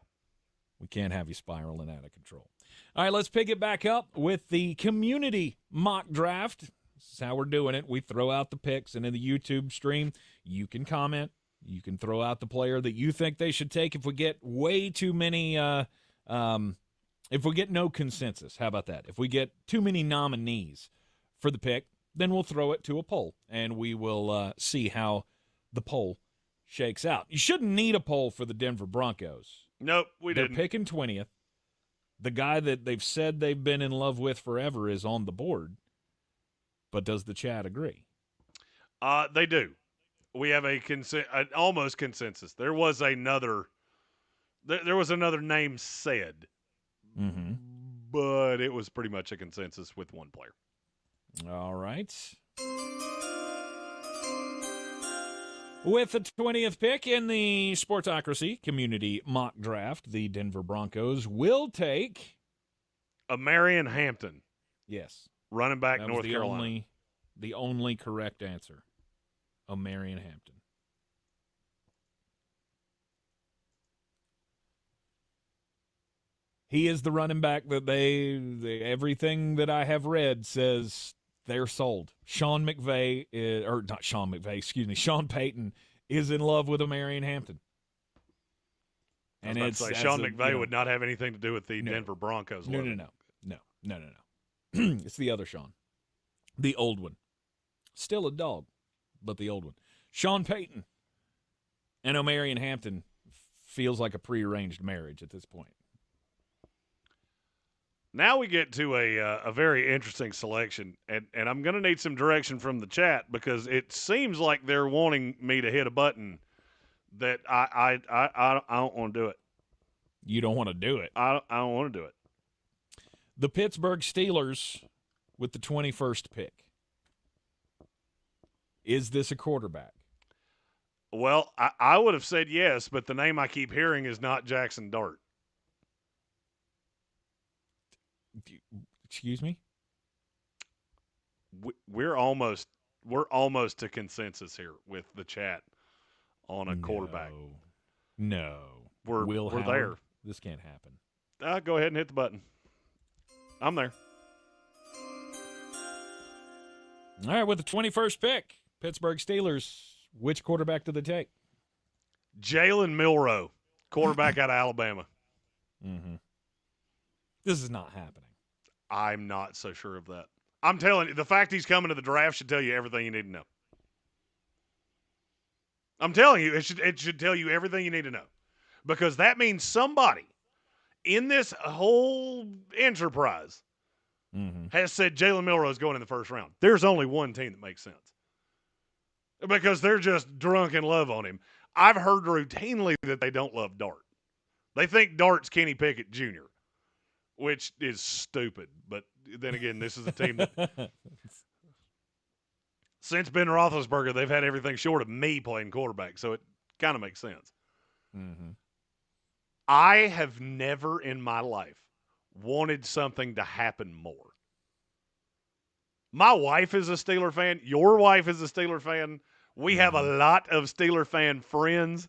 We can't have you spiraling out of control. All right, let's pick it back up with the community mock draft. This is how we're doing it. We throw out the picks, and in the YouTube stream, you can comment. You can throw out the player that you think they should take. If we get way too many, if we get no consensus, how about that? If we get too many nominees for the pick, then we'll throw it to a poll, and we will see how the poll shakes out. You shouldn't need a poll for the Denver Broncos. Nope, They're picking 20th. The guy that they've said they've been in love with forever is on the board. But does the chat agree? They do. We have an almost consensus. There was another name said, but it was pretty much a consensus with one player. All right. With the 20th pick in the Sportocracy Community Mock Draft, the Denver Broncos will take Marion Hampton. Yes. Running back, North Carolina. The only correct answer. Marion Hampton. He is the running back that everything that I have read says they're sold. Sean Payton is in love with Marion Hampton. And Sean McVay would not have anything to do with the Denver Broncos. No. It's the other Sean. The old one. Still a dog, but the old one. Sean Payton and Marion Hampton feels like a prearranged marriage at this point. Now we get to a very interesting selection, and I'm going to need some direction from the chat because it seems like they're wanting me to hit a button that I don't want to do it. You don't want to do it? I don't want to do it. The Pittsburgh Steelers with the 21st pick. Is this a quarterback? Well, I would have said yes, but the name I keep hearing is not Jackson Dart. Excuse me? We're almost to consensus here with the chat on a quarterback. No. We're there. This can't happen. Go ahead and hit the button. I'm there. All right, with the 21st pick, Pittsburgh Steelers, which quarterback do they take? Jalen Milroe, quarterback out of Alabama. Mm-hmm. This is not happening. I'm not so sure of that. I'm telling you, the fact he's coming to the draft should tell you everything you need to know. I'm telling you, it should tell you everything you need to know. Because that means somebody in this whole enterprise has said Jalen Milroe is going in the first round. There's only one team that makes sense. Because they're just drunk in love on him. I've heard routinely that they don't love Dart. They think Dart's Kenny Pickett Jr., which is stupid. But then again, this is a team that since Ben Roethlisberger, they've had everything short of me playing quarterback, so it kind of makes sense. Mm-hmm. I have never in my life wanted something to happen more. My wife is a Steeler fan. Your wife is a Steeler fan. We have a lot of Steeler fan friends.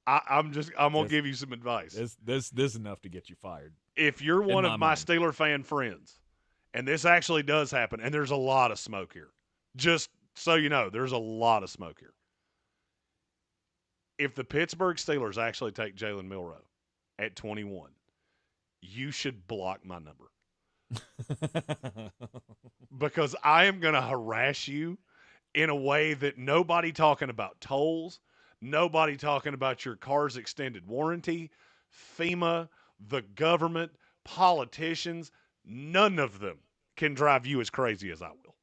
I'm going to give you some advice. This is enough to get you fired. If you're one of my Steeler fan friends, and this actually does happen, and there's a lot of smoke here. Just so you know, there's a lot of smoke here. if the Pittsburgh Steelers actually take Jalen Milroe at 21, you should block my number. Because I am going to harass you in a way that nobody talking about tolls, nobody talking about your car's extended warranty, FEMA, the government, politicians, none of them can drive you as crazy as I will.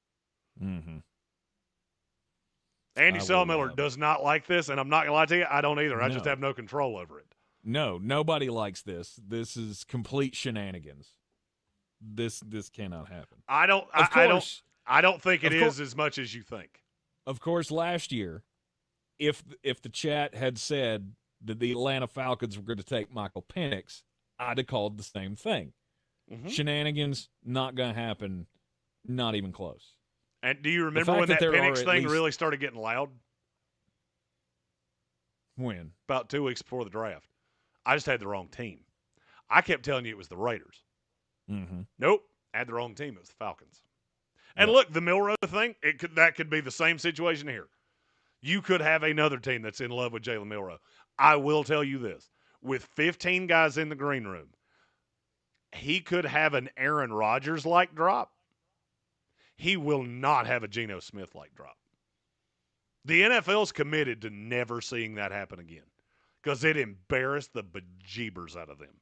Mm-hmm. Andy Selmiller does not like this, and I'm not going to lie to you, I don't either. I just have no control over it. No, nobody likes this. This is complete shenanigans. This cannot happen. I don't think it is as much as you think. Of course, last year, if the chat had said that the Atlanta Falcons were going to take Michael Penix, I'd have called the same thing. Mm-hmm. Shenanigans, not going to happen, not even close. And do you remember when that Penix thing really started getting loud? When? About 2 weeks before the draft. I just had the wrong team. I kept telling you it was the Raiders. Mm-hmm. Nope. I had the wrong team. It was the Falcons. And look, the Milroe thing, that could be the same situation here. You could have another team that's in love with Jalen Milroe. I will tell you this. With 15 guys in the green room, he could have an Aaron Rodgers-like drop. He will not have a Geno Smith-like drop. The NFL's committed to never seeing that happen again because it embarrassed the bejeebers out of them.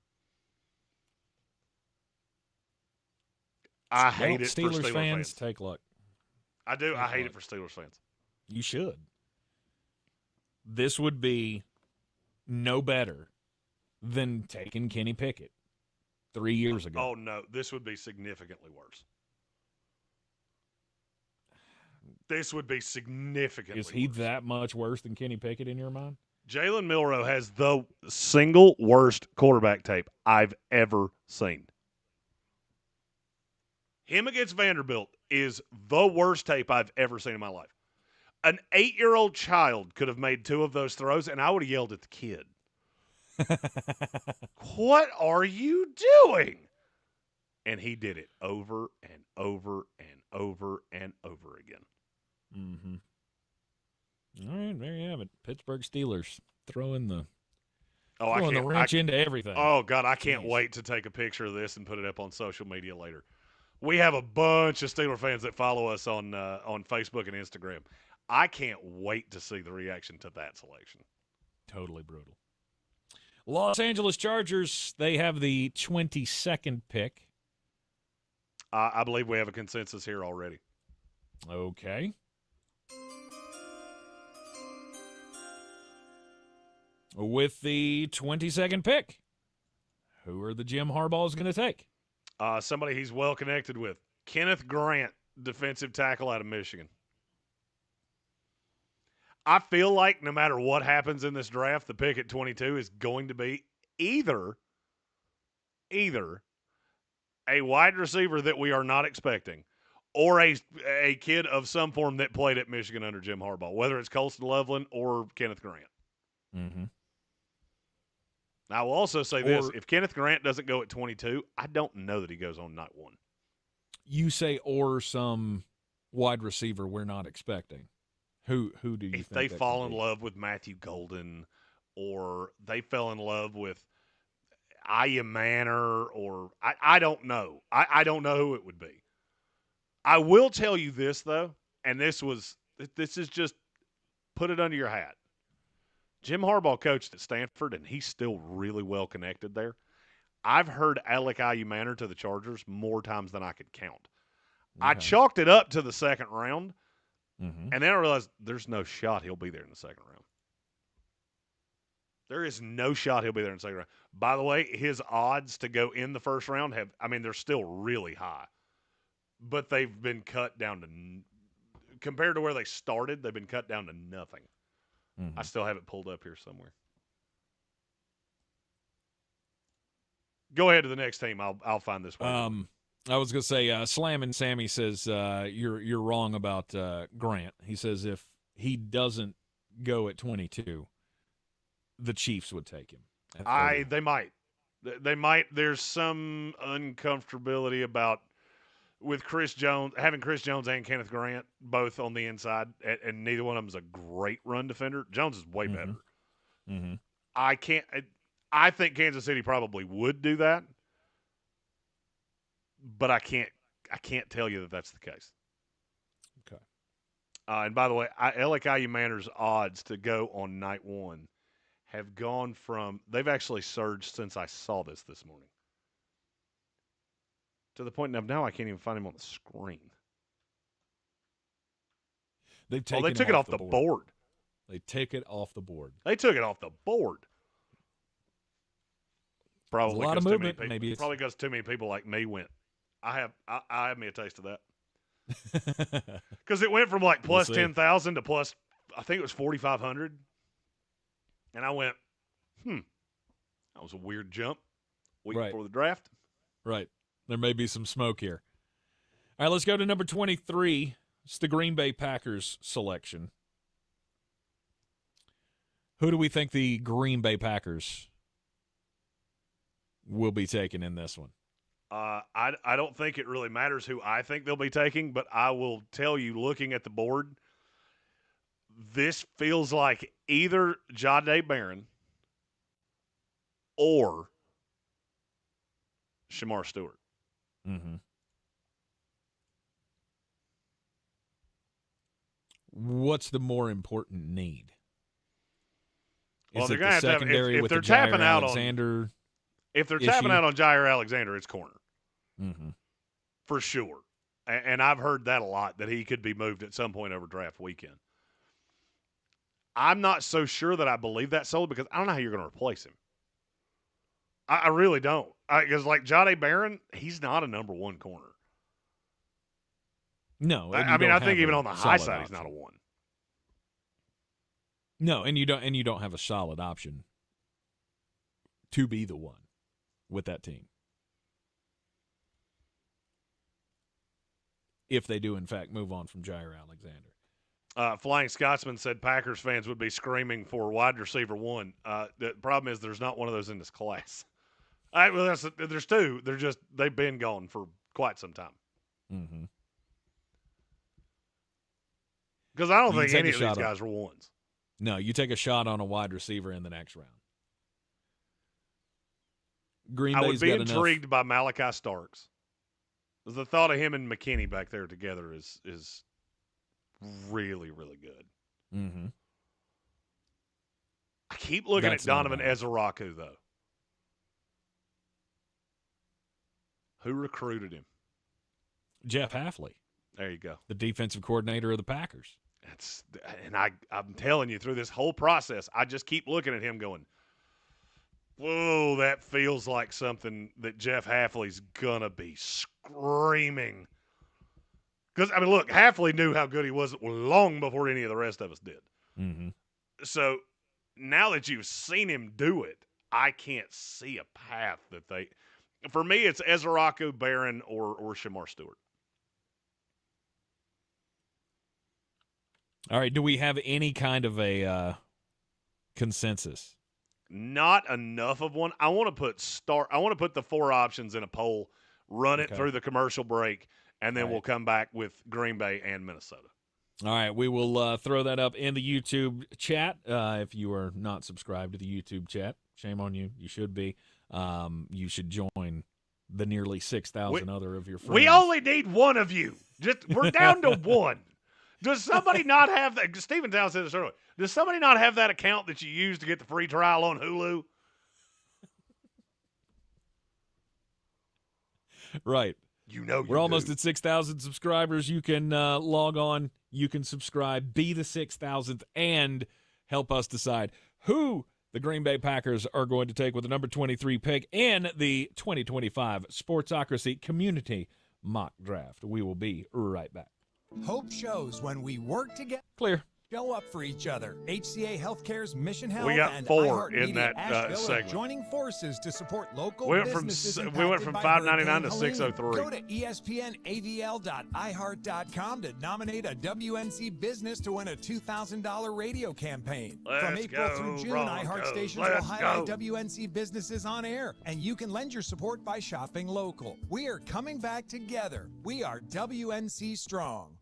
I hate it for Steelers fans. Take luck. I do. I hate it for Steelers fans. You should. This would be no better than taking Kenny Pickett 3 years ago. Oh, no. This would be significantly worse. This would be significantly worse. Is he that much worse than Kenny Pickett in your mind? Jalen Milroe has the single worst quarterback tape I've ever seen. Him against Vanderbilt is the worst tape I've ever seen in my life. An 8-year-old child could have made 2 of those throws, and I would have yelled at the kid. What are you doing? And he did it over and over and over and over again. Mm-hmm. All right, there you have it. Pittsburgh Steelers throwing the wrench into everything. Oh, God, I can't wait to take a picture of this and put it up on social media later. We have a bunch of Steeler fans that follow us on Facebook and Instagram. I can't wait to see the reaction to that selection. Totally brutal. Los Angeles Chargers, they have the 22nd pick. I believe we have a consensus here already. Okay. With the 22nd pick, who are the Jim Harbaughs going to take? Somebody he's well connected with. Kenneth Grant, defensive tackle out of Michigan. I feel like no matter what happens in this draft, the pick at 22 is going to be either a wide receiver that we are not expecting or a kid of some form that played at Michigan under Jim Harbaugh, whether it's Colston Loveland or Kenneth Grant. Mm-hmm. I will also say this. If Kenneth Grant doesn't go at 22, I don't know that he goes on night 1. You say or some wide receiver we're not expecting. Who do you think? If they fall in love with Matthew Golden or they fell in love with Aya Manor or I don't know. I don't know who it would be. I will tell you this, though, and this is just put it under your hat. Jim Harbaugh coached at Stanford, and he's still really well connected there. I've heard Alec Ayumanor to the Chargers more times than I could count. Okay. I chalked it up to the second round, and then I realized there's no shot he'll be there in the second round. There is no shot he'll be there in the second round. By the way, his odds to go in the first round they're still really high. But they've been cut down to, compared to where they started, they've been cut down to nothing. I still have it pulled up here somewhere. Go ahead to the next team. I'll find this one. I was going to say, Slammin' Sammy says you're wrong about Grant. He says if he doesn't go at 22, the Chiefs would take him. They might. They might. There's some uncomfortability about with having Chris Jones and Kenneth Grant both on the inside, and neither one of them is a great run defender. Jones is way better. Mm-hmm. I think Kansas City probably would do that, but I can't tell you that that's the case. Okay. And by the way, LA Caillou Manor's odds to go on night one have gone from – they've actually surged since I saw this morning. To the point now I can't even find him on the screen. They took it off the board. They take it off the board. They took it off the board. Probably a lot of movement. Maybe it's probably because too many people like me went. I have me a taste of that. Because it went from like plus 10,000 to plus, I think it was 4,500, and I went, that was a weird jump. Week before the draft. Right. There may be some smoke here. All right, let's go to number 23. It's the Green Bay Packers selection. Who do we think the Green Bay Packers will be taking in this one? I don't think it really matters who I think they'll be taking, but I will tell you, looking at the board, this feels like either Jahdae Barron or Shamar Stewart. Mm-hmm. What's the more important need? Well, Is they're it going the to have secondary if with they're the tapping Jair out Alexander if they're issue? tapping out on Jair Alexander, it's corner. Mm-hmm. For sure. And I've heard that a lot, that he could be moved at some point over draft weekend. I'm not so sure that I believe that solely because I don't know how you're going to replace him. I really don't. Because like Jahdae Barron, he's not a number one corner. No, I think even on the high side, he's not a one. No, and you don't have a solid option to be the one with that team. If they do, in fact, move on from Jair Alexander. Flying Scotsman said Packers fans would be screaming for wide receiver one. The problem is there's not one of those in this class. There's two. They've been gone for quite some time. Mm-hmm. Because I don't think any of these guys were ones. No, you take a shot on a wide receiver in the next round. Green Bay's I would be got intrigued by Malachi Starks. The thought of him and McKinney back there together is really, really good. Mm-hmm. I keep looking at Donovan Ezeraku, though. Who recruited him? Jeff Hafley. There you go. The defensive coordinator of the Packers. I'm telling you, through this whole process, I just keep looking at him going, whoa, that feels like something that Jeff Hafley's going to be screaming. Because, look, Hafley knew how good he was long before any of the rest of us did. Mm-hmm. So now that you've seen him do it, I can't see a path that they – for me, it's Ezeraku, Barron, or Shamar Stewart. All right, do we have any kind of a consensus? Not enough of one. I want to put the four options in a poll, run it through the commercial break, and then we'll come back with Green Bay and Minnesota. All right, we will throw that up in the YouTube chat. If you are not subscribed to the YouTube chat, shame on you. You should be. You should join the nearly 6,000 other of your friends. We only need one of you. We're down to one. Does somebody not have that? Stephen Towns said this earlier. Does somebody not have that account that you use to get the free trial on Hulu? Right. We're almost at 6,000 subscribers. You can log on. You can subscribe, be the 6,000th, and help us decide who the Green Bay Packers are going to take with the number 23 pick in the 2025 Sportsocracy Community Mock Draft. We will be right back. Hope shows when we work together. Clear. Show up for each other. HCA Healthcare's Mission Health We got and 4 in iHeartMedia that Asheville segment. Are joining forces to support local We businesses. went from $5.99 to $6.03. Go to espnavl.iheart.com to nominate a WNC business to win a $2,000 radio campaign. From April through June, iHeart stations will highlight WNC businesses on air, and you can lend your support by shopping local. We are coming back together. We are WNC Strong.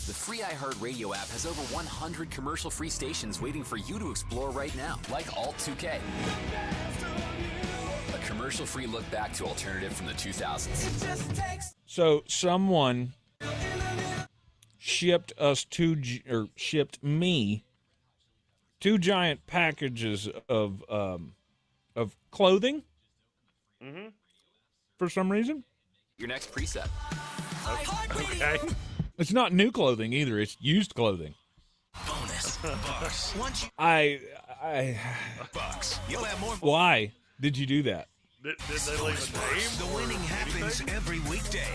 The free iHeartRadio app has over 100 commercial-free stations waiting for you to explore right now, like Alt 2K. A commercial-free look back to alternative from the 2000s. So someone shipped me 2 giant packages of clothing. Mm-hmm. For some reason. Your next preset. Okay. It's not new clothing either. It's used clothing. Bonus. Bucks. Once you Bucks. You'll have more. Why did you do that? Did they leave a name? The winning happens every weekday,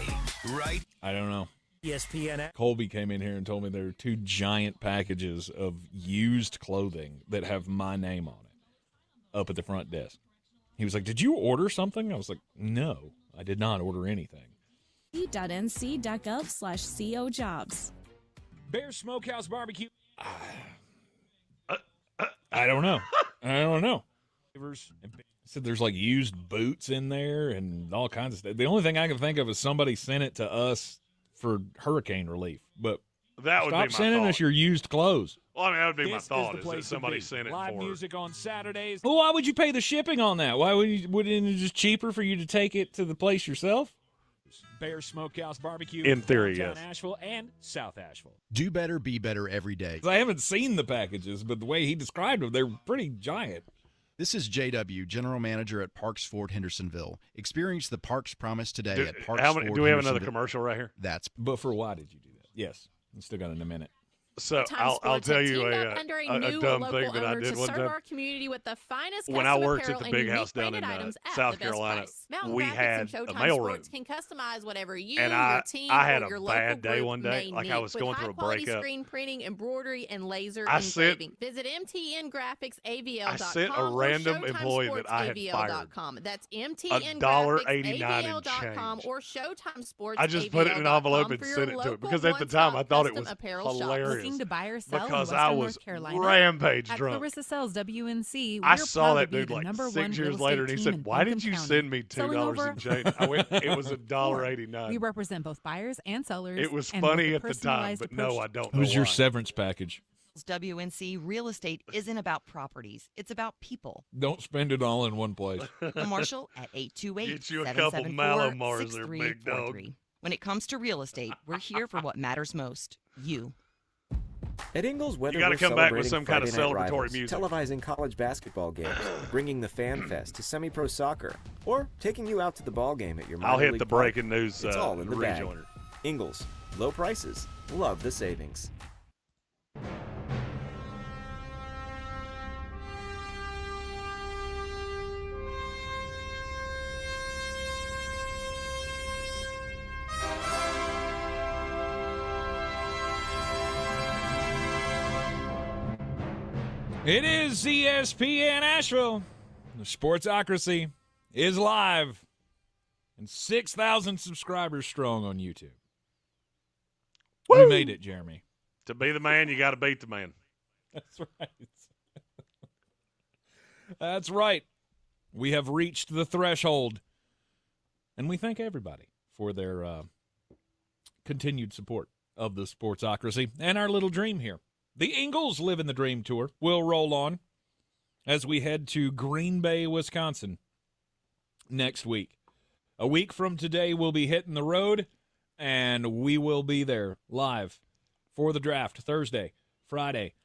right? I don't know. ESPN. Colby came in here and told me there are 2 giant packages of used clothing that have my name on it up at the front desk. He was like, "Did you order something?" I was like, "No, I did not order anything." .nc.gov/CO jobs. Bear Smokehouse Barbecue. I don't know. Said there's like used boots in there and all kinds of stuff. The only thing I can think of is somebody sent it to us for hurricane relief. But that would stop be my sending thought. us your used clothes. Well, I mean, that would be my This thought. is the Is place that somebody to be. sent it Live for? music on Saturdays. Well, why would you pay the shipping on that? Why wouldn't it just cheaper for you to take it to the place yourself? Bear Smokehouse Barbecue. In theory, downtown yes. Asheville and South Asheville. Do better, be better every day. I haven't seen the packages, but the way he described them, they're pretty giant. This is JW, General Manager at Parks Ford Hendersonville. Experience the Parks Promise today at Parks Ford Do we have another Hendersonville. commercial right here? But for why did you do that? Yes. We still got it in a minute. So I'll tell you a dumb thing that I did one time. Our community with the finest When I worked at apparel the and big unique house down branded in items at South the best Carolina, price. Mountain we Graphics had and a Showtime mailroom. Sports can customize whatever you, And your team, I had or a your bad local day group one day, may like I need. was With going through a high-quality breakup. screen printing, embroidery, and laser I sent- engraving. Visit MTNGraphicsAVL.com I sent a or random employee that I had ShowtimeSportsAVL.com. That's $1.89 in MTNGraphicsAVL.com change. or ShowtimeSportsAVL.com. I just put it in an envelope and for your sent it to it local because at the time I thought it was one-stop custom apparel shop. hilarious. Looking to buy or sell Because in I Western was North Carolina? rampage At drunk. Clarissa Sells WNC, I we're saw proud that to be dude the like number 1 6 years real later, and estate he team said, in "Why Buncombe did you County." send me Selling $2 over in change?" I went, "It was We $1.89." represent both buyers and sellers. It was and funny with a at the time, personalized but no, approach I don't It know was your why. severance package. WNC Real Estate isn't about properties. It's about people. Don't spend it all in one place. The Marshall at 828 Get you a couple Malomars there, big dog. When it comes to real estate, we're here for what matters most, you. At Ingles, whether You gotta we're come back with celebrating some kind of Friday night celebratory rivals, music. televising college basketball games, bringing the Fan Fest to semi-pro soccer, or taking you out to the ball game at your minor I'll hit league the park, breaking news it's all in the bag. rejoiner. Ingles, low prices, love the savings. It is ESPN Asheville. The Sportsocracy is live and 6,000 subscribers strong on YouTube. We made it, Jeremy. To be the man, you got to beat the man. That's right. That's right. We have reached the threshold. And we thank everybody for their continued support of the Sportsocracy and our little dream here. The Ingles Live in the Dream Tour will roll on as we head to Green Bay, Wisconsin next week. A week from today, we'll be hitting the road, and we will be there live for the draft Thursday, Friday,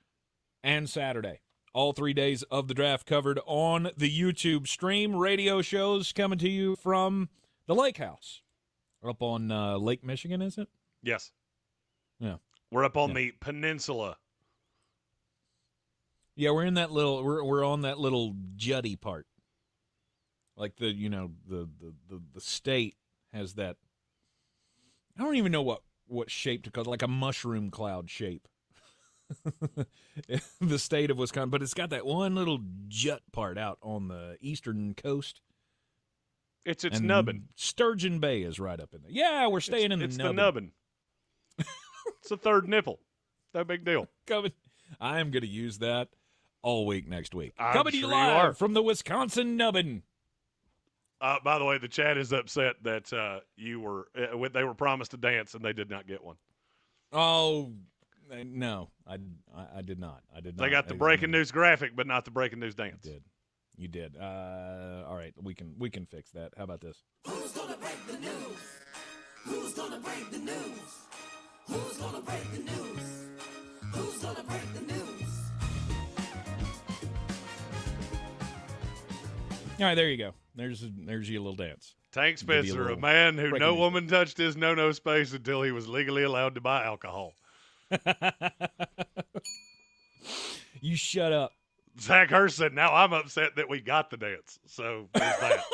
and Saturday. All 3 days of the draft covered on the YouTube stream. Radio shows coming to you from the Lake House. Up on Lake Michigan, is it? Yes. Yeah. We're up on the peninsula. Yeah, we're in that little. We're on that little jutty part. Like the state has that. I don't even know what shape to call it. Like a mushroom cloud shape. The state of Wisconsin, but it's got that one little jut part out on the eastern coast. It's And nubbin. Sturgeon Bay is right up in there. Yeah, we're staying in the nubbin. It's the nubbin. It's the third nipple. No big deal. I am going to use that all week next week. I'm Coming to you sure you live are. from the Wisconsin nubbin. By the way, the chat is upset that they were promised a dance and they did not get one. Oh, no, I did not. I did not. They got the breaking news graphic, but not the breaking news dance. You did. All right, we can fix that. How about this? Who's gonna break the news? Who's gonna break the news? Who's gonna break the news? Who's gonna break the news? All right, there you go. There's your little dance. Tank Spencer, a man who no woman touched his no-no space until he was legally allowed to buy alcohol. You shut up. Zach Hurst said, now I'm upset that we got the dance. So there's that.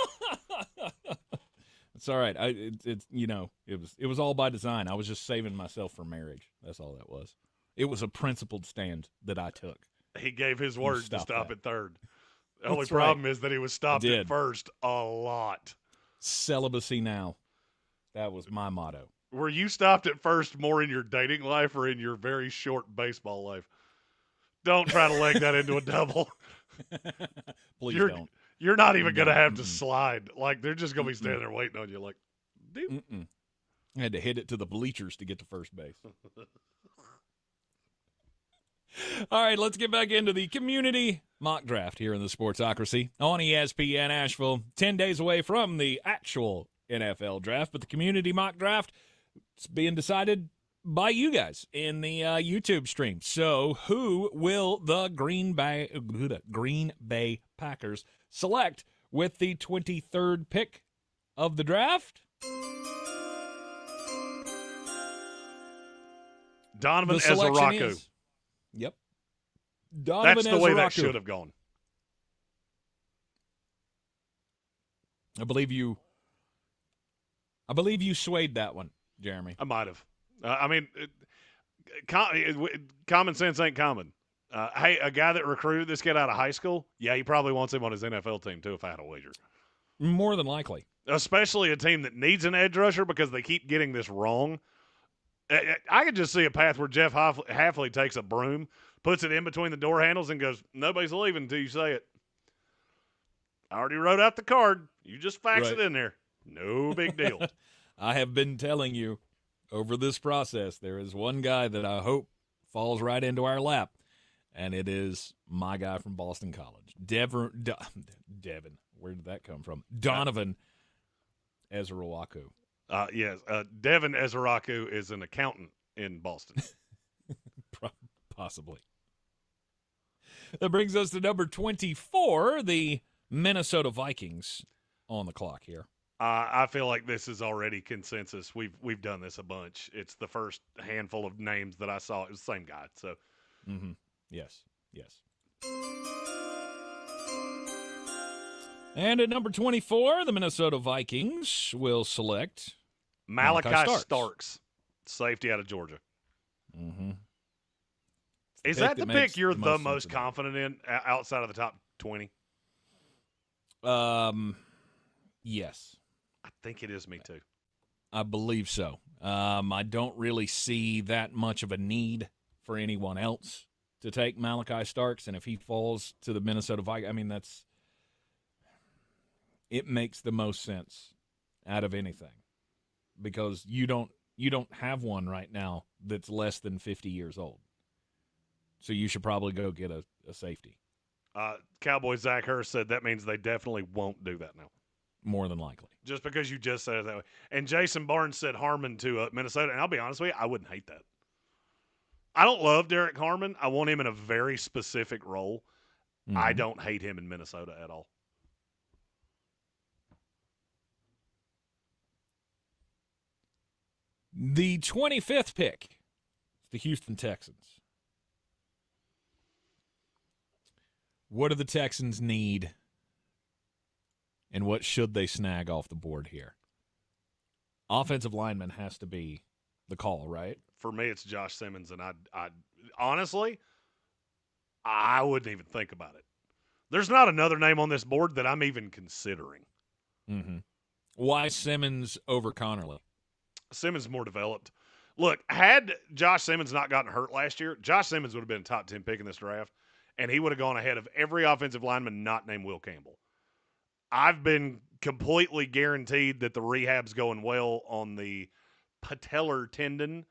It's all right. It was all by design. I was just saving myself for marriage. That's all that was. It was a principled stand that I took. He gave his word to stop at third. The only That's problem right. is that he was stopped at first a lot. Celibacy now. That was my motto. Were you stopped at first more in your dating life or in your very short baseball life? Don't try to leg that into a double. Please don't. You're not even going to have to slide. Like, they're just going to be standing there waiting on you like, dude. I had to hit it to the bleachers to get to first base. All right, let's get back into the community mock draft here in the Sportsocracy on ESPN Asheville. 10 days away from the actual NFL draft, but the community mock draft is being decided by you guys in the YouTube stream. So who will the Green Bay Packers select with the 23rd pick of the draft? Donovan The selection Ezeraku. is- Yep. Donovan That's the way that Ezeraku. should have gone. I believe you swayed that one, Jeremy. I might have. Common sense ain't common. Hey, a guy that recruited this kid out of high school, yeah, he probably wants him on his NFL team too, if I had a wager. More than likely. Especially a team that needs an edge rusher because they keep getting this wrong. I could just see a path where Jeff Hafley takes a broom, puts it in between the door handles, and goes, nobody's leaving until you say it. I already wrote out the card. You just fax it in there. No big deal. I have been telling you over this process, there is one guy that I hope falls right into our lap, and it is my guy from Boston College, Devin. Where did that come from? Donovan Ezeraku. Yes, Devin Ezeraku is an accountant in Boston. Possibly. That brings us to number 24, the Minnesota Vikings on the clock here. I feel like this is already consensus. We've done this a bunch. It's the first handful of names that I saw. It was the same guy. So, Yes. And at number 24, the Minnesota Vikings will select Malachi Starks, safety out of Georgia. Mm-hmm. Is that the pick you're the most confident in outside of the top 20? Yes. I think it is me too. I believe so. I don't really see that much of a need for anyone else to take Malachi Starks, and if he falls to the Minnesota Vikings, it makes the most sense out of anything because you don't have one right now that's less than 50 years old. So you should probably go get a safety. Cowboys Zach Hurst said that means they definitely won't do that now. More than likely. Just because you just said it that way. And Jason Barnes said Harmon to Minnesota, and I'll be honest with you, I wouldn't hate that. I don't love Derek Harmon. I want him in a very specific role. Mm-hmm. I don't hate him in Minnesota at all. The 25th pick is the Houston Texans. What do the Texans need, and what should they snag off the board here? Offensive lineman has to be the call, right? For me, it's Josh Simmons, and I honestly, I wouldn't even think about it. There's not another name on this board that I'm even considering. Mm-hmm. Why Simmons over Connerly? Simmons more developed. Look, had Josh Simmons not gotten hurt last year, Josh Simmons would have been a top 10 pick in this draft, and he would have gone ahead of every offensive lineman not named Will Campbell. I've been completely guaranteed that the rehab's going well on the patellar tendon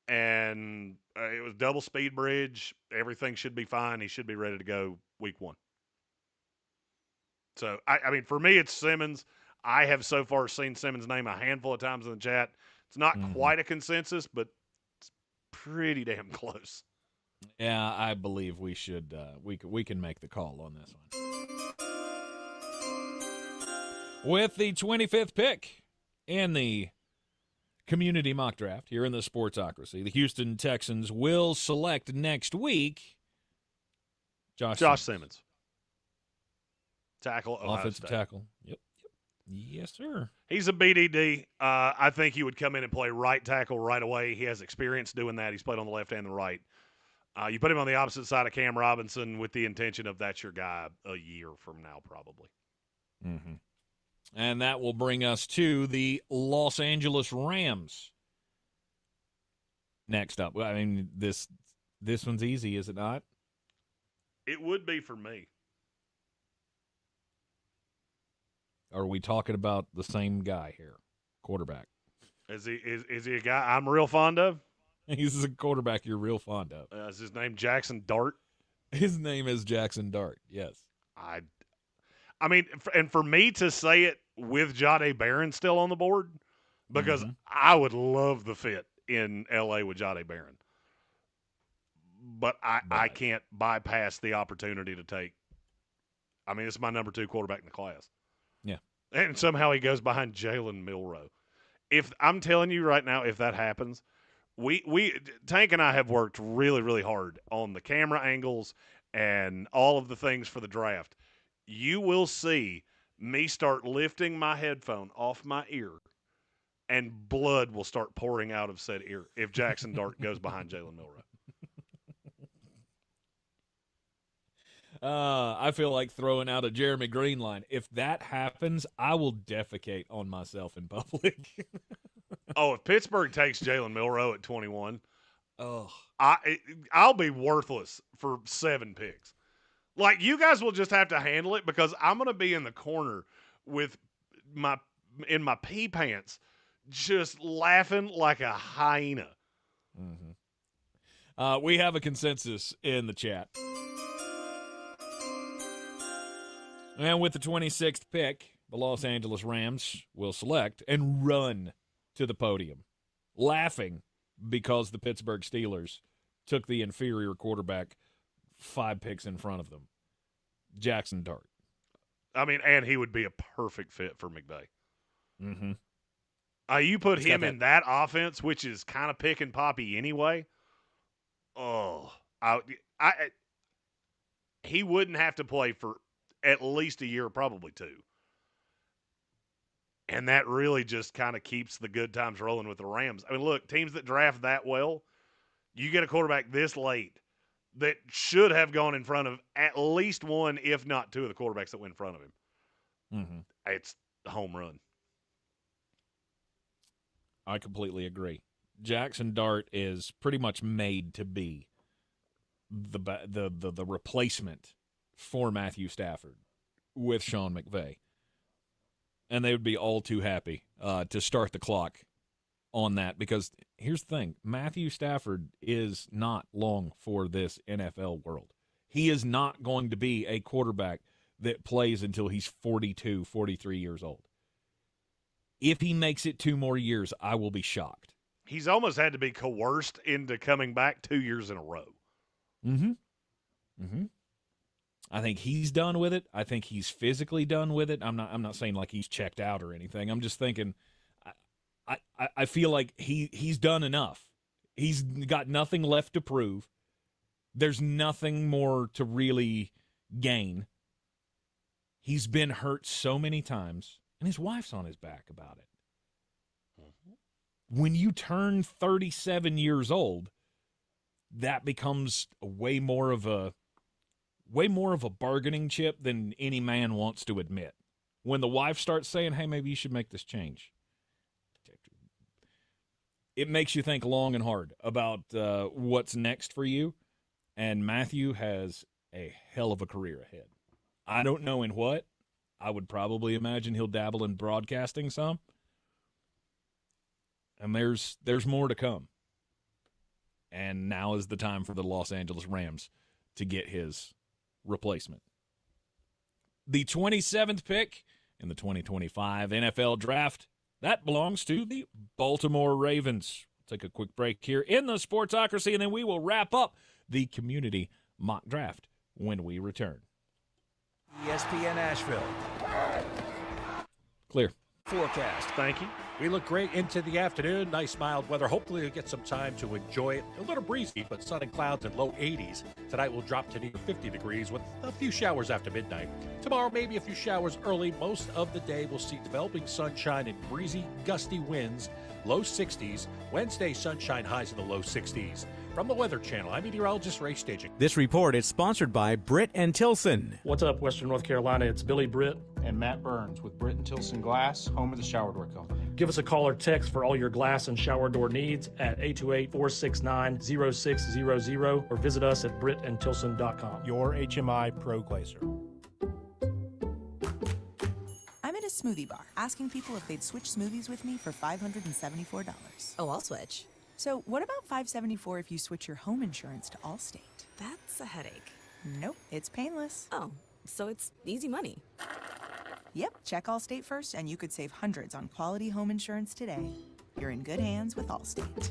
and it was double speed bridge. Everything should be fine. He should be ready to go week 1. So, I mean, for me, it's Simmons. I have so far seen Simmons' name a handful of times in the chat. It's not quite a consensus, but it's pretty damn close. Yeah, I believe we should. We can make the call on this one. With the 25th pick in the community mock draft here in the Sportsocracy, the Houston Texans will select next week Josh Simmons. Tackle, Ohio offensive State. tackle. Yep. Yes, sir. He's a BDD. I think he would come in and play right tackle right away. He has experience doing that. He's played on the left and the right. You put him on the opposite side of Cam Robinson with the intention of that's your guy a year from now, probably. Mm-hmm. And that will bring us to the Los Angeles Rams. Next up. I mean, this one's easy, is it not? It would be for me. Are we talking about the same guy here? Quarterback. Is he a guy I'm real fond of? He's a quarterback you're real fond of. Is his name Jackson Dart? His name is Jackson Dart, yes. I mean, and for me to say it with Jahdae Barron still on the board, because I would love the fit in L.A. with Jahdae Barron. But I can't bypass the opportunity to take – I mean, this is my number 2 quarterback in the class. Yeah. And somehow he goes behind Jalen Milroe. If I'm telling you right now, if that happens, we Tank and I have worked really, really hard on the camera angles and all of the things for the draft. You will see me start lifting my headphone off my ear, and blood will start pouring out of said ear if Jackson Dart goes behind Jalen Milroe. I feel like throwing out a Jeremy Greene line. If that happens, I will defecate on myself in public. If Pittsburgh takes Jalen Milroe at 21, oh, I'll be worthless for 7 picks. Like, you guys will just have to handle it because I'm going to be in the corner with my pee pants just laughing like a hyena. Mm-hmm. We have a consensus in the chat. And with the 26th pick, the Los Angeles Rams will select and run to the podium, laughing because the Pittsburgh Steelers took the inferior quarterback 5 picks in front of them, Jackson Dart. I mean, and he would be a perfect fit for McVay. Mm-hmm. You put him in that offense, which is kind of pick and poppy anyway. He wouldn't have to play for at least a year, probably 2. And that really just kind of keeps the good times rolling with the Rams. I mean, look, teams that draft that well, you get a quarterback this late that should have gone in front of at least 1, if not 2 of the quarterbacks that went in front of him. Mm-hmm. It's a home run. I completely agree. Jackson Dart is pretty much made to be the replacement for Matthew Stafford with Sean McVay. And they would be all too happy to start the clock on that because here's the thing. Matthew Stafford is not long for this NFL world. He is not going to be a quarterback that plays until he's 42, 43 years old. If he makes it 2 more years, I will be shocked. He's almost had to be coerced into coming back 2 years in a row. Mm-hmm. Mm-hmm. I think he's done with it. I think he's physically done with it. I'm not saying like he's checked out or anything. I'm just thinking I feel like he's done enough. He's got nothing left to prove. There's nothing more to really gain. He's been hurt so many times, and his wife's on his back about it. When you turn 37 years old, that becomes way more of a bargaining chip than any man wants to admit. When the wife starts saying, hey, maybe you should make this change, it makes you think long and hard about what's next for you. And Matthew has a hell of a career ahead. I don't know in what. I would probably imagine he'll dabble in broadcasting some. And there's more to come. And now is the time for the Los Angeles Rams to get his replacement. The 27th pick in the 2025 NFL Draft, that belongs to the Baltimore Ravens. Take a quick break here in the Sportsocracy, and then we will wrap up the community mock draft when we return. ESPN Asheville. Clear. Forecast. Thank you. We look great into the afternoon. Nice mild weather. Hopefully we'll get some time to enjoy it. A little breezy, but sun and clouds and low 80s. Tonight will drop to near 50 degrees with a few showers after midnight. Tomorrow, maybe a few showers early. Most of the day we'll see developing sunshine and breezy, gusty winds. Low 60s. Wednesday, sunshine, highs in the low 60s. From the Weather Channel, I'm meteorologist Ray Staging. This report is sponsored by Britt and Tilson. What's up, Western North Carolina? It's Billy Britt and Matt Burns with Britt and Tilson Glass, home of the shower door company. Give us a call or text for all your glass and shower door needs at 828-469-0600 or visit us at brittandtilson.com. Your HMI Pro Glazer. I'm at a smoothie bar asking people if they'd switch smoothies with me for $574. Oh, I'll switch. So what about $574 if you switch your home insurance to Allstate? That's a headache. Nope, it's painless. Oh, so it's easy money. Yep, check Allstate first and you could save hundreds on quality home insurance today. You're in good hands with Allstate.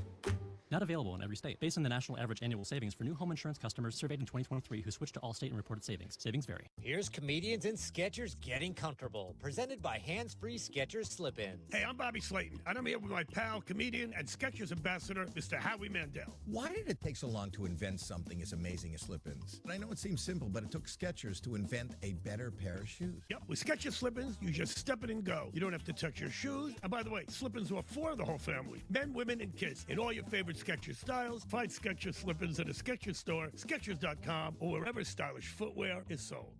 Not available in every state. Based on the national average annual savings for new home insurance customers surveyed in 2023 who switched to Allstate and reported savings. Savings vary. Here's Comedians and Sketchers Getting Comfortable, presented by Hands-Free Skechers Slip-Ins. Hey, I'm Bobby Slayton, and I'm here with my pal, comedian, and Skechers ambassador, Mr. Howie Mandel. Why did it take so long to invent something as amazing as slip-ins? I know it seems simple, but it took Skechers to invent a better pair of shoes. Yep, with Skechers slip-ins, you just step it and go. You don't have to touch your shoes. And by the way, slip-ins are for the whole family, men, women, and kids, in all your favorite Skechers styles. Find Skechers slip-ins at a Skechers store, Skechers.com, or wherever stylish footwear is sold.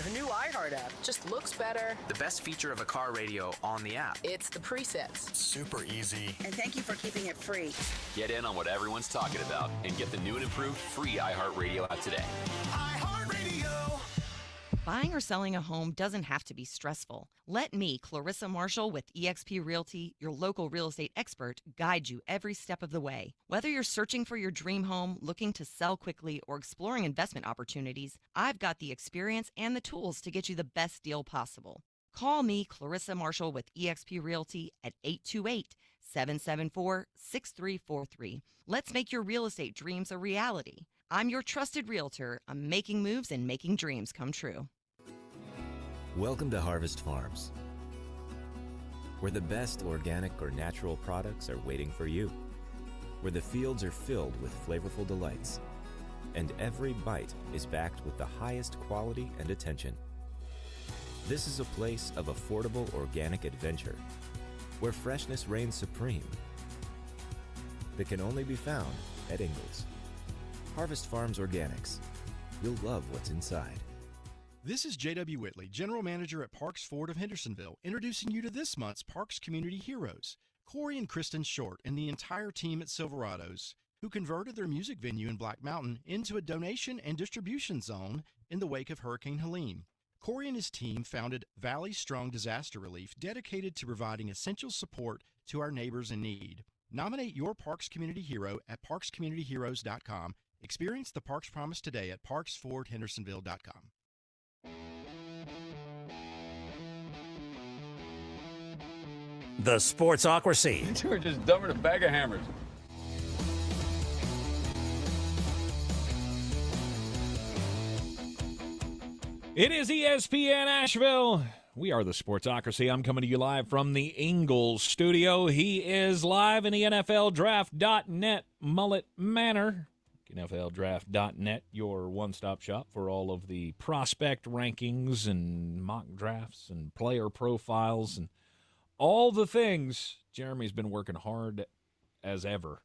The new iHeart app just looks better. The best feature of a car radio on the app. It's the presets. Super easy. And thank you for keeping it free. Get in on what everyone's talking about and get the new and improved free iHeartRadio app today. iHeartRadio. Buying or selling a home doesn't have to be stressful. Let me, Clarissa Marshall with eXp Realty, your local real estate expert, guide you every step of the way. Whether you're searching for your dream home, looking to sell quickly, or exploring investment opportunities, I've got the experience and the tools to get you the best deal possible. Call me, Clarissa Marshall with eXp Realty at 828-774-6343. Let's make your real estate dreams a reality. I'm your trusted realtor. I'm making moves and making dreams come true. Welcome to Harvest Farms, where the best organic or natural products are waiting for you, where the fields are filled with flavorful delights, and every bite is backed with the highest quality and attention. This is a place of affordable organic adventure, where freshness reigns supreme, that can only be found at Ingles. Harvest Farms Organics. You'll love what's inside. This is J.W. Whitley, General Manager at Parks Ford of Hendersonville, introducing you to this month's Parks Community Heroes, Corey and Kristen Short and the entire team at Silverados, who converted their music venue in Black Mountain into a donation and distribution zone in the wake of Hurricane Helene. Corey and his team founded Valley Strong Disaster Relief, dedicated to providing essential support to our neighbors in need. Nominate your Parks Community Hero at parkscommunityheroes.com. Experience the Parks Promise today at parksfordhendersonville.com. The Sportsocracy. You two are just dumber than a bag of hammers. It is ESPN Asheville. We are the Sportsocracy. I'm coming to you live from the Ingles studio. He is live in the NFLDraft.net Mullet Manor. NFLDraft.net, your one-stop shop for all of the prospect rankings and mock drafts and player profiles and all the things. Jeremy's been working hard as ever,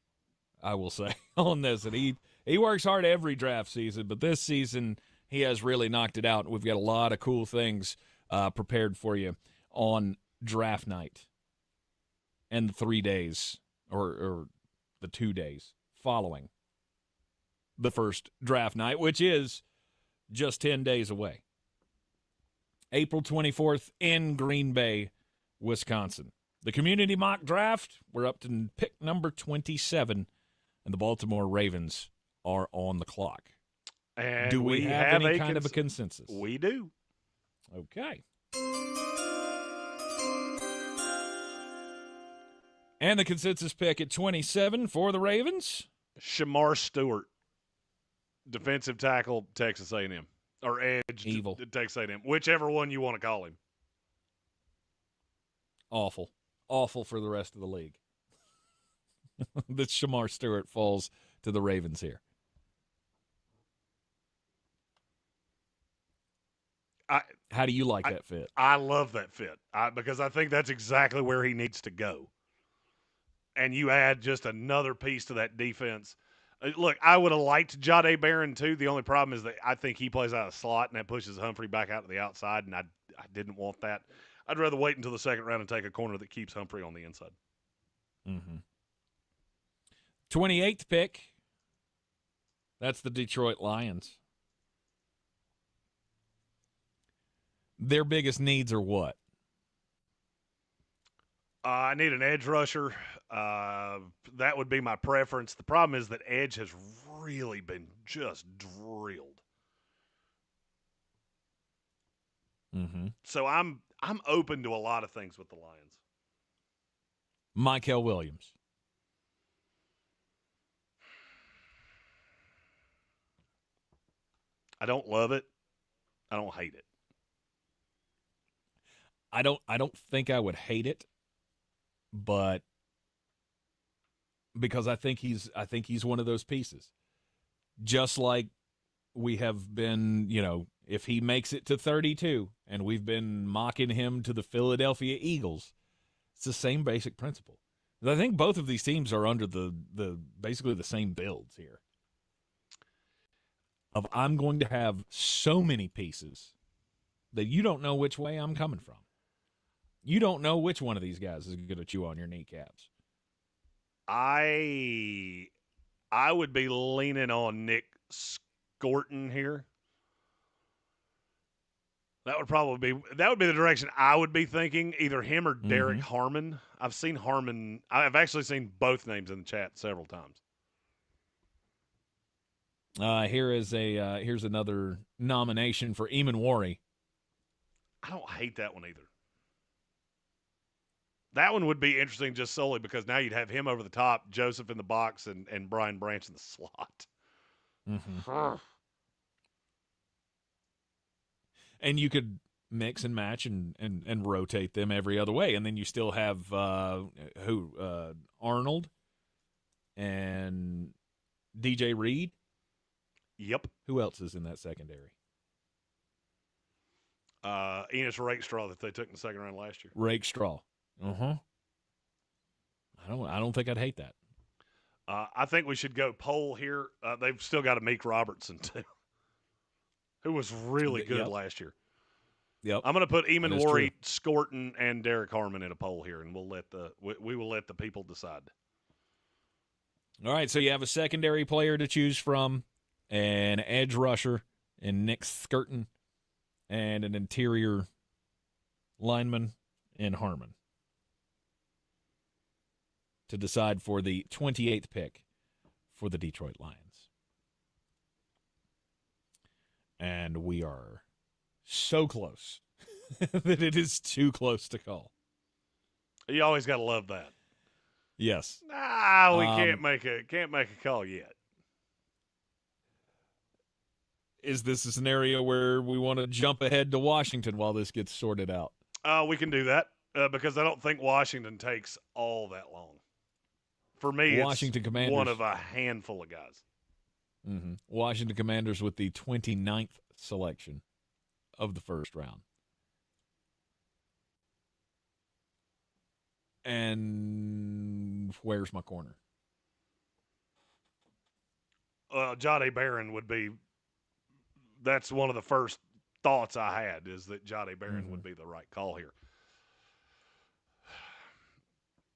I will say, on this. And he works hard every draft season, but this season he has really knocked it out. We've got a lot of cool things prepared for you on draft night and the 3 days or the 2 days following the first draft night, which is just 10 days away. April 24th in Green Bay, Wisconsin. The community mock draft, we're up to pick number 27 and the Baltimore Ravens are on the clock. And do we have any kind of a consensus? We do. Okay. And the consensus pick at 27 for the Ravens? Shamar Stewart, defensive tackle, Texas A&M. Or edge, Evil. Texas A&M. Whichever one you want to call him. Awful. Awful for the rest of the league. That Shamar Stewart falls to the Ravens here. How do you like that fit? I love that fit because I think that's exactly where he needs to go. And you add just another piece to that defense. Look, I would have liked Jahdae Barron too. The only problem is that I think he plays out of slot, and that pushes Humphrey back out to the outside, and I didn't want that. I'd rather wait until the second round and take a corner that keeps Humphrey on the inside. Mm-hmm. 28th pick. That's the Detroit Lions. Their biggest needs are what? I need an edge rusher. That would be my preference. The problem is that edge has really been just drilled. Mm-hmm. So I'm open to a lot of things with the Lions. Mykel Williams. I don't love it. I don't hate it. I don't think I would hate it, but because I think he's one of those pieces. Just like we have been, if he makes it to 32 and we've been mocking him to the Philadelphia Eagles, it's the same basic principle. I think both of these teams are under the basically the same builds here. Of I'm going to have so many pieces that you don't know which way I'm coming from. You don't know which one of these guys is going to chew on your kneecaps. I would be leaning on Nick Scorton here. That would be the direction I would be thinking, either him or Derek Harmon. I've seen Harmon. I've actually seen both names in the chat several times. Here's another nomination for Eamon Warry. I don't hate that one either. That one would be interesting just solely because now you'd have him over the top, Joseph in the box, and Brian Branch in the slot. Mm-hmm. And you could mix and match and rotate them every other way. And then you still have Arnold and DJ Reed. Yep. Who else is in that secondary? Enos Rakestraw that they took in the second round last year. Rakestraw. Uh-huh. I don't think I'd hate that. I think we should go poll here. They've still got a Meek Robertson, too, who was really good last year. Yep. I'm going to put Eamon Warry, Scorton, and Derek Harmon in a poll here, and we will let the people decide. All right, so you have a secondary player to choose from, an edge rusher in Nick Scorton, and an interior lineman in Harmon to decide for the 28th pick for the Detroit Lions. And we are so close that it is too close to call. You always got to love that. Yes. We can't make a call yet. Is this a scenario where we want to jump ahead to Washington while this gets sorted out? We can do that because I don't think Washington takes all that long. For me, Washington Commanders, one of a handful of guys. Mm-hmm. Washington Commanders with the 29th selection of the first round. And where's my corner? Jahdae Barron would be – that's one of the first thoughts I had is that Jahdae Barron would be the right call here.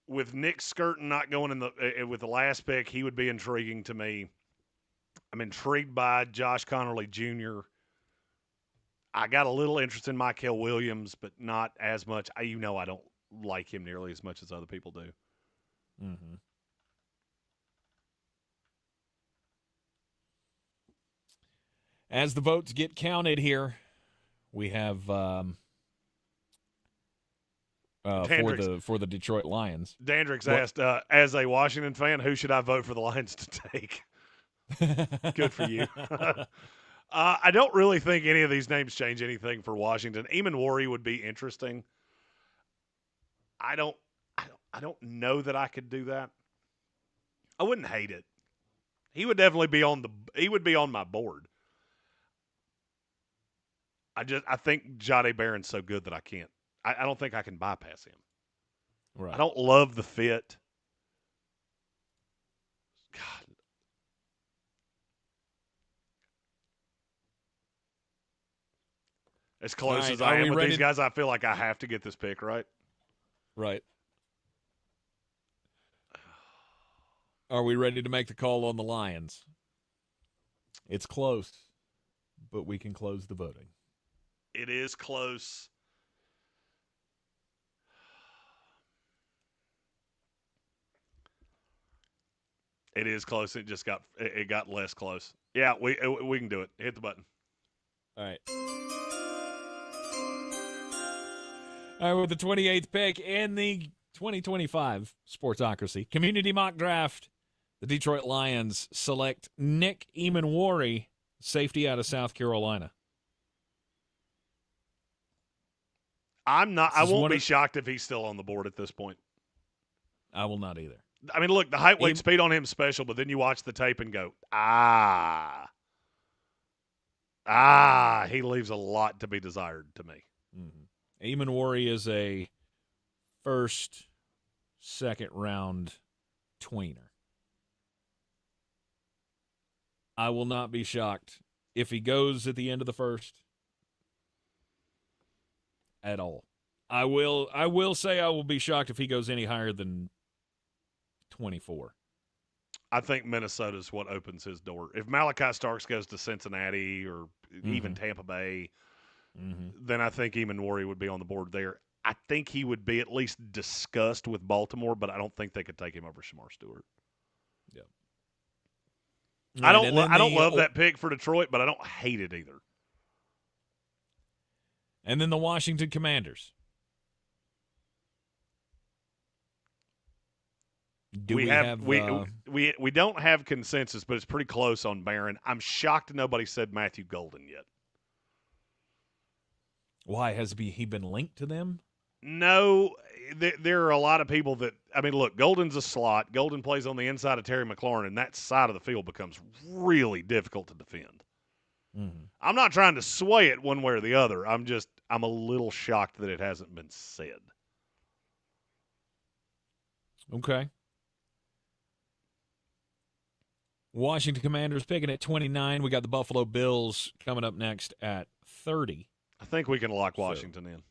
With Nick Scorton not going with the last pick, he would be intriguing to me. I'm intrigued by Josh Connerly Jr. I got a little interest in Mykel Williams, but not as much. I don't like him nearly as much as other people do. Mm-hmm. As the votes get counted here, we have for the Detroit Lions. Dandrick's asked, as a Washington fan, who should I vote for the Lions to take? Good for you. I don't really think any of these names change anything for Washington. Eamon Warry would be interesting. I don't know that I could do that. I wouldn't hate it. He would definitely be on my board. I think Jahdae Barron's so good that I can't. I don't think I can bypass him. Right. I don't love the fit. God. As close as I am with these guys, I feel like I have to get this pick right. Right. Are we ready to make the call on the Lions? It's close, but we can close the voting. It is close. It is close. It got less close. Yeah, we can do it. Hit the button. All right. All right, with the 28th pick in the 2025 Sportsocracy Community Mock Draft, the Detroit Lions select Nick Eamon-Warry, safety out of South Carolina. I won't be shocked if he's still on the board at this point. I will not either. I mean, look, the height, weight, speed on him is special, but then you watch the tape and go, he leaves a lot to be desired to me. Mm-hmm. Eamon-Warry is a first, second round tweener. I will not be shocked if he goes at the end of the first at all. I will say I will be shocked if he goes any higher than 24. I think Minnesota's what opens his door. If Malachi Starks goes to Cincinnati or even Tampa Bay, then I think Eamon-Warry would be on the board there. I think he would be at least discussed with Baltimore, but I don't think they could take him over Shamar Stewart. Yeah. I don't love that pick for Detroit, but I don't hate it either. And then the Washington Commanders. We don't have consensus, but it's pretty close on Barron. I'm shocked nobody said Matthew Golden yet. Why has he been linked to them? No, there are a lot of people that – I mean, look, Golden's a slot. Golden plays on the inside of Terry McLaurin, and that side of the field becomes really difficult to defend. Mm-hmm. I'm not trying to sway it one way or the other. I'm a little shocked that it hasn't been said. Okay. Washington Commanders picking at 29. We got the Buffalo Bills coming up next at 30. I think we can lock Washington in.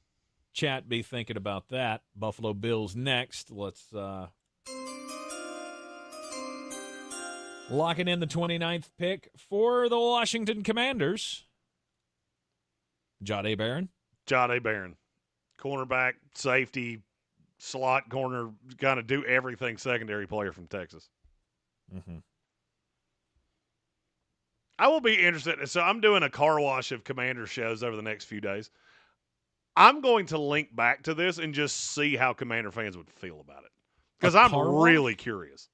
Chat be thinking about that. Buffalo Bills next. Let's locking in the 29th pick for the Washington Commanders. Jahdae Barron. Jahdae Barron. Cornerback, safety, slot corner, kind of do everything secondary player from Texas. Mm-hmm. I will be interested. So I'm doing a car wash of Commander shows over the next few days. I'm going to link back to this and just see how Commander fans would feel about it. Because I'm really curious.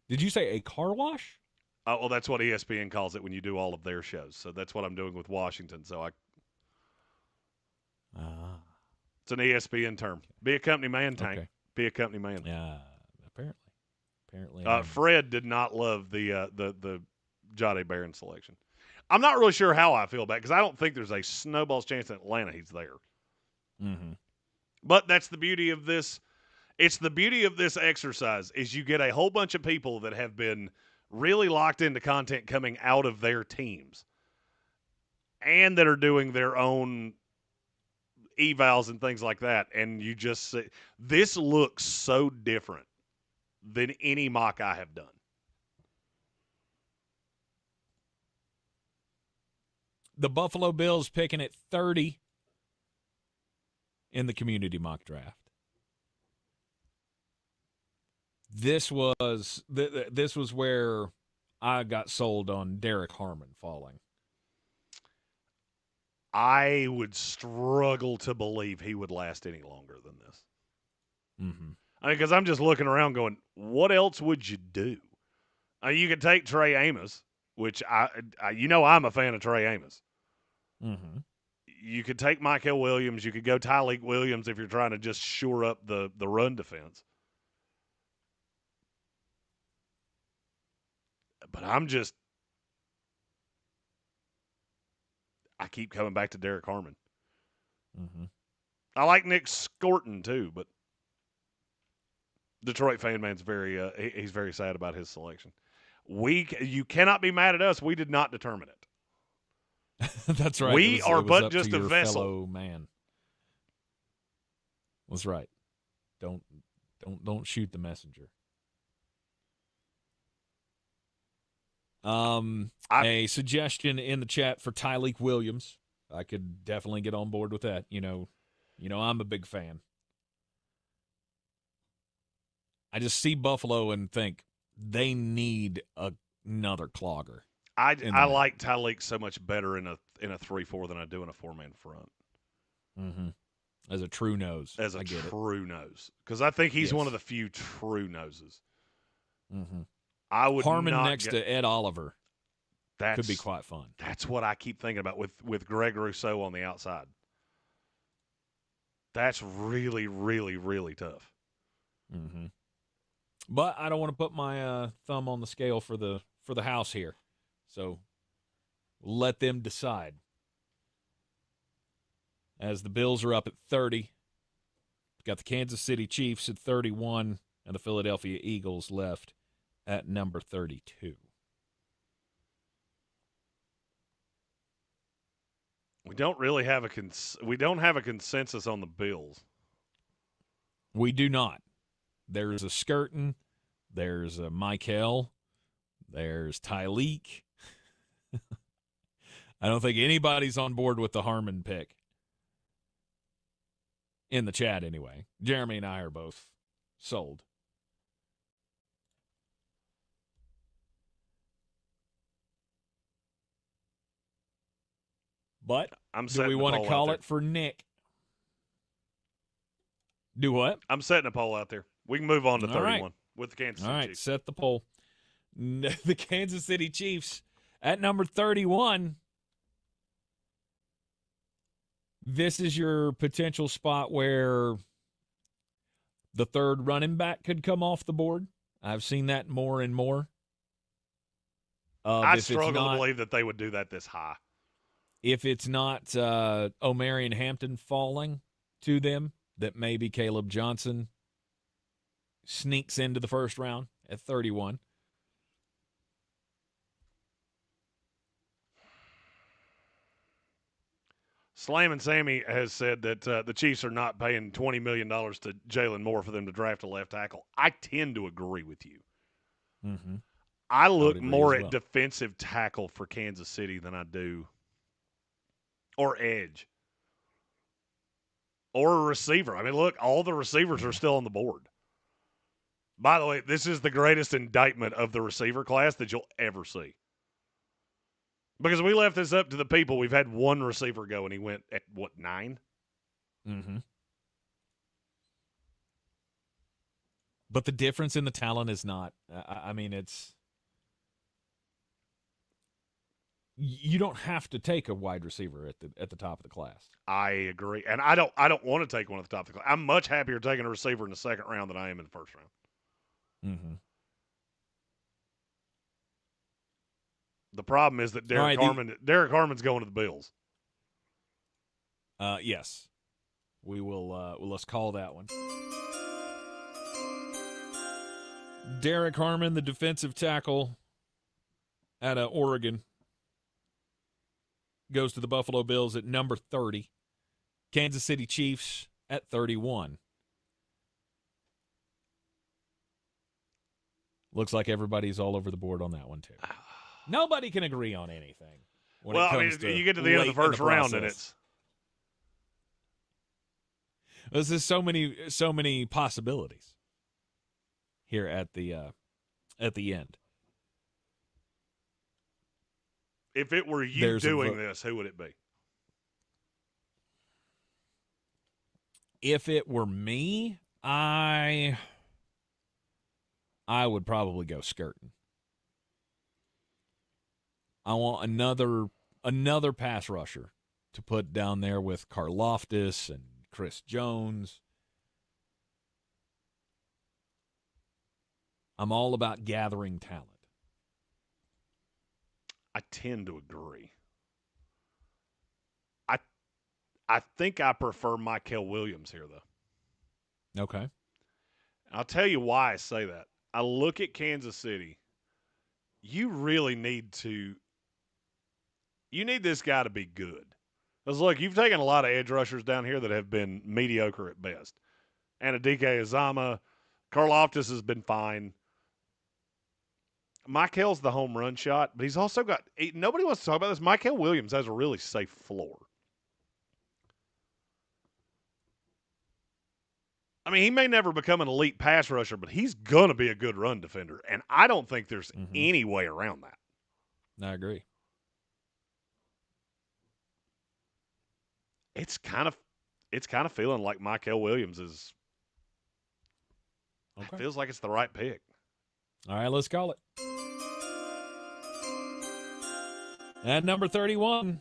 Did you say a car wash? Oh, well, that's what ESPN calls it when you do all of their shows. So that's what I'm doing with Washington. So it's an ESPN term. Be a company man, Tank. Okay. Be a company man. Yeah, apparently. Fred did not love the Jahdae Barron selection. I'm not really sure how I feel about it because I don't think there's a snowball's chance in Atlanta he's there. Mm-hmm. But that's the beauty of this. It's the beauty of this exercise is you get a whole bunch of people that have been really locked into content coming out of their teams and that are doing their own evals and things like that. And you just say, this looks so different than any mock I have done. The Buffalo Bills picking at 30 in the community mock draft. This was where I got sold on Derek Harmon falling. I would struggle to believe he would last any longer than this. Mm-hmm. I mean, because I'm just looking around going, what else would you do? You could take Trey Amos, which I'm a fan of Trey Amos. Mm-hmm. You could take Michael Williams. You could go Tyleek Williams if you're trying to just shore up the run defense. But I keep coming back to Derek Harmon. Mm-hmm. I like Nick Scorton too, but Detroit fan man's he's very sad about his selection. You cannot be mad at us. We did not determine it. That's right. We are it was but up just to a your vessel. fellow man. That's right. Don't shoot the messenger. A suggestion in the chat for Tyleek Williams. I could definitely get on board with that. You know, I'm a big fan. I just see Buffalo and think they need another clogger. I like Tyleek so much better in a 3-4 than I do in a 4-man front. Mm-hmm. As a true nose. As a true nose. Because I think he's one of the few true noses. Mm-hmm. I would Harmon next to Ed Oliver could be quite fun. That's what I keep thinking about with Greg Rousseau on the outside. That's really, really, really tough. Mm-hmm. But I don't want to put my thumb on the scale for the house here. So let them decide. As the Bills are up at 30, we've got the Kansas City Chiefs at 31 and the Philadelphia Eagles left at number 32. We don't really have a consensus on the Bills. We do not. There's a Skirton, there's a Michael, there's Tyleek. I don't think anybody's on board with the Harmon pick. In the chat, anyway. Jeremy and I are both sold. But do we want to call it for Nick? Do what? I'm setting a poll out there. We can move on to 31 right. with the Kansas City All right, Chiefs. set the poll. The Kansas City Chiefs at number 31. This is your potential spot where the third running back could come off the board. I've seen that more and more. I struggle to believe that they would do that this high. If it's not Omarion Hampton falling to them, that maybe Caleb Johnson sneaks into the first round at 31. Slam and Sammy has said that the Chiefs are not paying $20 million to Jalen Moore for them to draft a left tackle. I tend to agree with you. Mm-hmm. I look more at defensive tackle for Kansas City than I do or edge or a receiver. I mean, look, all the receivers are still on the board. By the way, this is the greatest indictment of the receiver class that you'll ever see. Because we left this up to the people. We've had one receiver go, and he went at, 9? Mm-hmm. But the difference in the talent is not. I mean, it's. You don't have to take a wide receiver at the top of the class. I agree, and I don't want to take one at the top of the class. I'm much happier taking a receiver in the second round than I am in the first round. Mm-hmm. The problem is that Derek Harmon's going to the Bills. Yes. We will let's call that one. Derek Harmon, the defensive tackle out of Oregon, goes to the Buffalo Bills at number 30. Kansas City Chiefs at 31. Looks like everybody's all over the board on that one, too. Nobody can agree on anything. Well, I mean, you get to the end of the first round, and it's. This is so many possibilities here at the end. If it were you doing this, who would it be? If it were me, I would probably go skirting. I want another pass rusher to put down there with Karlaftis and Chris Jones. I'm all about gathering talent. I tend to agree. I think I prefer Mykel Williams here, though. Okay. I'll tell you why I say that. I look at Kansas City. You really need this guy to be good. Because, look, you've taken a lot of edge rushers down here that have been mediocre at best. Anadike Azama, Karlaftis has been fine. Mykel's the home run shot, but he's also got – nobody wants to talk about this. Mykel Williams has a really safe floor. I mean, he may never become an elite pass rusher, but he's going to be a good run defender, and I don't think there's any way around that. I agree. It's kind of feeling like Mykel Williams is okay. It feels like it's the right pick. All right, let's call it. At number 31,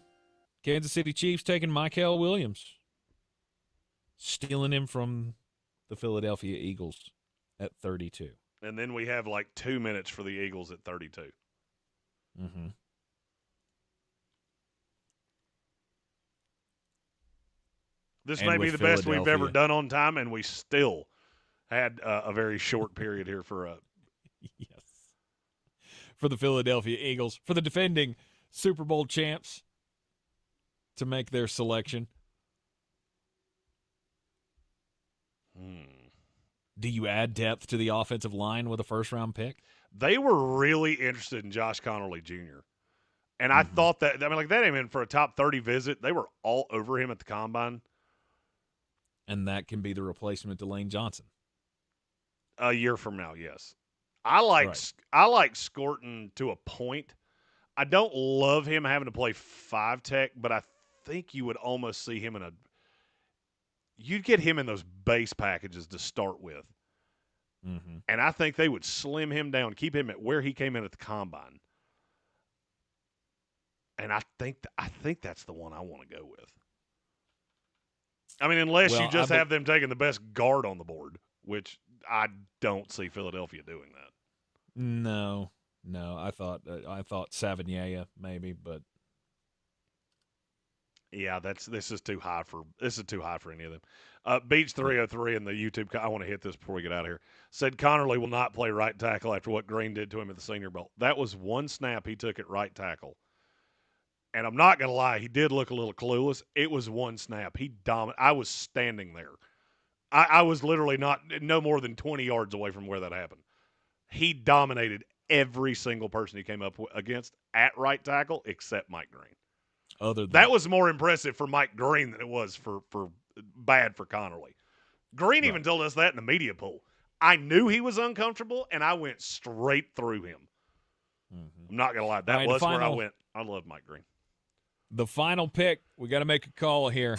Kansas City Chiefs taking Mykel Williams, stealing him from the Philadelphia Eagles at 32. And then we have like 2 minutes for the Eagles at 32. Mm-hmm. This may be the best we've ever done on time, and we still had a very short period here for yes. For the Philadelphia Eagles, for the defending Super Bowl champs to make their selection. Do you add depth to the offensive line with a first-round pick? They were really interested in Josh Connerly Jr. And I thought that came in for a top 30 visit. They were all over him at the Combine. And that can be the replacement to Lane Johnson. A year from now, yes. I like Scorton to a point. I don't love him having to play 5-tech, but I think you would almost see him you'd get him in those base packages to start with. Mm-hmm. And I think they would slim him down, keep him at where he came in at the Combine. And I think that's the one I want to go with. I mean, unless you just have them taking the best guard on the board, which I don't see Philadelphia doing that. No. I thought Savignaia maybe, but yeah, this is too high for any of them. Beach 303 in the YouTube. I want to hit this before we get out of here. Said Connerly will not play right tackle after what Greene did to him at the Senior Bowl. That was one snap he took at right tackle. And I'm not going to lie, he did look a little clueless. It was one snap. I was standing there. I was literally no more than 20 yards away from where that happened. He dominated every single person he came up against at right tackle except Mike Greene. That was more impressive for Mike Greene than it was for Connerly. Greene even told us that in the media pool. I knew he was uncomfortable, and I went straight through him. Mm-hmm. I'm not going to lie. That was where I went. I love Mike Greene. The final pick, we got to make a call here.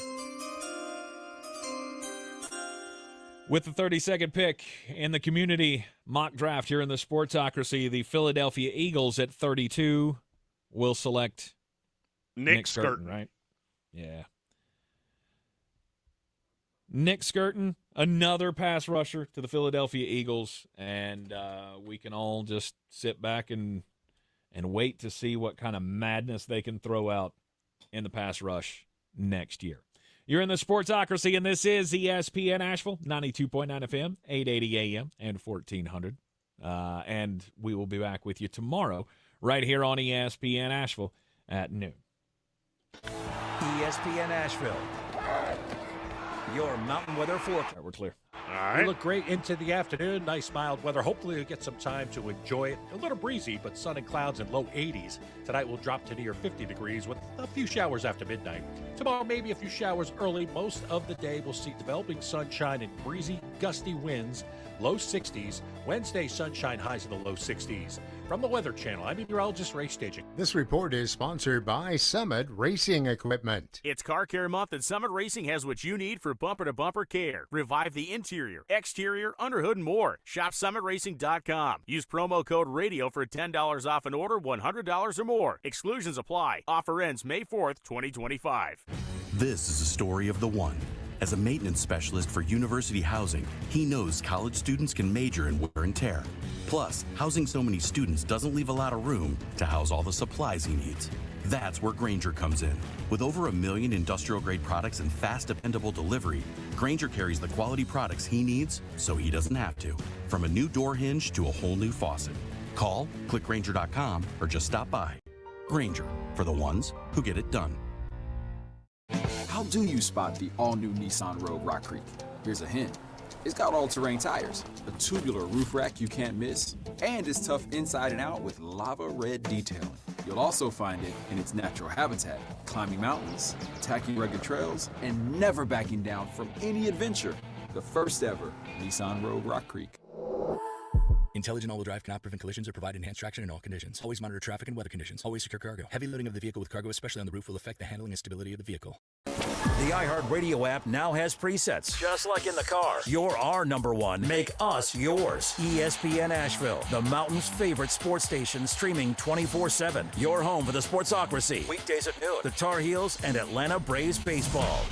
With the 32nd pick in the community mock draft here in the Sportsocracy, the Philadelphia Eagles at 32 will select Nick Skirton, right? Yeah. Nick Skirton, another pass rusher to the Philadelphia Eagles, and we can all just sit back and wait to see what kind of madness they can throw out in the pass rush next year. You're in the Sportsocracy, and this is ESPN Asheville, 92.9 FM, 880 AM, and 1400. And we will be back with you tomorrow right here on ESPN Asheville at noon. ESPN Asheville, your mountain weather forecast. We're clear. All right. We look great into the afternoon. Nice mild weather. Hopefully we'll get some time to enjoy it. A little breezy, but sun and clouds in low 80s. Tonight will drop to near 50 degrees with a few showers after midnight. Tomorrow, maybe a few showers early. Most of the day we'll see developing sunshine and breezy, gusty winds. Low 60s. Wednesday, sunshine, highs in the low 60s. From the Weather Channel, I'm meteorologist Ray Staging. This report is sponsored by Summit Racing Equipment. It's Car Care Month, and Summit Racing has what you need for bumper-to-bumper care. Revive the interior, exterior, underhood, and more. Shop SummitRacing.com. Use promo code RADIO for $10 off an order $100 or more. Exclusions apply. Offer ends May 4th, 2025. This is a story of the one. As a maintenance specialist for university housing, he knows college students can major in wear and tear. Plus, housing so many students doesn't leave a lot of room to house all the supplies he needs. That's where Grainger comes in. With over 1 million industrial-grade products and fast, dependable delivery, Grainger carries the quality products he needs so he doesn't have to. From a new door hinge to a whole new faucet. Call, click Grainger.com, or just stop by. Grainger, for the ones who get it done. How do you spot the all-new Nissan Rogue Rock Creek? Here's a hint. It's got all-terrain tires, a tubular roof rack you can't miss, and it's tough inside and out with lava red detailing. You'll also find it in its natural habitat, climbing mountains, attacking rugged trails, and never backing down from any adventure. The first ever Nissan Rogue Rock Creek. Intelligent all-wheel drive cannot prevent collisions or provide enhanced traction in all conditions. Always monitor traffic and weather conditions. Always secure cargo. Heavy loading of the vehicle with cargo, especially on the roof, will affect the handling and stability of the vehicle. The iHeartRadio app now has presets. Just like in the car. You're our number one. Make us yours. ESPN Asheville, the Mountain's favorite sports station, streaming 24/7. Your home for the Sportsocracy. Weekdays at noon. The Tar Heels and Atlanta Braves baseball.